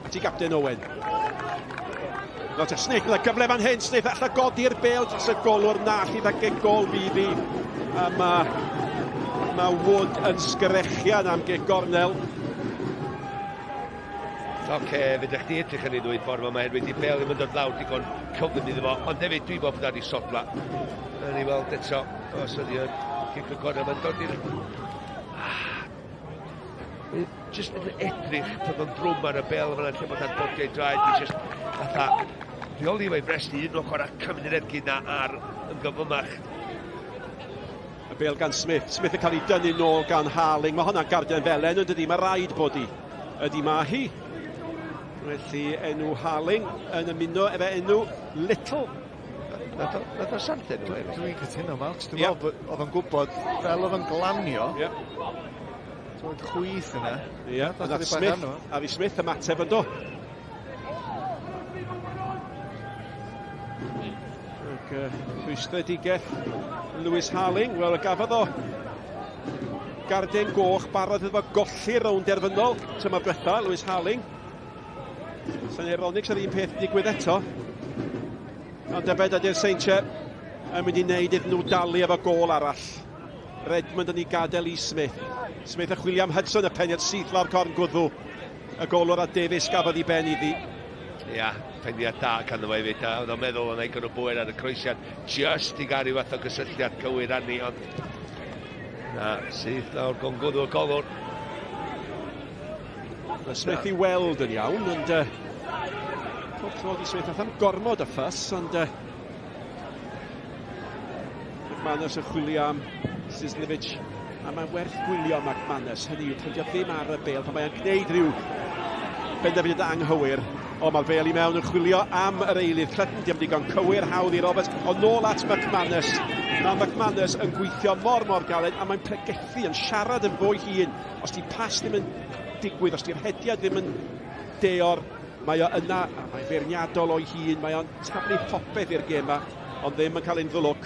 Ati Captain Owen. Lot o Smith, gyda gyfle fan hyn, Smith alla godi'r bel dros y golwr na, chi ddag gol fydd i. A mae Wood yn sgrechian am gig gornel. Fydych chi edrych yn ei ddwy ffordd yma, herwydd i bel ddim yn dod lawr digon cyflym iddo fo, ond hefyd dwi'n bod bod i sotla. Yn ei weld eto, os ydy yn gig y gornel, mae'n dod i'r... Just yn edrych bod o'n drwm ar y bel yma, lle bod yn bodau draed, i just fatha rheoli fo'i bresti un ochr a cymryd ergyd na ar yn gyflymach. Y bel gan Smith. Smith yn cael ei dynnu nôl gan Harling. Mae hwnna'n gardiau felen yn dydi. Mae rhaid bod hi. Ydy ma hi. Felly enw Harling yn ymuno efo enw Little. Nath o Seintiau nhw hefyd. Dwi'n cytuno, Marks. Dwi'n meddwl bod oedd yn gwybod fel oedd yn glanio. Dwi'n chwyth yna. A fi Smith ymateb yn do. Rhwystredigaeth Lewis Harling. Wel, y gafodd o garden goch barod efo golli rownd derfynol tymor diwetha, Lewis Harling. Sa'n ironig sy'n un peth digwydd eto. Ond ebed ydy'r Seintiau yn mynd i wneud iddyn nhw dalu efo gol arall. Redmond yn ei gadael i Smith. Smith a chwilio am Hudson, y peniad syth lawr corn gwddw. Y golwr a Davies gafodd i ben iddi. Peniad da ganddo fo hefyd, oedd o'n meddwl yn eich o'n bwyr ar y croesiad, just i gael fath o gysylltiad cywir arni, ond syth lawr gong gwddw y golwr. Mae Smith i weld yn iawn, ond pob tro di Smith am gormod y ffys, ond McManus yn chwilio am Sislevic, a mae'n werth gwylio McManus, hynny yw, pwyndio ddim ar y bel, pan mae'n gwneud rhyw benderfyniad anghywir. O, mae'r bel i mewn yn chwilio am yr eilydd. Cletton ddim digon cywir, hawdd i Roberts, ond nôl at McManus. Mae McManus yn gweithio mor galed, a mae'n pregethu yn siarad yn fwy hun. Os di pas ddim yn digwydd, os di'r hediad ddim yn deor, mae o yna, a mae'n feirniadol o'i hun, mae o'n tablu popeth i'r gêm yma, ond ddim yn cael un ddwlwg.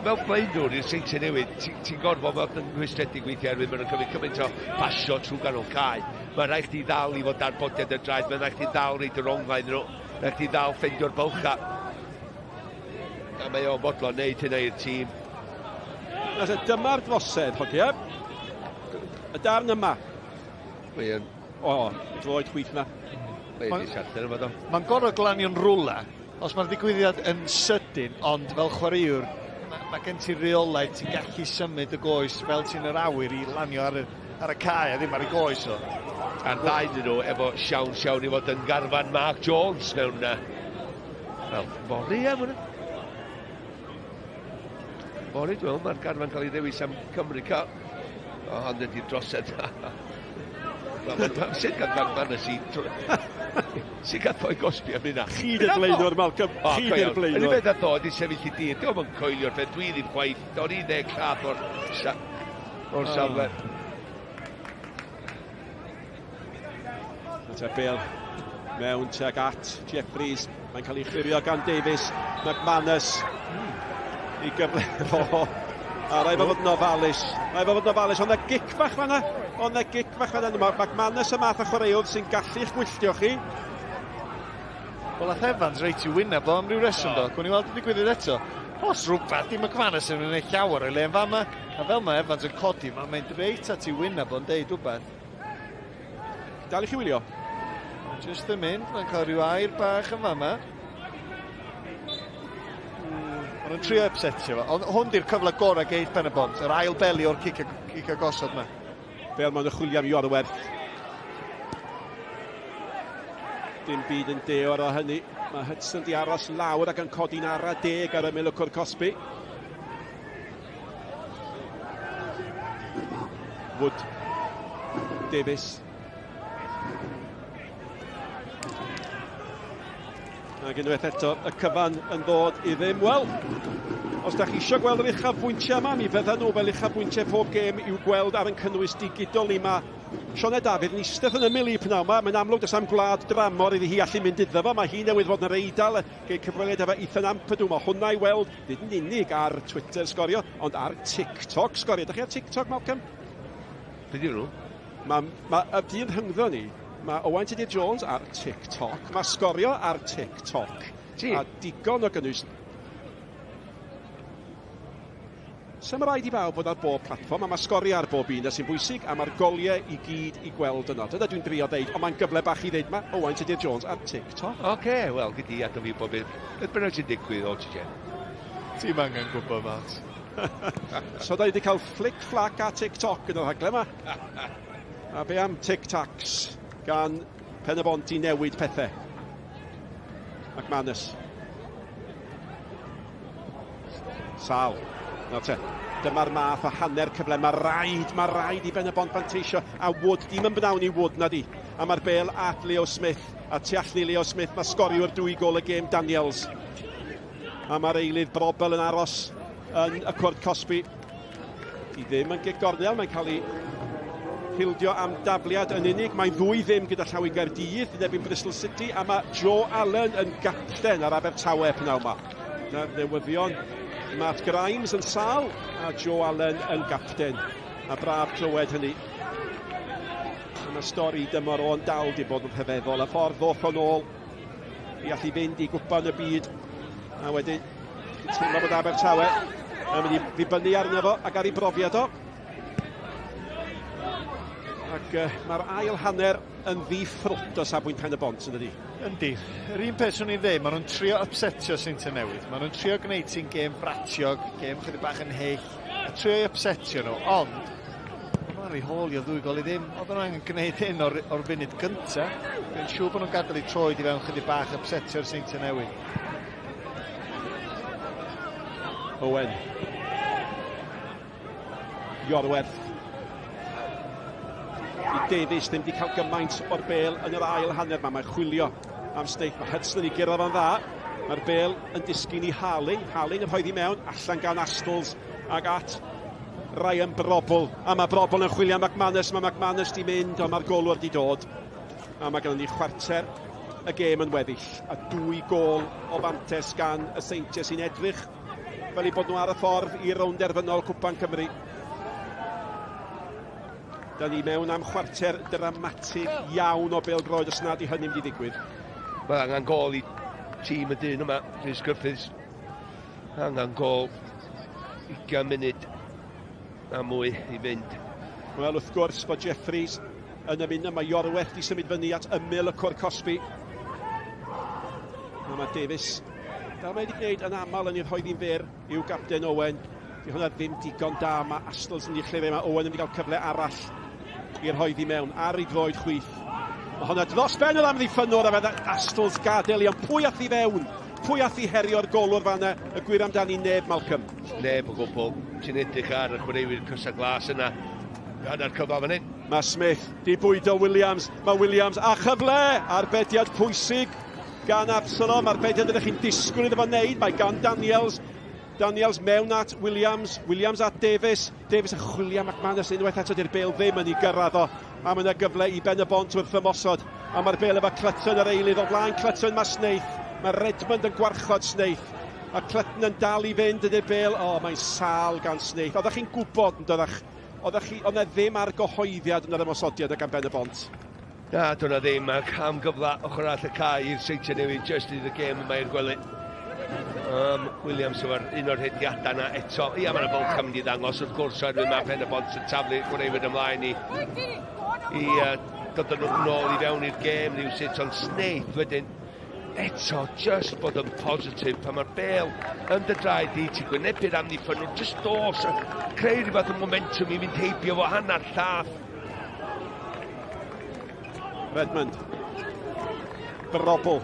Fel blaenwr i'r Seintiau Newydd, ti'n gorfod fel yn rhwystredig weithiau arwydd, mae'n cymryd cymaint o basio trwy ganol cae. Mae'n rhaid chdi ddal i fod ar bodiad y draed, mae'n rhaid chdi ddal reid yr onglaen nhw, mae'n rhaid chdi ddal ffendio'r bylcha. A mae o'n bodlo wneud hynna i'r tîm. Dyma'r ddosedd, hogia. Y darn yma. Mae'n... Droed chwyth yma. Mae'n gorau glanio'n rwla. Os mae'r ddigwyddiad yn sydyn, ond fel chwaraewr, mae gen ti reolaeth, ti'n gallu symud y goes fel ti'n yr awyr i lanio ar y cae, a ddim ar y goes o. A'r ddau dyn nhw efo siawn i fod yn garfan Mark Jones mewn wel, fori am hwnna. Fori, dwi'n meddwl, mae'r garfan cael ei ddewis am Cymru Cup. O, ond ydy'r drosedd. Sy'n gan McManus sy'n gath o'i gosbi am hynna. Chyd y blaenwr, Malcolm. Chyd i'r blaenwr. Yn ymwneud â ddod i sefyll i dir. Dwi'n mynd coelio'r fe, dwi ddim gwaith. Do'n 10 lladd o'r safle. Te Bale mewn tuag at Jeffries. Mae'n cael ei chlirio gan Davies. McManus i gyfle. A rai fod yn ofalus. Ond y gic fach fanna. McManus y math o chwaraewr sy'n gallu eich gwylltio chi. Wel, ath Evans reit i wyneb o am ryw reswm do. Gwni weld ydi gwyddiad eto. Os rhywbeth i McManus yn gwneud llawer o'i le yn fama. A fel mae Evans yn codi, mae'n mynd reit at i wyneb o'n deud rhywbeth. Dal i chi wylio? Just yn mynd, mae'n cael rhyw air bach yn fama. Mae'n trio upsetio fo. Ond hwn di'r cyfle gorau geith Pen-y-bont. Yr ail beli o'r cic agosod yma. Bale mae'n chwilio am Iorwerth. Dim byd yn deor o hynny. Mae Hudson di aros lawr ac yn codi'n ara deg ar y milwcwr Cosby. Wood. Davies. Ac unwaith eto, y cyfan yn ddod i ddim. Wel, os da chi eisiau gweld yr uchafbwyntiau yma, mi fydda nhw fel uchafbwyntiau pob gêm i'w gweld ar yn cynnwys digidol ni. Mae Sioned Dafydd yn eistedd yn ymyl i pnaw yma. Mae'n amlwg does am gwlad dramor iddi hi allu mynd iddo fo. Mae hi newydd fod yn yr Eidal gei cyfweliad efo Ethan Ampadu. Mae hwnna i weld, nid yn unig ar Twitter sgorio, ond ar TikTok sgorio. Dach chi ar TikTok, Malcolm? Beth yw'n nhw? Mae y dyn rhyngddo ni, mae Owain Tudur-Jones ar TikTok. Mae sgorio ar TikTok. A digon o gynnwys. So mae rhaid i bawb bod ar bob platform, a mae sgorio ar bob un sy'n bwysig, a mae'r goliau i gyd i gweld yno. Dyna dwi'n drio ddeud, ond mae'n gyfle bach i ddeud mae Owain Tudur-Jones ar TikTok. Wel, gyd i adro fi bob beth bynnag sy'n digwydd o ti gen. Ti'n angen gwybod, Matt. So da i wedi cael flic-flac ar TikTok yn y rhaglen yma. A be am tic-tacs gan Pen-y-bont i newid pethau. McManus. Sal. Dyma'r math o hanner cyfle. Mae rhaid i Pen-y-bont fanteisio. A Wood, dim yn bynawn i Wood na di. A mae'r Bale at Leo Smith. A tu allan i Leo Smith, mae sgoriwr 2 gol y gêm Daniels. A mae'r eilydd Brobel yn aros yn y cwrt Cosby. I ddim yn gigornel, mae'n cael ei hildio am dafliad yn unig. Mae'n ddwy ddim gyda llaw i Gaerdydd yn erbyn Bristol City. A mae Joe Allen yn gapten ar Abertawe pnaw yma. Na'r newyddion Matt Grimes yn sal a Joe Allen yn gapten. A braf clywed hynny. Mae stori dymor o'n dal di bod yn rhyfeddol. Y ffordd ddoth o'n ôl i allu fynd i gwpan y byd. A wedyn, teimlo bod Abertawe yn mynd i ddibynnu arno fo ac ar ei brofiad o. Ac mae'r ail hanner yn ddiffrwt o safbwynt Pen-y-bont yn ydi. Yndi. Yr un peth swn i'n dweud, maen nhw'n trio upsetio Seintiau Newydd. Maen nhw'n trio gwneud ti'n gêm bratiog, gêm chydig bach yn heill, a trio upsetio nhw, ond mae'n rhi holi o 2 gol i ddim. Oedd nhw'n angen gwneud hyn o'r funud gyntaf. Dwi'n siŵr bod nhw'n gadael i troed i fewn chydig bach upsetio'r Seintiau Newydd. Owen. Iorwerth. I Davies ddim wedi cael gymaint o'r Bale yn yr ail hanner yma. Mae'n chwilio am Steiff. Mae Hudson i gyrraedd o'n dda. Mae'r Bale yn disgyn i Harling. Harling yn rhoi ddi mewn, allan gan Astles ag at Ryan Brobl. A mae Brobl yn chwilio am McManus. Mae McManus di mynd, ond mae'r golwr di dod. A mae gen ni chwarter y gêm yn weddill. A 2 gol o fantes gan y Seintiau sy'n edrych fel i bod nhw ar y ffordd i rownd derfynol Cwpan Cymru. Da ni mewn am chwarter dramatig iawn o bêl-droed os nad i hynny mynd i ddigwydd. Wel, angen gol i tîm y dyn yma, Rhys Griffiths. Angen gol 20 munud a mwy i fynd. Wel, wrth gwrs bod Jeffries yn ymuno. Mae Iorwerth di symud fyny at ymyl y cwr Cosby. Mae Davies, fel mae wedi gwneud yn aml yn ei rhoi ddi'n fyr i'w gapten Owen. Di hwnna ddim digon da. Mae Astles yn ei chlirio. Mae Owen yn mynd i gael cyfle arall i'r rhoi ddi mewn ar ei droed chwith. Mae hwnna dros ben yr amddiffynwr a fe Astles gadael i am pwy ath i fewn. Pwy ath i herio'r golwr fanna. Y gwir amdani neb, Malcolm. Neb o gwbl. Ti'n edrych ar y chwaraewyr cysa glas yna. Yna'r cyfan fan hyn. Mae Smith di bwydo Williams. Mae Williams a chyfle. Arbediad pwysig gan Absalom. Arbediad ydych chi'n disgwyl iddo fo wneud. Mae gan Daniels. Daniels mewn at Williams. Williams at Davies. Davies yn chwilio McManus unwaith eto di'r Bale ddim yn ei gyrraedd o. A mae yna gyfle I Pen-y-bont wrth ymosod. A mae'r bel efo Clyton yr eilydd o blaen Clyton mae Sneith. Mae Redmond yn gwarchod Sneith. A Clyton yn dal I fynd ydy'r bel. O, mae'n sal gan Sneith. Oeddech chi'n gwybod yn doeddech? Oedd na ddim argyhoeddiad yn yr ymosodiad gan Pen-y-bont. Na, dyna ddim. Am gyfla ochr all y cae i'r Seintiau Newydd just i the game yma i'r gwely. Williams efo'r un o'r hediadau yna eto. Ia, mae'n y bwlch am mynd I ddangos wrth gwrs oherwydd mae Pen-y-bont yn taflu gwneud ymlaen I dod yn ôl I fewn i'r gêm rhywsut, ond Sneith wedyn eto just bod yn positif pan mae'r bel yn dy draed I ti gwynebu'r amddiffynwr just dos a creu rhywbeth o momentum I fynd heibio fo hanner llath. Redmond. Brobl.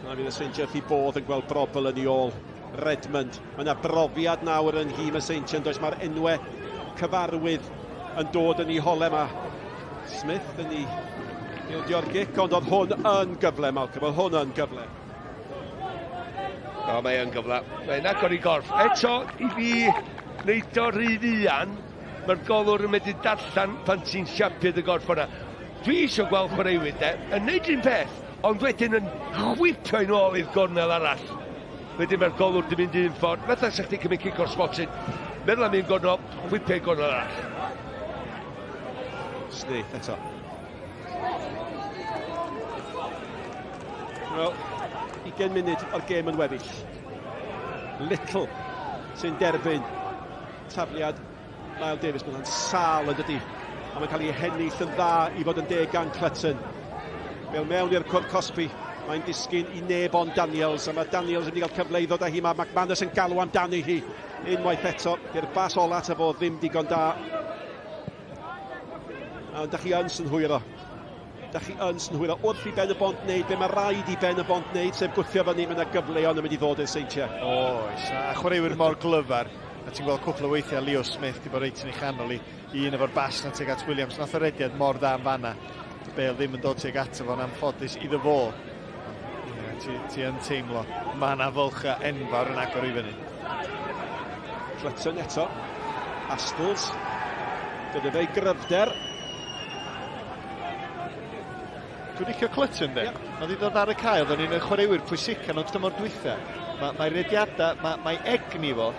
A fydd y Seintiau I bodd yn gweld Brobl yn I ôl. Redmond. Mae yna brofiad nawr yn hym y Seintiau, does mae'r enwau cyfarwydd yn dod yn I hole yma. Smith yn I ildio'r gic, ond oedd hwn yn gyfle, Malcolm, oedd hwn yn gyfle. O, mae yn gyfle. Mae'n agor I gorff. Eto, I fi wneud o'r un un, mae'r golwr yn medru darllen pan ti'n siapio'r gorff hwnna. Dwi eisiau gweld chwaraewyr yn neud un peth, ond wedyn yn chwipio I nôl i'r gornel arall. Wedyn mae'r golwr di mynd un ffordd. Fetha sa'ch ti'n cymryd cic o'r spotyn. Meddwl am un gornel, chwipio i'r gornel arall. Sneith eto. Wel, 20 munud o'r gêm yn weddill. Little sy'n derbyn tafliad Niall Davies, mae'n sal yn dydi. A mae'n cael ei hennill yn dda I fod yn deg gan Clyton. Fel mewn i'r cwrt Cosby, mae'n disgyn I Newydd Daniels, a mae Daniels yn mynd I gael cyfle I ddod â hi, mae McManus yn galw amdani hi. Unwaith eto, i'r bas ola ta fo ddim digon da. A da chi yn synhwyro. Da chi yn synhwyro. Wrth I Pen-y-bont wneud, be mae rhaid I Pen-y-bont wneud, sef gwthio fyny, mae yna gyfleon yn mynd I ddod i'r Seintiau. Oes, a chwaraewyr mor glyfar. A ti'n gweld cwpl o weithiau Leo Smith di bod reit yn ei chanol I un efo'r bas na teg at Williams. Nath o rediad mor dda am fanna. Bale ddim yn dod teg ato fo'n anffodus iddo fo. Ti yn teimlo. Mae yna fylcha enfawr yn agor I fyny. Clyton eto. Astles. Gyda fe gryfder. Dwi'n licio Clyton de. Oedd I ddod ar y cae, oedd o'n un o'r chwaraewyr pwysica nhw'n dymor dwytha. Mae rediadau, mae egni fo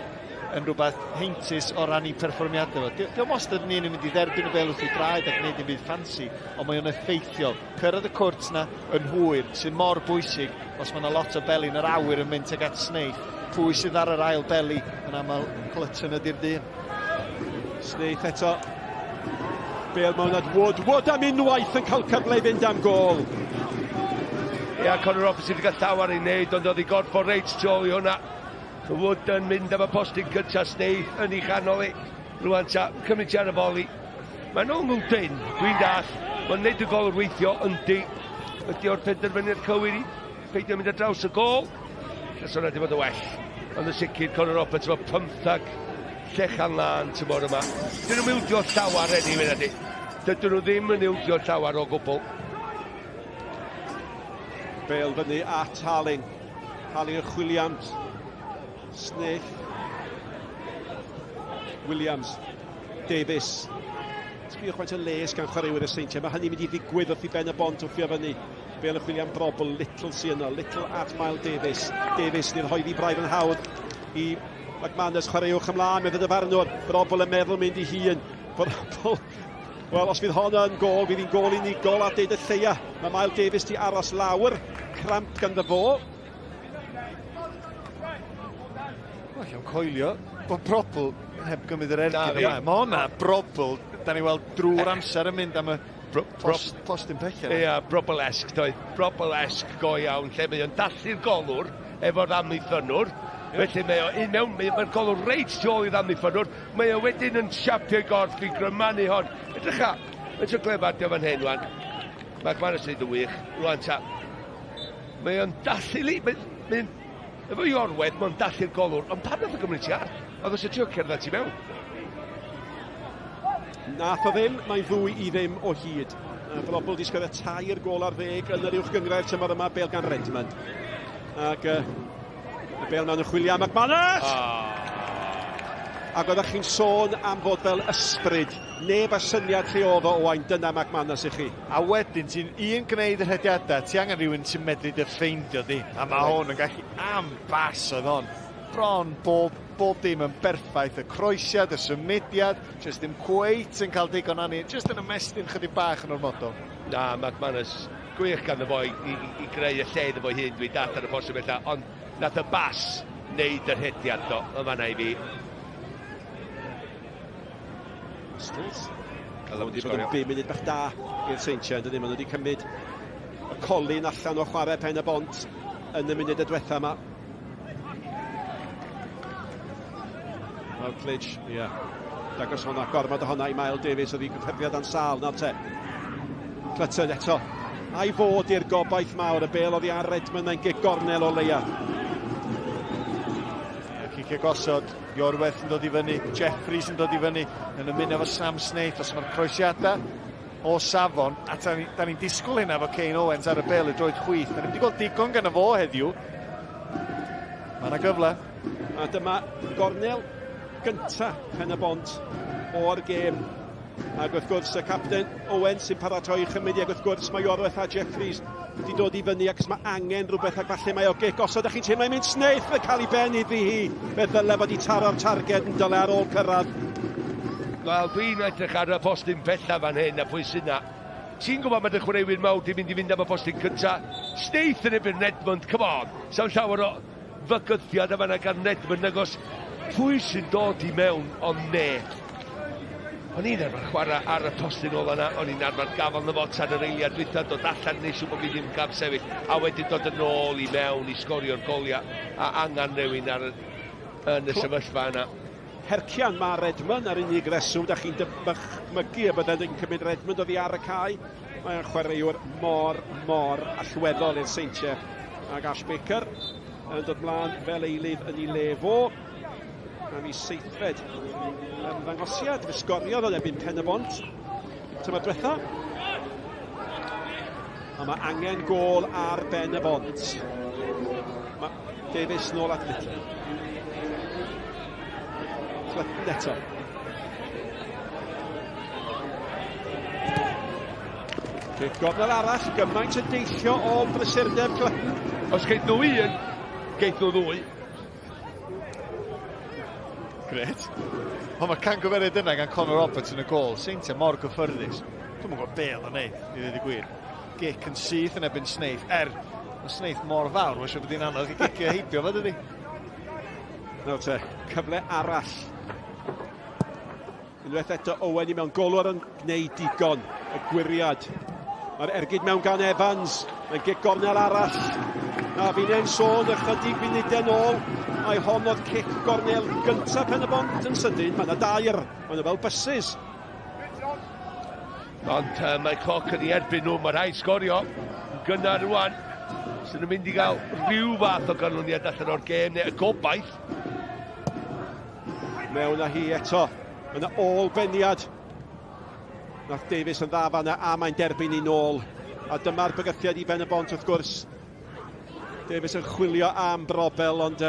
yn rhywbeth heintus o ran I perfformiadau fo. Diolch wastad yn un yn mynd I dderbyn y bel wrth I draed ac wneud yn byd ffansi, ond mae o'n effeithiol. Cyrraedd y cwrt na yn hwyr, sy'n mor bwysig os mae yna lot o beli yn yr awyr yn mynd ag at Sneith. Pwy sydd ar yr ail beli yn aml Clyton ydy'r dyn. Sneith eto. Bale mewn at Wood. Wood am unwaith yn cael cyfle I fynd am gol. Ia, Conor Roberts wedi cael llawer I wneud, ond oedd I gorff o reit tro I hwnna. Wood yn mynd efo postyn gyntaf Sneith yn ei chanol I. Rwan ta, cymryd ti ar y foli. Mae'n ongl dyn, dwi'n dall. Mae'n neud y gol o'r weithio, yndi. Ydy o'r penderfynu'r cywir I. Peidio mynd ar draws y gol. Ys hwnna wedi bod y well. Ond y sicr, Conor Roberts efo 15 llechan lan tymor yma. Dyn nhw'n ildio llawer enni fyna di. Dydyn nhw ddim yn ildio llawer o gwbl. Bale fyny at Harling. Harling yn Williams. Smith. Williams. Davies. Sbio chwaith yn les gan chwaraewyr y Seintiau. Mae hynny'n mynd I ddigwydd wrth I Pen-y-bont wrthio fyny. Bale yn chwilio am Brobl. Little sy yno. Little at Niall Davies. Davies ni'n rhoi braidd yn hawdd I McManus chwaraewch ymlaen. Mae fydd y farnwr. Brobl yn meddwl mynd I hun. Brobl. Wel, os fydd hon yn gol, fydd hi'n gol unigol a deud y lleia. Mae Niall Davies di aros lawr. Cramp ganddo fo. Mae'n coelio bod Brobl heb gymryd yr ergyd yma. Mae hwnna Brobl, da ni weld drwy'r amser yn mynd am y postyn pellau. Ia, Brobl-esg, doedd. Brobl-esg go iawn, lle mae o'n dallu'r golwr efo'r amddiffynwr. Felly mae'r golwr reit tu ôl i'r amddiffynwr. Mae o wedyn yn siapio gorff I grymanu hon. Edrycha, mae'n sy'n glefadio fan hyn, wan. Mae'r McManus yn wych, rwan ta. Mae o'n dallu li, efo I orwedd, mae'n dallu'r golwr, ond pan oedd y gymryd ti ar? Oedd os y tio cerdded ti mewn? Nath o ddim, mae'n fwy I ddim o hyd. Brobl di sgwydda tair gol ar ddeg yn yr uwch gyngrair tymor yma, Bale gan Redmond. Ac Bale mewn yn chwilio am McManus! Ac oeddech chi'n sôn am fod fel ysbryd, neb a syniad lle oedd o Owain, dyna McManus i chi. A wedyn, ti'n un gwneud yr hediadau, ti angen rhywun sy'n medru dy ffeindio di. A mae hwn yn gallu ambas oedd hon. Bron bob dim yn berffaith, y croesiad, y symudiad, jyst ddim cweit yn cael digon anu, jyst yn ymestyn chydig bach yn o'r modo. Na, McManus, gwych gan y boi i greu y lle iddo fo hyn, dwi dat ar y posibilità, ond nath y bas wneud yr hediad do, yma na i fi. Stills. Cael wedi bod yn 5 munud bach da i'r Seintiau, dydyn maen nhw wedi cymryd y colin allan o chwarae Pen-y-bont yn y munud y diwetha yma. Routledge, ie. Dagos hwnna, gormod o hwnna i Miles Davies oedd i gyfferddiad yn sal, nawr te. Clutton eto. A'i fod i'r gobaith mawr, y bel oedd i ar Redmond mae'n gigornel o leia. Cicio gosod, Iorwerth yn dod i fyny, Jeffries yn dod i fyny, yn ymuno efo Sam Snaith, os mae'r croesiadau o safon, a da ni'n disgwyl hynna efo Kane Owens ar y bel y droed chwith. Da ni'n wedi gweld digon gan y fo heddiw. Mae yna gyfle. A dyma gornel gynta Pen-y-bont o'r gêm. Ac wrth gwrs y capten Owens sy'n paratoi chymryd, ac wrth gwrs mae Iorwerth a Jeffries wedi dod i fyny ac mae angen rhywbeth ac falle mae o gic. Os ydych chi'n teimlo mae'n mynd Snaith yn cael ei ben iddi hi, fe ddyle fod i taro'r targed yn dyle ar ôl cyrraedd. Wel, dwi'n edrych ar y postyn bella fan hyn, a pwy sy'n na. Ti'n gwybod mae dy chwaraewyr mawr di mynd i fynd am y postyn cynta. Snaith yn ebyn Redmond, come on. Sa'n llawer o fygyddiad yma na gan Redmond, agos pwy sy'n dod i mewn ond ne. O'n i'n arfer chwarae ar y postyn ola yna, o'n i'n arfer gafel na fo tan yr eiliad dwytha, dod allan neisio bod fi ddim gaf sefyll, a wedyn dod yn ôl i mewn i sgorio'r goliau, a angan rhywun yn y sefyllfa yna. Hercian mae Redmond ar unig reswm, da chi'n dychmygu y byddai'n cymryd Redmond oddi ar y cae. Mae'n chwaraewr mor allweddol i'r Seintiau. Ac Ash Baker yn dod mlaen fel eilydd yn ei lefo. A mi seithfed yn ddangosiad, fe sgoriodd o'n ebyn Pen-y-bont. Tyma diwetha. A mae angen gol ar Ben-y-bont. Mae Davies nôl at Little. Clutton eto. Gornel arall, gymaint yn deillio o brysurdeb Clutton. Os geith nhw un, geith nhw ddwy. Gret. Ond mae cangyferiad yna gan Conor Roberts yn y gol. Seintiau mor gyffyrddus. Dwi'n mwyn gwybod bel yn neud, i ddweud y gwir. Gic yn syth yn ebyn Snaith. Mae Snaith mor fawr, mae'n siŵr bod hi'n anodd i gicio heibio fo, dydi? Nawr te, cyfle arall. Unwaith eto Owen i mewn golwr yn gwneud digon. Y gwiriad. Mae'r ergyd mewn gan Evans. Mae'n gic gornel arall. Na, fi'n ein sôn ychydig funudau nôl. Mae hon oedd cic gornel gyntaf Pen-y-bont yn sydyn. Mae yna dair. Mae yna fel bysys. Ond mae cloc yn ei erbyn nhw. Mae rhaid sgorio. Gynnar rwan. Sy'n nhw'n mynd i gael rhyw fath o ganlyniad allan o'r gêm neu y gobaith. Mewn â hi eto. Mae yna ôl-beniad. Nath Davies yn dda fanna a mae'n derbyn i nôl. A dyma'r bygythiad i Pen-y-bont wrth gwrs. Davies yn chwilio am brobel, ond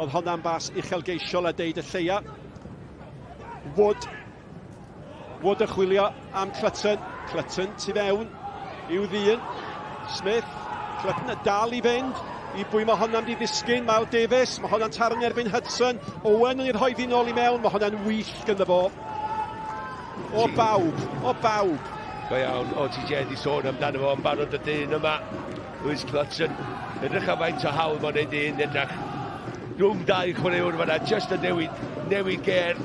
oedd hwnna'n bas uchelgeisiol a deud y lleia. Wood yn chwilio am Clutton. Clutton tu fewn i'w ddyn. Smith. Clutton dal i fynd. I bwy mae hwnna'n di ddisgyn. Miles Davies. Mae hwnna'n tarn erbyn Hudson. Owen yn i'r hoeddi nôl i mewn. Mae hwnna'n wych gyda fo. O bawb. Go iawn, o ti Jedi sôn amdano fo yn barod y dyn yma. Lewis Clutton. Edrych am faint o hawl mae'n ei un, edrych rhwng dau chwaraewr fan'na, just y newid ger.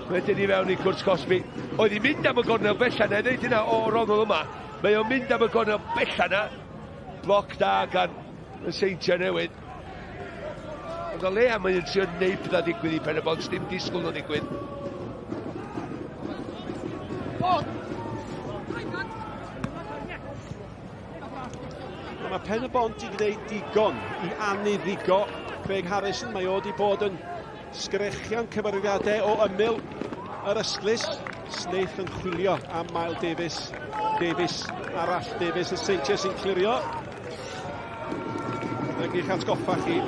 Wedyn i fewn i cwrs Cosby. Oedd hi'n mynd am y gornel bella na, dweud hynna o Ronald yma. Mae o'n mynd am y gornel bella na. Bloc da gan y Seintiau Newydd. Ond o le am yn trio neud bydda ddigwydd i Pen-y-bont, dim disgwyl o ddigwydd. Mae Pen-y-bont i gwneud digon i aniddigo Craig Harrison. Mae o wedi bod yn sgrechian cyfarwyddiadau o ymyl yr ysglys. Snaith yn chwilio am Miles Davies. Davies arall, Davies y Seintiau sy'n clirio. Ac i'ch atgoffa chi,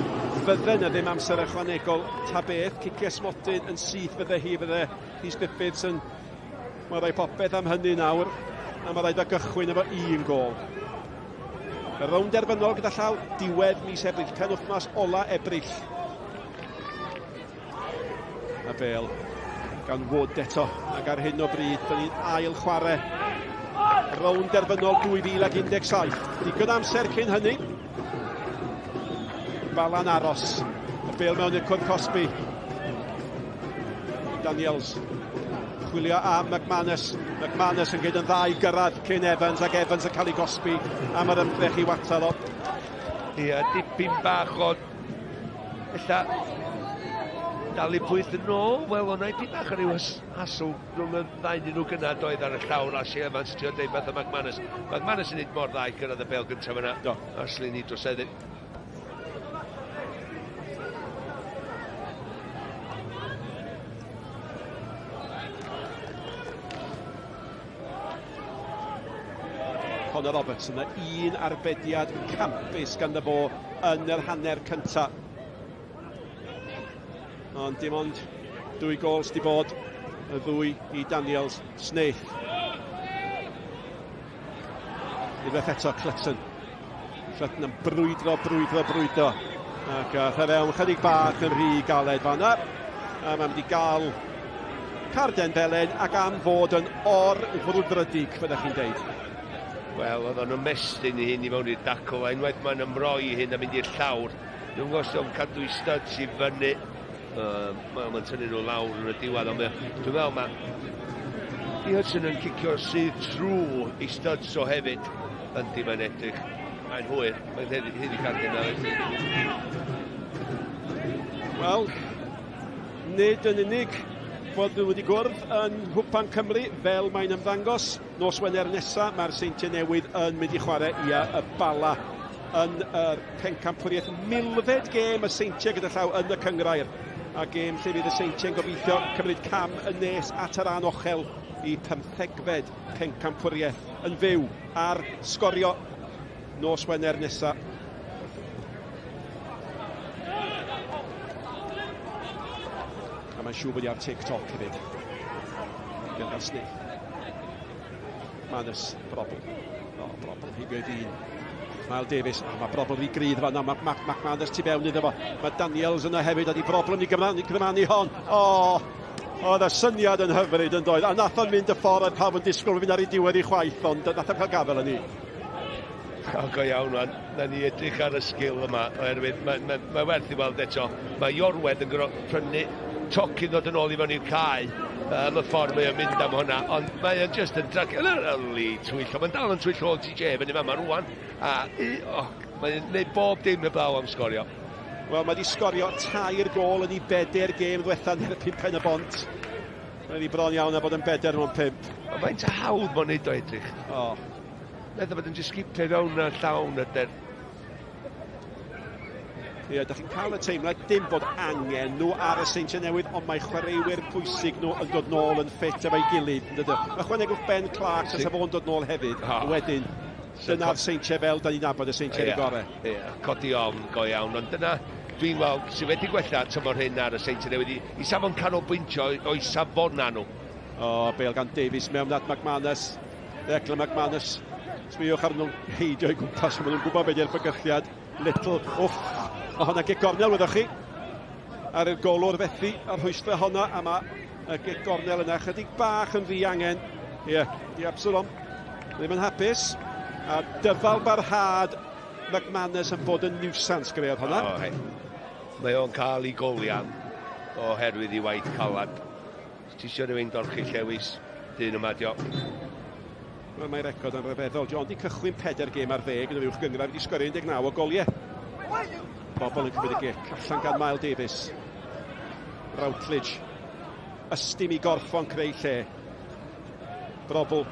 fydde na ddim amser ychwanegol ta beth. Cicio Smotyn yn syth fydde fydde Rhys Griffiths yn... Mae rai popeth am hynny nawr, a mae rhaid o gychwyn efo 1 gol. Y rownd derfynol gyda llaw, diwedd mis Ebrill, penwythnos ola Ebrill. A Bale gan Wood eto, ac ar hyn o bryd, dyn ni'n ail chwarae. Rownd derfynol 2017. Digon amser cyn hynny. Balan aros. Y Bale mewn i'r cwrdd Cosby. Daniels. Chwilio am McManus. McManus yn gyd yn dda i gyrraedd cyn Evans, ac Evans yn cael ei gosbi am yr ymdrech i watal o. Ia, dipyn bach o... Ella... Dal i pwyth yn ôl, wel o'na i dipyn bach o ryw hasw rhwng y ddau nhw gyna doedd ar y llawr a si Evans trio deud beth o McManus. McManus yn nid mor dda i gyrraedd y bel gyntaf yna. Do. Asli ni drosedyn. Connor Roberts yna un arbediad campus ganddo fo yn yr hanner cynta. Ond dim ond 2 gols di bod, y 2 i Daniels. Snaith. Unwaith eto Clutton. Clutton yn brwydro. Ac fe fewn chydig bach yn rhy galed fanna. A mae'n mynd i gael carden felen ac am fod yn frwdfrydig, fyddech chi'n deud. Wel, oedd o'n ymestyn i hyn i mewn i'r dacl, a unwaith mae'n ymroi hyn a mynd i'r llawr. Dwi'n gosod o'n cadw i studs i fyny. Mae'n tynnu nhw lawr yn y diwedd, ond dwi'n meddwl mae Hudson yn cicio sydd trwy i studs o hefyd. Yndi mae'n edrych. Mae'n hwyr. Mae'n hyd i cadw yna. Wel, nid yn unig bod nhw wedi gwrdd yn Cwpan Cymru fel mae'n ymddangos. Nos Wener nesaf, mae'r Seintiau Newydd yn mynd i chwarae y Bala yn y pencampwriaeth. Milfed gêm y Seintiau gyda llaw yn y Cyngrair. A gêm lle fydd y Seintiau'n gobeithio cymryd cam yn nes at yr anochel i 15fed pencampwriaeth yn fyw ar sgorio nos Wener nesaf. A mae'n siŵr bod i ar TikTok hefyd. Gyda'r Smith. Manus, Brobl. Brobl, hi gwyd un. Mael Davies, mae Brobl i grydd fanna, mae Manus tu fewn iddo fo. Mae Daniels yna hefyd, a di Brobl yn ei gymranu hon. Oedd y syniad yn hyfryd yn doedd. A nath o'n mynd y ffordd, a pawb yn disgwyl fynd ar ei diwedd i chwaith, ond nath o'n cael gafel yn ni. Go iawn, na ni edrych ar y sgil yma, oherwydd mae werth i weld eto. Mae Iorwedd yn prynu tocyn ddod yn ôl i fewn i'r cae. Y ffordd mae o'n mynd am hwnna, ond mae o'n just yn drac... Yli, twyllo, mae'n dal yn twyllo o TJ fyny yma rwan. Mae'n neud bob dim y blaw am sgorio. Wel, mae di sgorio 2 gol yn ei 4 gêm ddwetha'n erbyn Pen-y-bont. Mae di bron iawn a bod yn 4 mewn 5. Mae'n ta hawdd mo'n neud o edrych. Meddwl bod yn just sgipio rawn y llawn ydyr. Ie, da chi'n cael y teimlad dim bod angen nhw ar y Seintiau Newydd, ond mae chwaraewyr pwysig nhw yn dod nôl yn ffit efo'i gilydd. Mae chwanegwch Ben Clark sy'n fo'n dod nôl hefyd. Wedyn, dyna'r Seintiau fel da ni'n nabod y Seintiau gorau. Ie, codi ofn go iawn, ond dyna dwi'n weld sydd wedi gwella tymor hyn ar y Seintiau Newydd i safon canolbwyntio o'i safona nhw. Bale gan Davies mewn at McManus. Declan McManus. Smiwch ar nhw'n heidio i gwmpas, maen nhw'n gwybod beth i'r bygythiad. Little, a hwnna gig gornel wyddoch chi. Ar y golwr fethu, ar hwystra hwnna, a mae gig gornel yna chydig bach yn ddi angen. Ie, di Absalom. Ddim yn hapus. A dyfal barhad McManus yn bod yn niwsans greodd hwnna. Mae o'n cael ei golian oherwydd i waith calad. Ti eisiau rhywun dorchu llewis, dyn yma dio. Mae'r record yn rhyfeddol. John di cychwyn 4 gêm ar 10 yn y uwch gyngradd, wedi sgorio 19 o goliau. Bobl yn cymryd y gic, allan gan Mael Davies. Routledge. Ystym i gorffon creu lle. Brobl.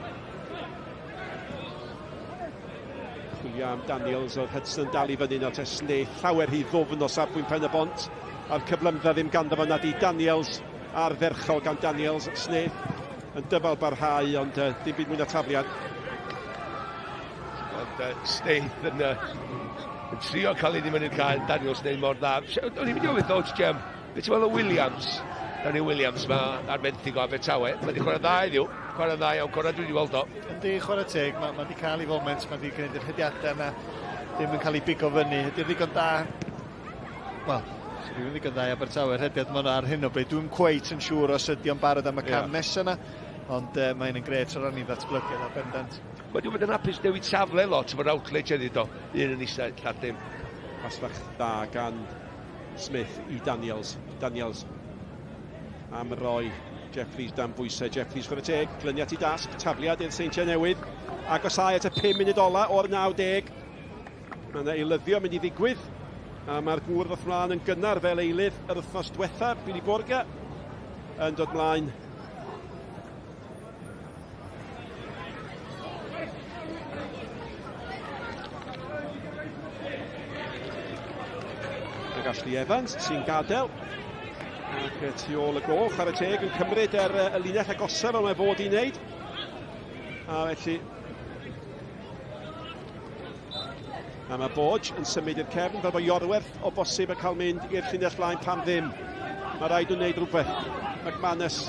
Chwilio am Daniels, oedd Hudson dal i fyny nawr te Snaith. Llawer hi ddwfn o safbwynt Pen-y-bont. A'r cyflymdda ddim ganddo fo nad i Daniels. A'r ferchol gan Daniels. Snaith yn dyfal barhau, ond dim byd mwy na tafliad. Ond Sneith yn trio cael ei ddim yn i'r cael, Daniel Sneith mor dda. O'n i'n mynd i ofyn ddod, Jem, beth ti'n meddwl o Williams? Danny Williams ma ar menthyg o Abertawe. Mae wedi chwarae dda heddiw, chwarae dda iawn, chwarae dwi wedi weld o. Yndi, chwarae teg, mae wedi cael ei foment, mae wedi gwneud yr hediadau yna, ddim yn cael ei bigo fyny. Ydy'r ddigon da, wel, sy'n ddigon da i Abertawe, hediad ma'n ar hyn o bryd. Dwi'n cweit yn siŵr os ydy o'n barod am y cam nesaf yna, ond mae'n gret o ran i ddatblygu yna bendant. Mae wedi bod yn hapus newid safle lot efo'r outlet ydy do, un yn isa lladd dim. Pasfach dda gan Smith i Daniels. Daniels am roi Jeffries dan bwysau. Jeffries chwarae teg, glyniad i dasg, tafliad i'r Seintiau Newydd. Agosau at y 5 munud ola o'r 90. Mae yna eilyddio mynd i ddigwydd. A mae'r gŵr ddoth mlaen yn gynnar fel eilydd yr wythnos diwetha, Billy Borga, yn dod mlaen. Ashley Evans sy'n gadael ac tu ôl y gol, chwarae teg yn cymryd y linell agosaf fel mae fod i wneud, a felly a mae Bodge yn symud i'r cefn fel bod Iorwerth o bosib yn cael mynd i'r llinell flaen pam ddim. Mae rhaid nhw'n wneud rhywbeth. McManus.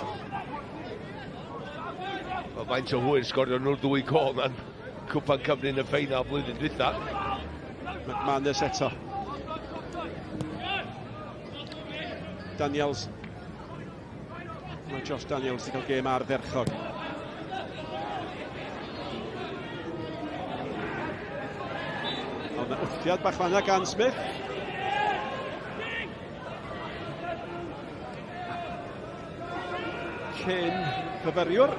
Faint o hwyr sgorio nhw'r 2 gol na'n Cwpan Cymru yn y ffeinal blwyddyn dwytha. McManus eto. Daniels. Mae Josh Daniels wedi cael gêm ardderchog. Ond yna wthiad bach fanna gan Smith. Cyn fyfyriwr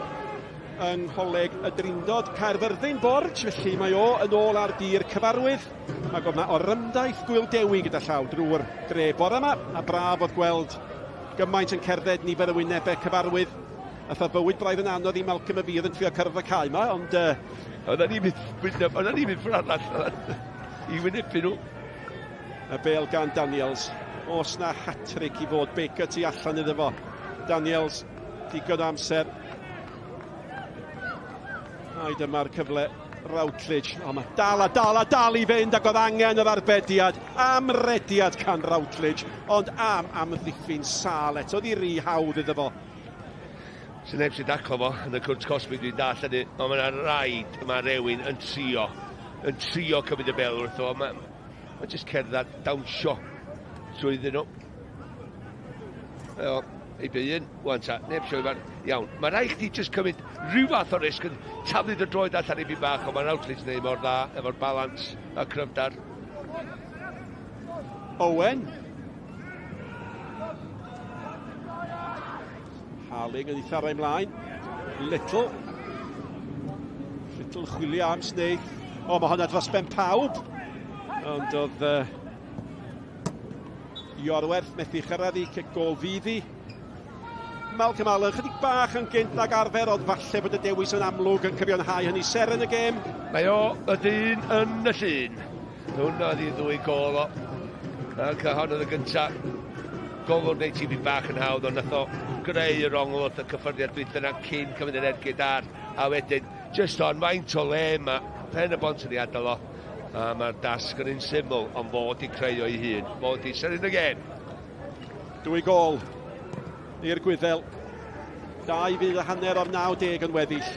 yng ngholeg y Drindod Caerfyrddin Borge, felly mae o yn ôl ar dir cyfarwydd. Ac oedd yna orymdaeth gwyldewi gyda llaw drwy'r dre bore yma, a braf oedd gweld gymaint yn cerdded nifer y wynebau cyfarwydd. Ath o bywyd braidd yn anodd i Malcolm y Fydd yn trio cyrraedd y cae yma, ond Oedd ni mynd ffwrdd arall i wynebu nhw. Y bel gan Daniels. Os na hat-trick i fod, Baker tu allan iddo fo. Daniels, digon amser. A dyma'r cyfle Routledge. O, mae dal i fynd ac oedd angen yr arbediad. Amrediad can Routledge, ond am ddiffyn sal eto. Oedd i ry hawdd iddo fo. Sy'n neb sy'n daclo fo yn y cwrt cosmig dwi'n dall ydy. Ond mae'n rhaid mae rhywun yn trio cymryd y bel wrth o. Mae'n jyst cerdded dawnsio trwyddyn nhw. Ei byd wan ta, neb sio fan iawn. Mae rhaid chdi jyst cymryd rhyw fath o risg yn taflid y droed allan i fi bach, ond mae'n Routledge neu mor dda efo'r balans a cryfdar. Owen. Harling yn eitha rai mlaen. Little chwilio am Sneith. O, mae hwnna dros ben pawb. Ond oedd Iorwerth methu chyrraedd i gol fyddi. Malcolm Allen chydig bach yn gynt nag arfer, ond falle bod y dewis yn amlwg yn cyfiawnhau hynny ser yn y gêm. Mae o y dyn yn y llun. Hwna di 2 gol o. Ac hon oedd y gyntaf. Gol o'r neud ti fi bach yn hawdd, ond nath o greu y rongl wrth y cyffyrddiad dwytha yna cyn cymryd yn ergyd ar. A wedyn, just on faint o le mae Pen-y-bont yn ei adael o. A mae'r dasg yn un syml, ond fod i creu o'i hun. Fod i ser yn y gêm. 2 gol i'r Gwyddel. 2 fydd y hanner o'r 90 yn weddill.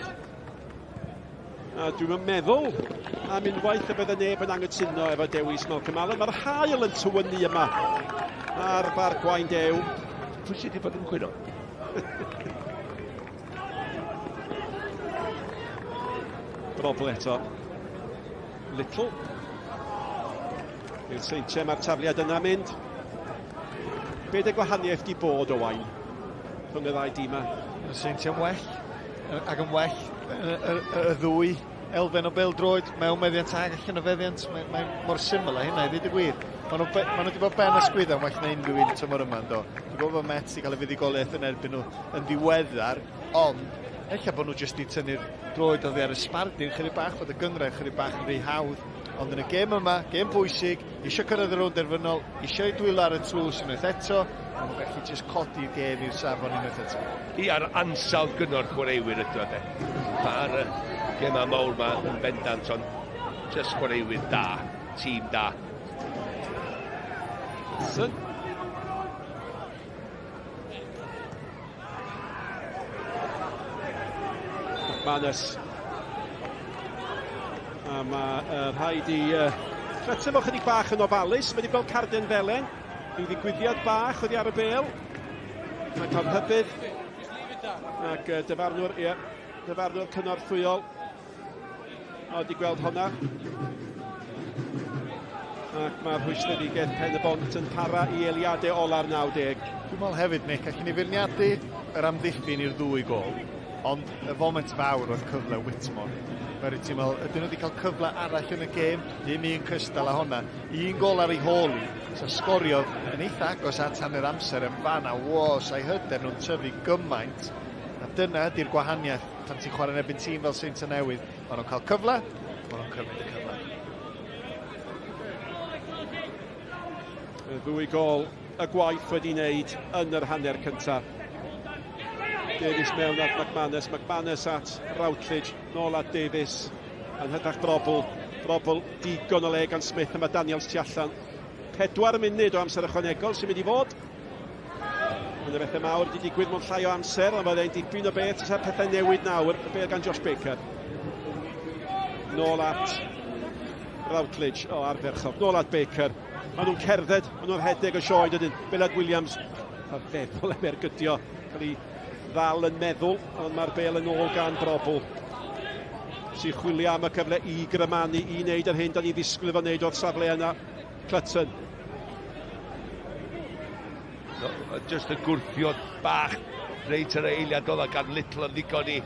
A dwi'n meddwl am unwaith y bydde neb yn anghytuno efo dewis Malcolm Allen. Mae'r haul yn tywynnu yma ar bar Gwaun Dew. Pwy sydd wedi bod yn cwyno? Brobl eto. Little. I'r Seintiau mae'r tafliad yna mynd. Be dy gwahaniaeth di bod o wain rhwng y ddau dîm yma? Y Seintiau'n well, ac yn well y 2 elfen o bêl-droed mewn meddiant ag allan o feddiant. Mae'n mor syml a hynna, i ddweud y gwir. Maen nhw wedi bod ben ysgwyddo yn well na unrhyw un tymor yma, do. Dwi'n gwybod bod Met i gael y fuddugoliaeth yn erbyn nhw yn ddiweddar, ond eich bod nhw jyst i tynnu'r droed oddi ar y sbardin chydig bach, bod y gyngrau chydig bach yn rhy hawdd. Ond yn y gêm yma, gêm bwysig, isio cyrraedd y rownd derfynol, isio i dwylo ar y tlws unwaith eto, a nhw'n gallu jyst codi'r gêm i'r safon unwaith eto. I ar ansawdd gynnor chwaraewyr ydw e. Ar y gema mawr yma yn bendant, ond just chwaraewyr da, tîm da. Wilson. Manus. A mae rhaid i Cretyn o chydig bach yn ofalus. Mae wedi gweld Carden Felen. Ryw ddigwyddiad bach oddi ar y bel. Mae'n cael hybydd. Ac dyfarnwr, dyfarnwr cynorthwyol. O, wedi gweld hwnna. Ac mae'r rhwystredigaeth Pen-y-bont yn para i eiliadau ola'r 90. Dwi'n meddwl hefyd, Nick, ac i feirniadu yr amddiffyn i'r ddwy gol, ond y foment fawr oedd cyfle Whitmore. Fel ti'n meddwl, ydyn nhw wedi cael cyfle arall yn y gêm, dim un cystal â honna. Un gol ar ei hôl i, so sgoriodd yn eitha agos at hanner amser yn fanna, sa'i hyder nhw'n tyfu gymaint. A dyna ydy'r gwahaniaeth pan ti'n chwarae yn ebyn tîm fel Seintiau Newydd. Maen nhw'n cael cyfle, maen nhw'n cymryd y cyfle. Y ddwy gol y gwaith wedi wneud yn yr hanner cyntaf. Davies mewn at McManus, McManus at Routledge, nôl at Davies, yn hydrach Brobl digon o le gan Smith a mae Daniels tu allan. 4 munud o amser ychwanegol sy'n mynd i fod. Yn y bethau mawr wedi digwydd mewn llai o amser, ond byddai'n dipyn o beth sy'n pethau newid nawr, y beth gan Josh Baker. Nôl at Routledge, arferchog, nôl at Baker. Maen nhw'n cerdded, maen nhw'n rhedeg o sioe dydyn. Bellad Williams, a feddwl am ergydio, cael ei ddal yn meddwl, ond mae'r bel yn ôl gan Brobl. Sy'n chwilio am y cyfle i grymannu, i wneud yr hyn da ni ddisgwyl efo wneud o'r safle yna. Clutton. Just y gwrthio bach reit ar eiliad oedd gan Little yn ddigon i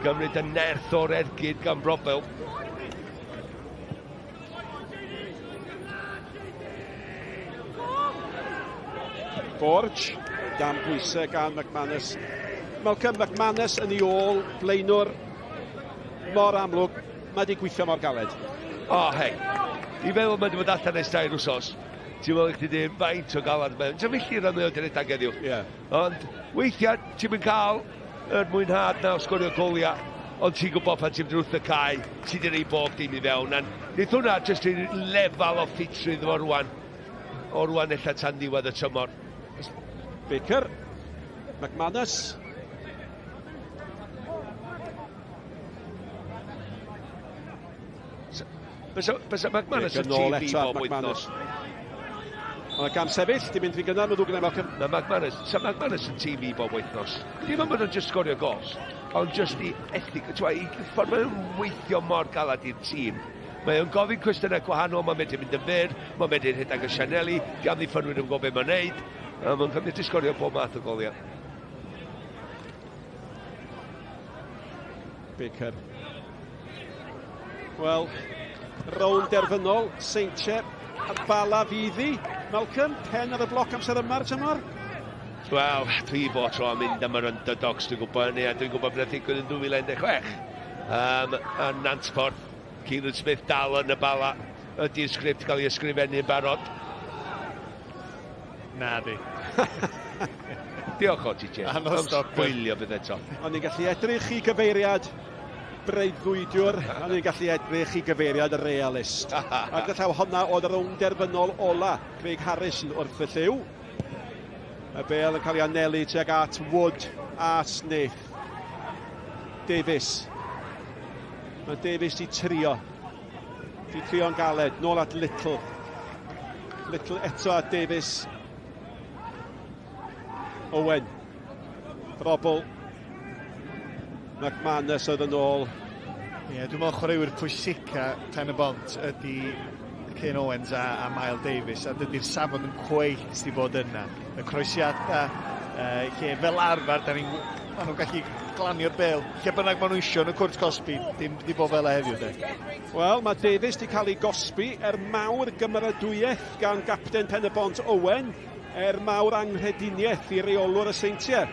gymryd y nerth o'r ergyd gan Brobl. Borge, dan bwysau gan McManus. Malcolm McManus yn ei ôl, blaenwr mor amlwg, mae wedi gweithio mor galed. Hei, i feddwl mae wedi bod allan eich 2 wsos. Ti'n meddwl chdi ddim faint o galad mewn. Ti'n milltir am ddod yn edrych heddiw. Ond weithiau ti'n mynd cael yr mwynhad na o sgorio goliau. Ond ti'n gwybod pan ti'n mynd wrth y cae, ti'n dyn ei bob dim i fewn. Neith hwnna jyst i lefel o ffitrwydd o rwan. O rwan ella tan ddiwedd y tymor. Baker, McManus. Bysa McManus yn tîm i bob wythnos. Ond y gam sefyll, dim mynd fi gynnar, mae ddwg yn Malcolm. Na McManus yn tîm i bob wythnos. Dim ond yn just sgorio gols, ond just i ethig, i ffordd mae'n weithio mor galad i'r tîm. Mae'n gofyn cwestiynau gwahanol, mae'n mynd yn fyr, mae'n mynd i'n hyd ag y Sianeli, gan ddiffynwyr yn gofyn mae'n neud, a mae'n cymryd i sgorio bob math o goliau. Baker. Wel, rown derfynol, Seintiau, a bala fyddi. Malcolm, pen ar y bloc amser yma'r tymor? Wel, dwi bod tro yn mynd am yr underdogs, dwi'n gwybod, a dwi'n gwybod bydd ddigwydd yn 2016. A Nantford, Kieran Smith dal yn y bala. Ydy'r sgript cael ei ysgrifennu'n barod? Na di. Diolch o ti, Jay. Ymsbwylio bydd eto. Ond ni'n gallu edrych i gyfeiriad breuddwydiwr, a ni'n gallu edrych i gyfeiriad realist. Ac allaw honna oedd yr own derfynol ola, Craig Harrison wrth y lliw. Y bel yn cael ei anelu tuag at Wood a Smith. Davies. Mae Davies di trio. Di trio'n galed, nôl at Little. Little eto at Davies. Owen. Brobl. McManus oedd yn ôl. Dwi'n meddwl chwaraewyr pwysica Pen-y-bont ydy Kane Owens a Miles Davies, a dydy'r safon yn cweit di bod yna. Y croesiadau, fel arfer, maen nhw'n gallu glanio'r bel. Lle bynnag maen nhw isio yn y cwrt gosbi, dim di bod fel heddiw, de. Wel, mae Davies di cael ei gosbi mawr gymeradwyaeth gan gapten Pen-y-bont Owen, mawr anghrediniaeth i reolwr y Seintiau.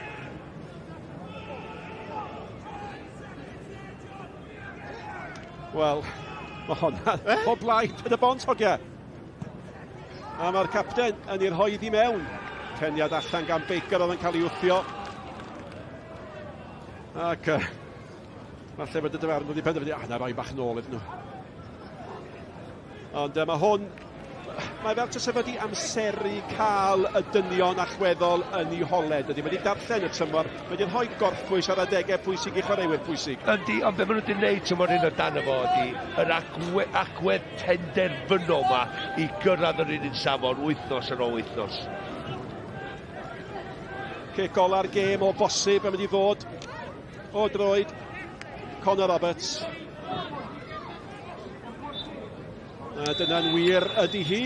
Wel, mae honna o blaid Pen-y-bont hogia. A mae'r capten yn i'r hoedd i mewn. Peniad allan gan Baker oedd yn cael ei wthio. Ac falle bod y dyfarn wedi penderfynu, na roi bach nôl iddyn nhw. Ond mae hwn, mae fel tas efo di amseru cael y dynion allweddol yn ei holed. Ydy, mae wedi darllen y tymor, mae wedi rhoi gorffwys ar adegau pwysig i chwaraewyr pwysig. Ydy, ond be maen nhw wedi gwneud tymor hyn o dan efo ydy yr agwedd penderfynol yma i gyrraedd yr un safon wythnos ar ôl wythnos. Cic ola'r gêm o bosib am wedi fod o droed Conor Roberts. A dyna'n wir ydy hi.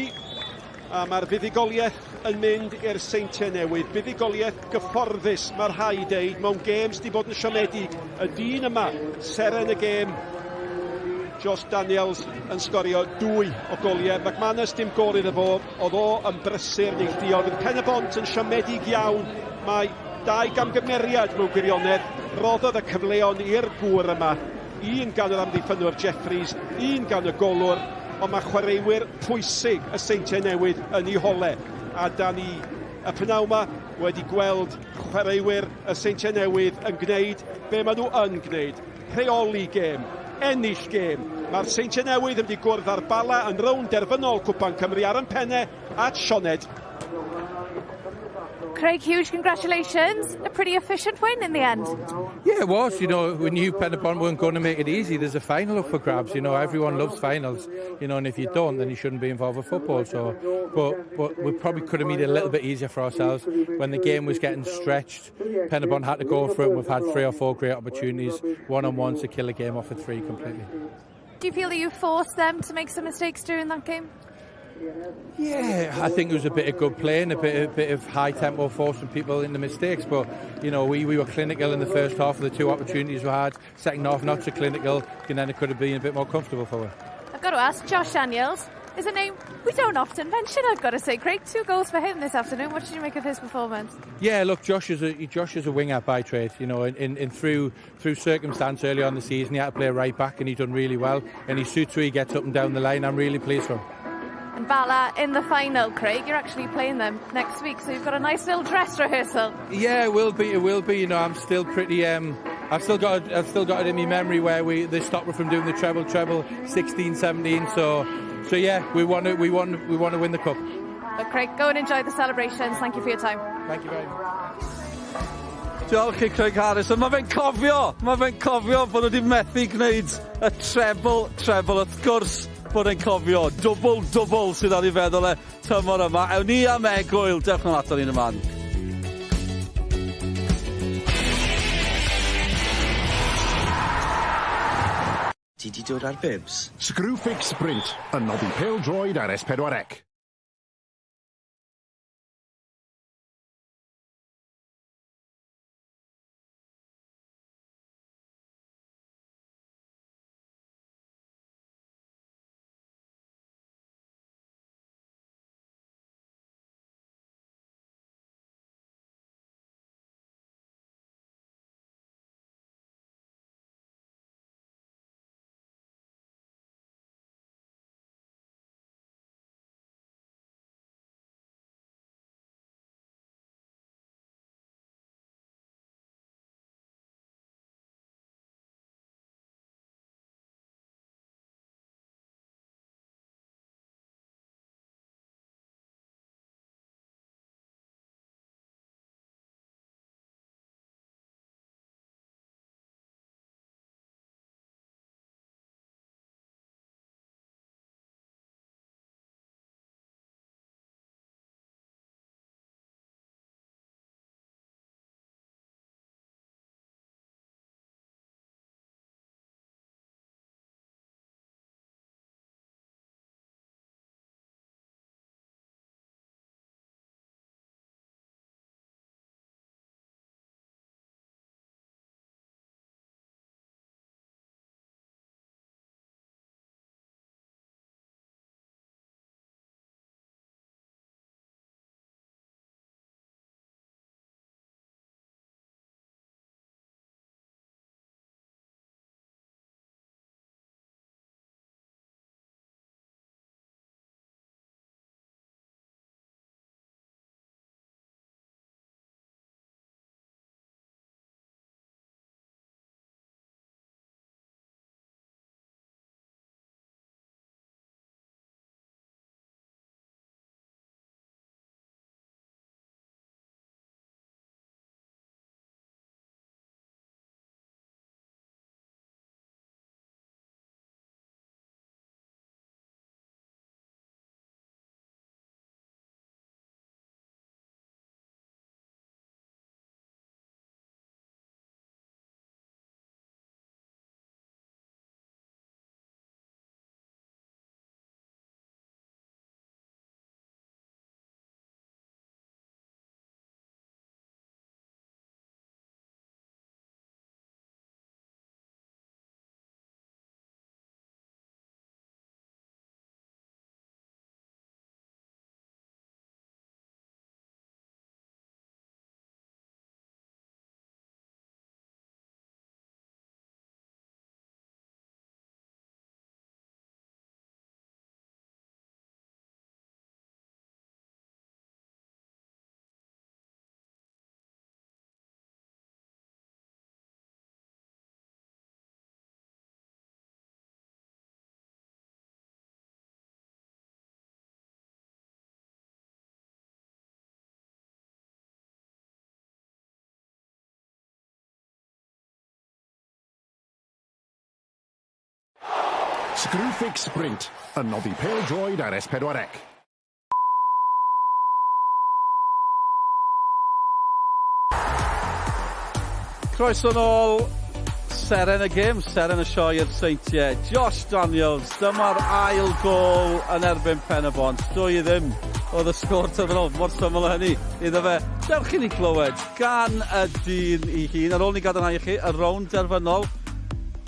A mae'r fuddugoliaeth yn mynd i'r Seintiau Newydd. Fuddugoliaeth gyfforddus, mae'r rhai deud, mewn gêm sydd wedi bod yn siomedig. Y dyn yma, seren y gêm, Josh Daniels yn sgorio 2 o goliau. McManus dim gol iddo fo, oedd o yn brysur neilltuol. Bydd Pen-y-bont yn siomedig iawn. Mae 2 gamgymeriad mewn gwirionedd. Roddodd y cyfleon i'r gŵr yma. Un gan yr amddiffynwyr Jeffries, un gan y golwr. Ond mae chwaraewyr pwysig y Seintiau Newydd yn ei hole. A da ni y pnaw yma wedi gweld chwaraewyr y Seintiau Newydd yn gwneud be maen nhw yn gwneud. Rheoli gêm, ennill gêm. Mae'r Seintiau Newydd yn mynd i gwrdd ar Bala yn rownd derfynol Cwpan Cymru ar yn pennau at Sioned. Craig, huge congratulations. A pretty efficient win in the end. Yeah, it was. You know, we knew Pen-y-bont weren't going to make it easy. There's a final up for grabs. You know, everyone loves finals. You know, and if you don't, then you shouldn't be involved with football. So, but we probably could have made it a little bit easier for ourselves when the game was getting stretched. Pen-y-bont had to go for it. We've had 3 or 4 great opportunities, one-on-one, to kill the game off at 3 completely. Do you feel that you forced them to make some mistakes during that game? Yeah, I think it was a bit of good playing, a bit of high tempo, forcing people into mistakes. But you know, we were clinical in the first half of the 2 opportunities we had. Second half, not so clinical, and then it could have been a bit more comfortable for us. I've got to ask, Josh Daniels is a name we don't often mention, I've got to say. Craig, 2 goals for him this afternoon. What did you make of his performance? Yeah, look, Josh is a winger by trade. You know, in through circumstance early on the season, he had to play right back, and he done really well. And he suits where he gets up and down the line. I'm really pleased for him. And Bala in the final, Craig. You're actually playing them next week, so you've got a nice little dress rehearsal. Yeah, it will be. It will be. You know, I'm still pretty. I've still got it in my memory where they stopped me from doing the treble 16, 17. So yeah, we want to win the cup. But Craig, go and enjoy the celebrations. Thank you for your time. Thank you very much. Diolch i Craig Harris. Mae fe'n cofio bod nhw wedi methu gwneud y treble wrth gwrs bod e'n cofio double sydd ar ei feddwl tymor yma. Ewn ni am egwyl, dewch yn ato ni'n yman. Ti di dod ar bibs? Screwfix Sprint yn noddi pêl-droed ar S4C. Screwfix Sprint, yn noddi pêl-droed ar S4C. Croeso nôl, seren y gêm, seren y sioe i'r Seintiau. Josh Daniels, dyma'r ail gol yn erbyn Pen-y-bont. Dwy ddim oedd y sgôr tyfrol, mor syml o hynny. Iddo fe, dewch i ni clywed, gan y dyn i hun. Ar ôl ni gadarnhau i chi, y rownd derfynol.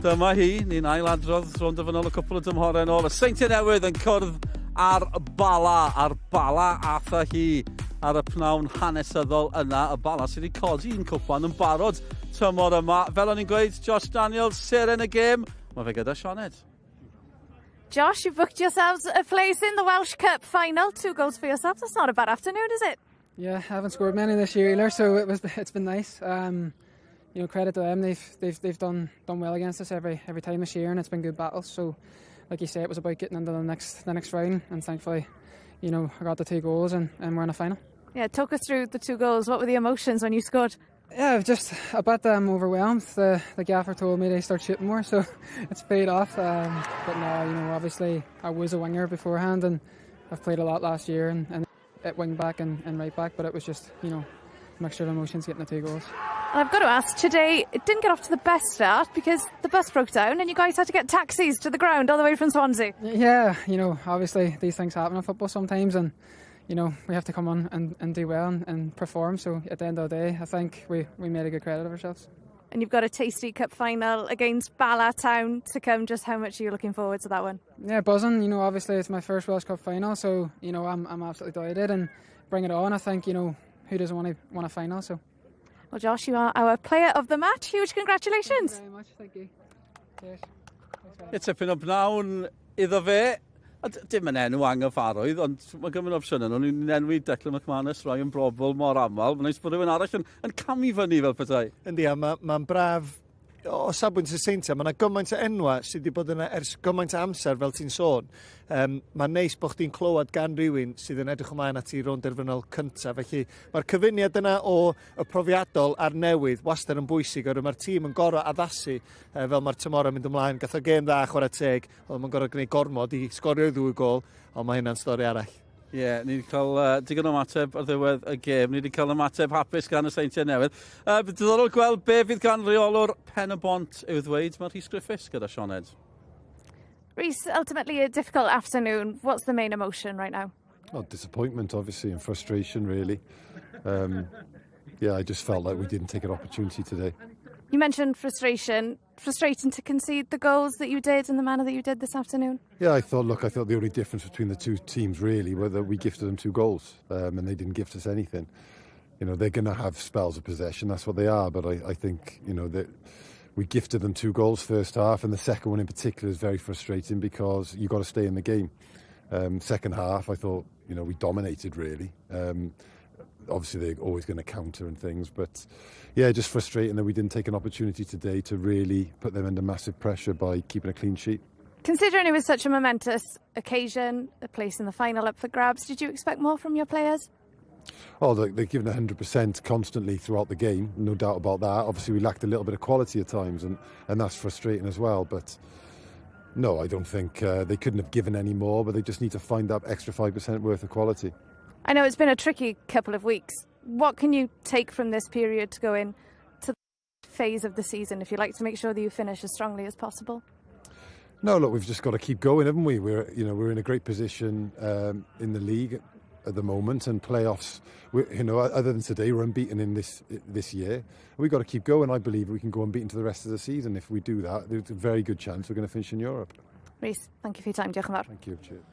Dyma hi, ni'n ailadrodd rownd derfynol y cwpl o dymhorau nôl. Y Seintiau Newydd yn cwrdd ar bala atha hi ar y pnawn hanesyddol yna. Y bala sydd wedi codi un cwpan yn barod tymor yma. Fel o'n i'n gweud, Josh Daniels, seren y gêm. Mae fe gyda Sioned. Josh, you've booked yourselves a place in the Welsh Cup final. 2 goals for yourself. That's not a bad afternoon, is it? Yeah, I haven't scored many this year either, so it's been nice. You know, credit to them. They've done well against us every time this year, and it's been good battles. So, like you say, it was about getting into the next round, and thankfully, you know, I got the 2 goals, and we're in a final. Yeah, talk us through the 2 goals. What were the emotions when you scored? Yeah, just a bit overwhelmed. The gaffer told me to start shooting more, so it's paid off. But no, you know, obviously I was a winger beforehand, and I've played a lot last year, and at wing back and right back. But it was just, you know, a mixture of emotions getting the 2 goals. And I've got to ask, today it didn't get off to the best start because the bus broke down, and you guys had to get taxis to the ground all the way from Swansea. Yeah, you know, obviously these things happen in football sometimes, and you know, we have to come on and do well and perform. So at the end of the day, I think we made a good credit of ourselves. And you've got a tasty cup final against Bala Town to come. Just how much are you looking forward to that one? Yeah, buzzing. You know, obviously it's my first Welsh Cup final, so you know I'm absolutely delighted and bring it on. I think, you know, who doesn't want a final? So. Well, Josh, you are our player of the match. Huge congratulations. Thank you very much. Thank you. Cheers. It's tipyn o bnawn iddo fe. Dim yn enw anghyfarwydd, ond mae gymryd opsiynau nhw. Ni'n enwi Declan McManus, Ryan Brobl, mor aml. Mae'n neis bod rhywun arall yn camu fyny fel petai. Yndi, mae'n braf o safbwynt y Seintiau. Mae yna gymaint o enwa sydd wedi bod yna ers gymaint o amser fel ti'n sôn. Mae'n neis bod chdi'n clywed gan rhywun sydd yn edrych ymlaen at i rownd derfynol cyntaf. Felly mae'r cyfuniad yna o y profiadol a'r newydd wastad yn bwysig. Oherwydd mae'r tîm yn gorau addasu fel mae'r tymor yn mynd ymlaen. Gath o gêm dda chwarae teg, ond mae'n gorau gwneud gormod i sgorio 2 gol, ond mae hynna'n stori arall. Ie, ni wedi cael digon o ymateb ar ddiwedd y gêm. Ni wedi cael ymateb hapus gan y Seintiau Newydd. Diddorol gweld be fydd gan reolwr Pen-y-bont i'w ddweud. Mae Rhys Griffiths gyda Sioned. Rhys, ultimately a difficult afternoon. What's the main emotion right now? Well, disappointment, obviously, and frustration, really. Yeah, I just felt like we didn't take an opportunity today. You mentioned frustration. Frustrating to concede the goals that you did in the manner that you did this afternoon? Yeah, I thought the only difference between the 2 teams really was that we gifted them 2 goals and they didn't gift us anything. You know, they're going to have spells of possession, that's what they are, but I think, you know, that we gifted them 2 goals first half, and the second one in particular is very frustrating because you've got to stay in the game. Second half, I thought, you know, we dominated really. Obviously they're always going to counter and things, but yeah, just frustrating that we didn't take an opportunity today to really put them under massive pressure by keeping a clean sheet. Considering it was such a momentous occasion, a place in the final up for grabs, did you expect more from your players? Oh, they're given 100% constantly throughout the game, no doubt about that. Obviously we lacked a little bit of quality at times, and that's frustrating as well, but no, I don't think they couldn't have given any more, but they just need to find that extra 5% worth of quality. I know it's been a tricky couple of weeks. What can you take from this period to go in to the phase of the season, if you like, to make sure that you finish as strongly as possible? No, look, we've just got to keep going, haven't we? We're in a great position in the league at the moment, and playoffs. You know, other than today, we're unbeaten in this year. We've got to keep going. I believe we can go unbeaten to the rest of the season. If we do that, there's a very good chance we're going to finish in Europe. Rhys, thank you for your time. Diolch yn fawr. Thank you. Cheers.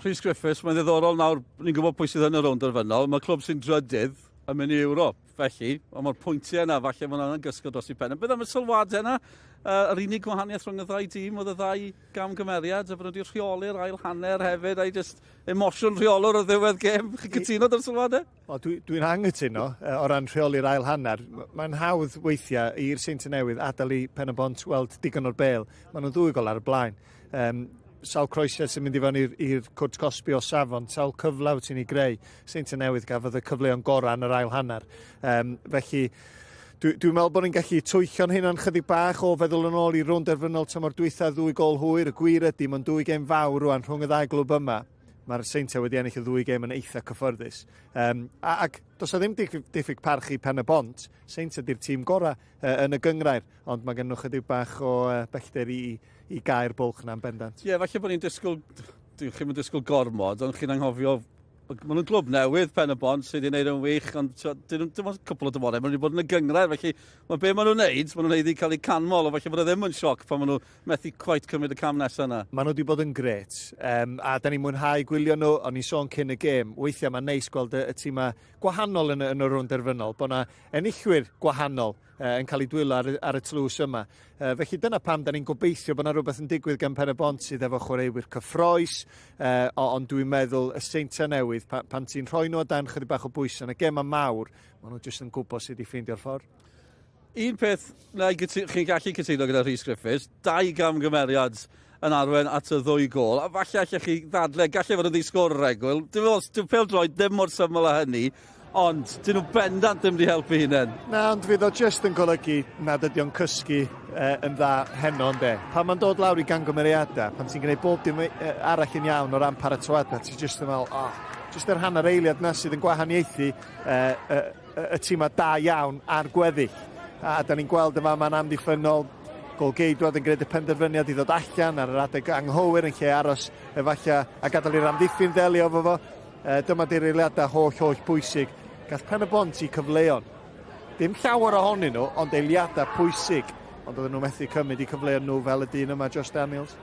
Rhys Griffiths, mae'n ddiddorol nawr, ni'n gwybod pwy sydd yn y rownd derfynol. Mae clwb sy'n drydydd yn mynd i Ewrop, felly, ond mae'r pwyntiau yna, falle mae hwnna'n gysgo dros i pen. Beth am y sylwadau yna, yr unig gwahaniaeth rhwng y 2 dîm oedd y 2 gamgymeriad, a fod wedi rheoli'r ail hanner hefyd, a'i just emosiwn rheolwr o ddiwedd gêm. Chi'n cytuno dy'r sylwadau? Dwi'n anghytuno o ran rheoli'r ail hanner. Mae'n hawdd weithiau i'r Seintiau Newydd adael i Pen-y-bont weld digon o'r bêl. Maen nhw'n 2 gol ar y blaen. Sawl croesiau sy'n mynd i fewn i'r cwrt cosbi o safon, sawl cyflaw ti'n ei greu. Seintiau Newydd gafodd y cyfleoedd gorau yn yr ail hanner. Felly, Dwi'n meddwl bod ni'n gallu twyllio'n hynna'n chydig bach o feddwl yn ôl i rownd derfynol tymor dwytha 2 gol hwyr. Y gwir ydy, mae'n 2 gêm fawr rwan rhwng y 2 glwb yma. Mae'r Seintiau wedi ennill y 2 gêm yn eitha cyffyrddus. Ac does o ddim diffyg parchu Pen-y-bont. Seintiau di'r tîm gorau yn y gyngrair, ond mae gen nhw chydig bach o bellter i gair bwlch na'n bendant. Ie, falle bod ni'n disgwyl, chi'n mynd disgwyl gormod, ond chi'n anghofio, maen nhw'n glwb newydd, Pen-y-bont, sydd wedi gwneud yn wych, ond dim ond cwpl o dymodau, maen nhw wedi bod yn y gyngrair, felly be maen nhw'n neud, maen nhw'n neud i cael eu canmol, o felly bod e ddim yn sioc pan maen nhw methu cweit cymryd y cam nesaf yna. Maen nhw wedi bod yn gret, a da ni'n mwynhau gwylio nhw, o'n i'n sôn cyn y gêm, weithiau mae'n neis gweld y tîmau gwahanol yn y rownd derfynol, bod yna enillwyr gwahanol yn cael ei dwylo ar y tlws yma. Felly dyna pam da ni'n gobeithio bod yna rhywbeth yn digwydd gan Pen-y-bont sydd efo chwaraewyr cyffroes, ond dwi'n meddwl y Seintiau Newydd, pan ti'n rhoi nhw o dan chydig bach o bwysau yn y gema mawr, maen nhw jyst yn gwybod sydd wedi ffeindio'r ffordd. Un peth chi'n gallu cytuno gyda Rhys Griffiths, 2 gamgymeriad yn arwen at y 2 gol, a falle allech chi ddadle, gallai fod yn ddisgwr regwyl. Dwi'n pêl-droed ddim mor syml â hynny, ond dyn nhw bendant ddim wedi helpu hunain. Na, ond fydd o jyst yn golygu nad ydi o'n cysgu yn dda heno, de. Pan mae'n dod lawr i gangymeriadau, pan ti'n gwneud bob dim arall yn iawn o ran paratoadau, ti'n jyst yn meddwl, jyst yr hanner eiliad na sydd yn gwahaniaethu y tîmau da iawn ar gweddill. A da ni'n gweld yma mae'n amddiffynol, golgeidwad yn gwneud y penderfyniad i ddod allan ar yr adeg anghywir yn lle aros efallai a gadael i'r amddiffyn ddelio efo fo. Dyma di'r eiliadau holl bwysig. Gall Pen-y-bont i cyfleon. Dim llawer ohonyn nhw, ond eiliadau pwysig. Ond oedden nhw methu cymryd i cyfleon nhw fel y dyn yma, Josh Daniels.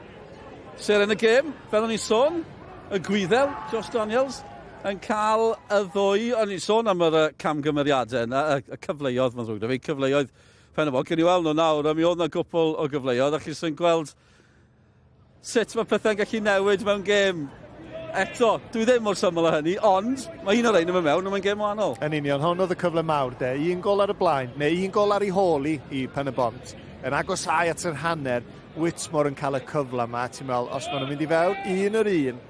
Ser yn y gêm, fel o'n i'n sôn, y gwyddel, Josh Daniels, yn cael y 2, o'n i'n sôn am yr camgymeriadau yna, y cyfleoedd, mae'n ddrwg, cyfleoedd Pen-y-bont. Cyn i weld nhw nawr, mi oedd yna gwpl o gyfleoedd, a chi sy'n gweld sut mae pethau'n gallu newid mewn gêm. Eto, dwi ddim mor syml â hynny, ond mae un o'r ein yma mewn, mae'n gêm wahanol. Yn union, hwn oedd y cyfle mawr, de. 1 gol ar y blaen, neu 1 gol ar ei hôl i Pen-y-bont. Yn agosau at yr hanner, Whitmore yn cael y cyfle yma. Ti'n meddwl, os maen nhw'n mynd i fewn, 1-1,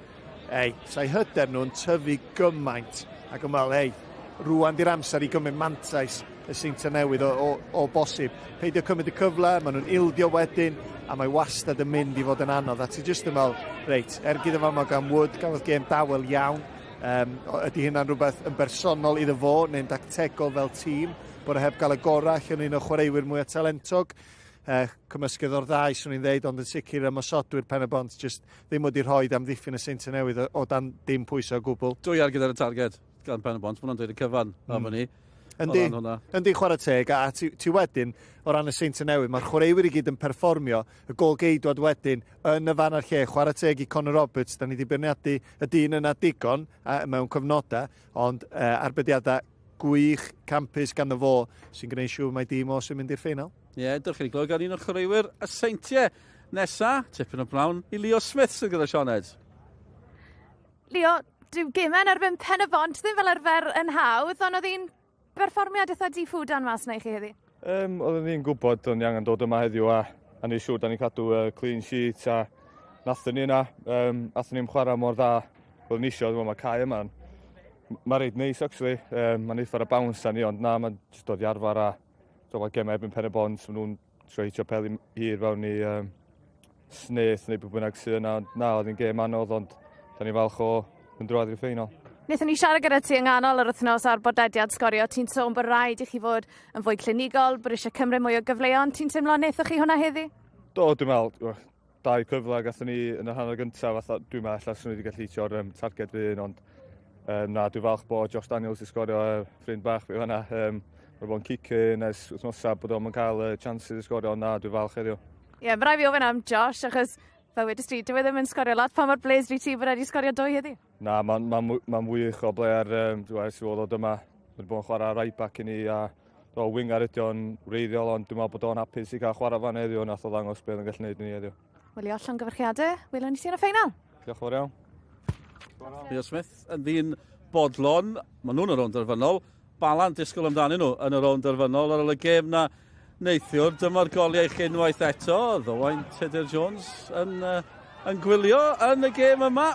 sa'i hyder nhw'n tyfu gymaint. Ac yn meddwl, rwan di'r amser i gymryd mantais y Seintiau Newydd o bosib. Peidio cymryd y cyfle, maen nhw'n ildio wedyn, a mae wastad yn mynd i fod yn anodd. A ti jyst yn meddwl, reit, gyda fama gan Wood, gafodd gêm dawel iawn. Ydy hynna'n rhywbeth yn bersonol iddo fo, neu'n dactegol fel tîm, bod e heb gael y gorau allan un o chwaraewyr mwy o talentog. Cymysgydd o'r ddau, swn i'n ddeud, ond yn sicr ymosodwyr Pen-y-bont just ddim wedi rhoi amddiffyn y Seintiau Newydd o dan dim pwysau o gwbl. 2 ar gyda'r targed gan Pen-y-bont, maen nhw'n dweud y cyfan am hynny. Yndi chwarae teg, a ti wedyn o ran y Seintiau Newydd, mae'r chwaraewyr i gyd yn perfformio, y golgeidwad wedyn yn y fan ar lle, chwarae teg i Conor Roberts, da ni wedi beirniadu y dyn yna digon mewn cyfnodau, ond arbediadau gwych, campus gan y fo, sy'n gwneud siŵr mae dim o sy'n mynd i'r ffeinal. Ie, dych chi'n glywed gan un o'r chwaraewyr y Seintiau. Nesa, tipyn o blawn i Leo Smith sy'n gyda Sioned. Leo, dyw gemau'n erbyn Pen-y-bont ddim fel arfer yn hawdd, ond oedd hi'n berfformiad eitha di-ffwdan mas na i chi heddi? Oedden ni'n gwybod o'n i angen dod yma heddiw a ni siŵr da ni'n cadw clean sheet a nathon ni yna. Nathon ni'n chwarae mor dda fel ni eisiau, mae cae yma. Mae'n reid neis, actually. Mae'n eitha ar y bounce a ni, ond na, mae'n just dod i arfer a dod gemau erbyn Pen-y-bont. Mae nhw'n treitio peli hir fewn i sneth neu beth bynnag sy'n yna. Na, oedd hi'n gêm anodd, ond da ni falch o yn drwad i'r ffeinal. Wnaethon ni siarad gyda ti yng nghanol yr wythnos ar bodlediad sgorio. Ti'n sôn bod rhaid i chi fod yn fwy clinigol, bod eisiau cymryd mwy o gyfleon. Ti'n teimlo wnaethoch chi hwnna heddi? Do, dwi'n meddwl, 2 cyfle gathon ni yn y hanner gyntaf, dwi'n meddwl allan sy'n wedi gallu eitio'r targed fi un, ond na, dwi'n falch bod Josh Daniels i sgorio ffrind bach fi hwnna. Mae bo'n cicio nes wythnosau bod o'n cael chances i sgorio, ond na, dwi'n falch heddiw. Ie, mae rai fi ofyn am Josh, achos fel wedys ti, dyw e ddim yn sgorio lot. Pa mor bles fi ti bod wedi sgorio 2 heddi? Na, mae'n wych o ble'r sy'n fod o dyma. Mae'n bod yn chwarae right back i ni a winger ydi o'n wreiddiol, ond dwi'n meddwl bod o'n hapus i cael chwarae fan heddiw, nath o ddangos beth yn gallu gwneud i ni heddiw. Wel i allan gyfarchiadau, welwn ni ti yn y ffeinal. Diolch yn fawr iawn. Leo Smith yn ddyn bodlon, maen nhw'n y rownd derfynol, balant disgwyl amdanyn nhw yn y rownd derfynol ar ôl y gêm na neithiwr. Dyma'r goliau eich unwaith eto, Ddowain Tudur Jones yn gwylio yn y gêm yma.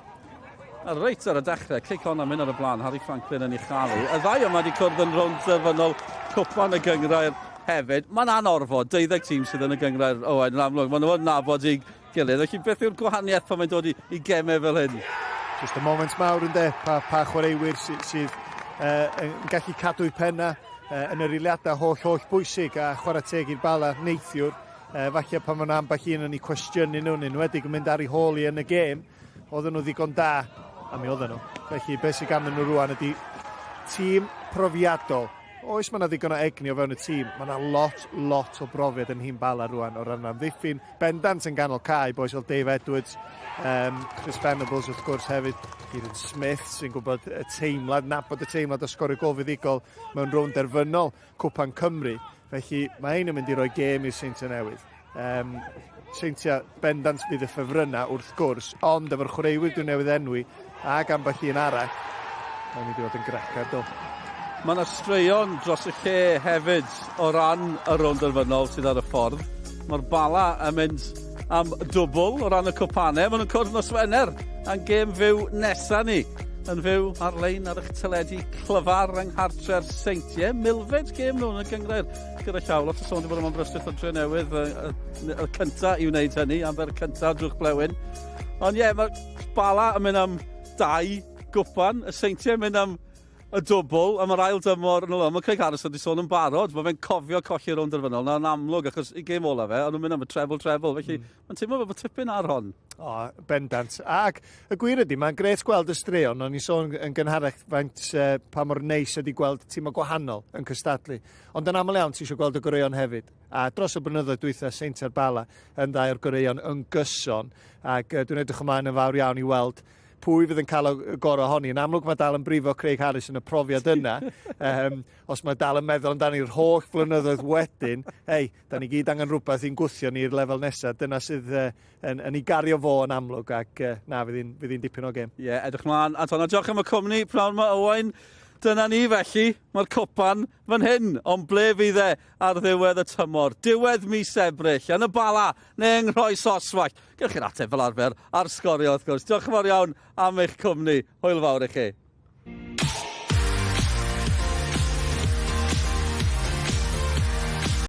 A reit ar y dechrau, clic on am mynd ar y blaen, Harry Franklin yn ei charu. Y ddau yma wedi cwrdd yn rownd derfynol Cwpan y gyngrair hefyd, mae'n anorfod, 12 tîm sydd yn y gyngrair Owen yn amlwg, maen nhw'n nabod i gilydd. Felly beth yw'r gwahaniaeth pan mae'n dod i gemau fel hyn? Just y moment mawr yn de, pa chwaraewyr sydd yn gallu cadw'r penna yn yr eiliadau holl bwysig a chwarae teg i'r bala neithiwr. Falle pan mae'n ambell un yn ei cwestiynu nhw'n enwedig yn mynd ar ei hôl i yn y gêm, oedden nhw ddigon da, a mi oedden nhw. Felly beth sydd ganddyn nhw rwan ydy tîm profiadol. Oes mae yna ddigon o egni o fewn y tîm, mae yna lot o brofiad yn hyn bala rwan o ran amddiffyn. Bendant yn ganol cae, boes fel Dave Edwards, Chris Venables wrth gwrs hefyd, Kieran Smith sy'n gwybod y teimlad, nabod y teimlad o sgorio gol fuddigol mewn rownd derfynol Cwpan Cymru. Felly mae ein yn mynd i roi gêm i'r Seintiau Newydd. Seintiau bendant bydd y ffefryna wrth gwrs, ond efo'r chwaraewyr dwi'n newydd enwi ac ambell un arall, mae'n mynd i fod yn grecad do. Mae yna straeon dros y lle hefyd o ran y rownd derfynol sydd ar y ffordd. Mae'r bala yn mynd am dwbl o ran y cwpanau. Maen nhw'n cwrdd nos Wener a'n gêm fyw nesaf ni. Yn fyw ar-lein ar eich teledu clyfar yng Nghartre'r Seintiau. Milfed gêm nhw yn y gyngrair gyda llaw. Lot o sôn i fod yma'n brysdydd o Dre Newydd. Y cyntaf i wneud hynny, am fer y cyntaf drwch blewyn. Ond ie, mae'r bala yn mynd am 2 gwpan. Y Seintiau yn mynd am y dwbl, a mae'r ail dymor yn ôl. Mae Craig Harrison wedi sôn yn barod. Mae fe'n cofio colli rownd derfynol. Na'n amlwg, achos i gêm ola fe, ond nhw'n mynd am y treble. Felly, mae'n teimlo fel bod tipyn ar hon. Bendant. Ac y gwir ydy, mae'n gret gweld y straeon, ond ni sôn yn gynharach faint pa mor neis ydy gweld tîmau gwahanol yn cystadlu. Ond yn aml iawn, ti eisiau gweld y goreion hefyd. A dros y blynyddoedd dwytha, Seintiau'r Bala yn ddau o'r goreion yn gyson. Ac dwi'n edrych ymlaen yn fawr iawn i weld pwy fydd yn cael y gorau ohoni. Yn amlwg mae dal yn brifo Craig Harrison y profiad yna. Os mae dal yn meddwl amdano'r holl flynyddoedd wedyn, da ni gyd angen rhywbeth i'n gwthio ni'r lefel nesaf. Dyna sydd yn ei gario fo yn amlwg ac fydd hi'n dipyn o gêm. Ie, edrych mlaen. Anton, diolch am y cwmni. Pnawn mae Owain. Dyna ni felly, mae'r cwpan fan hyn, ond ble fydd e ar ddiwedd y tymor. Diwedd mis Ebrill, yn y bala, neu yng Nghroi Soswallt. Gewch chi'r ateb fel arfer ar sgorio wrth gwrs. Diolch yn fawr iawn am eich cwmni. Hwyl fawr i chi.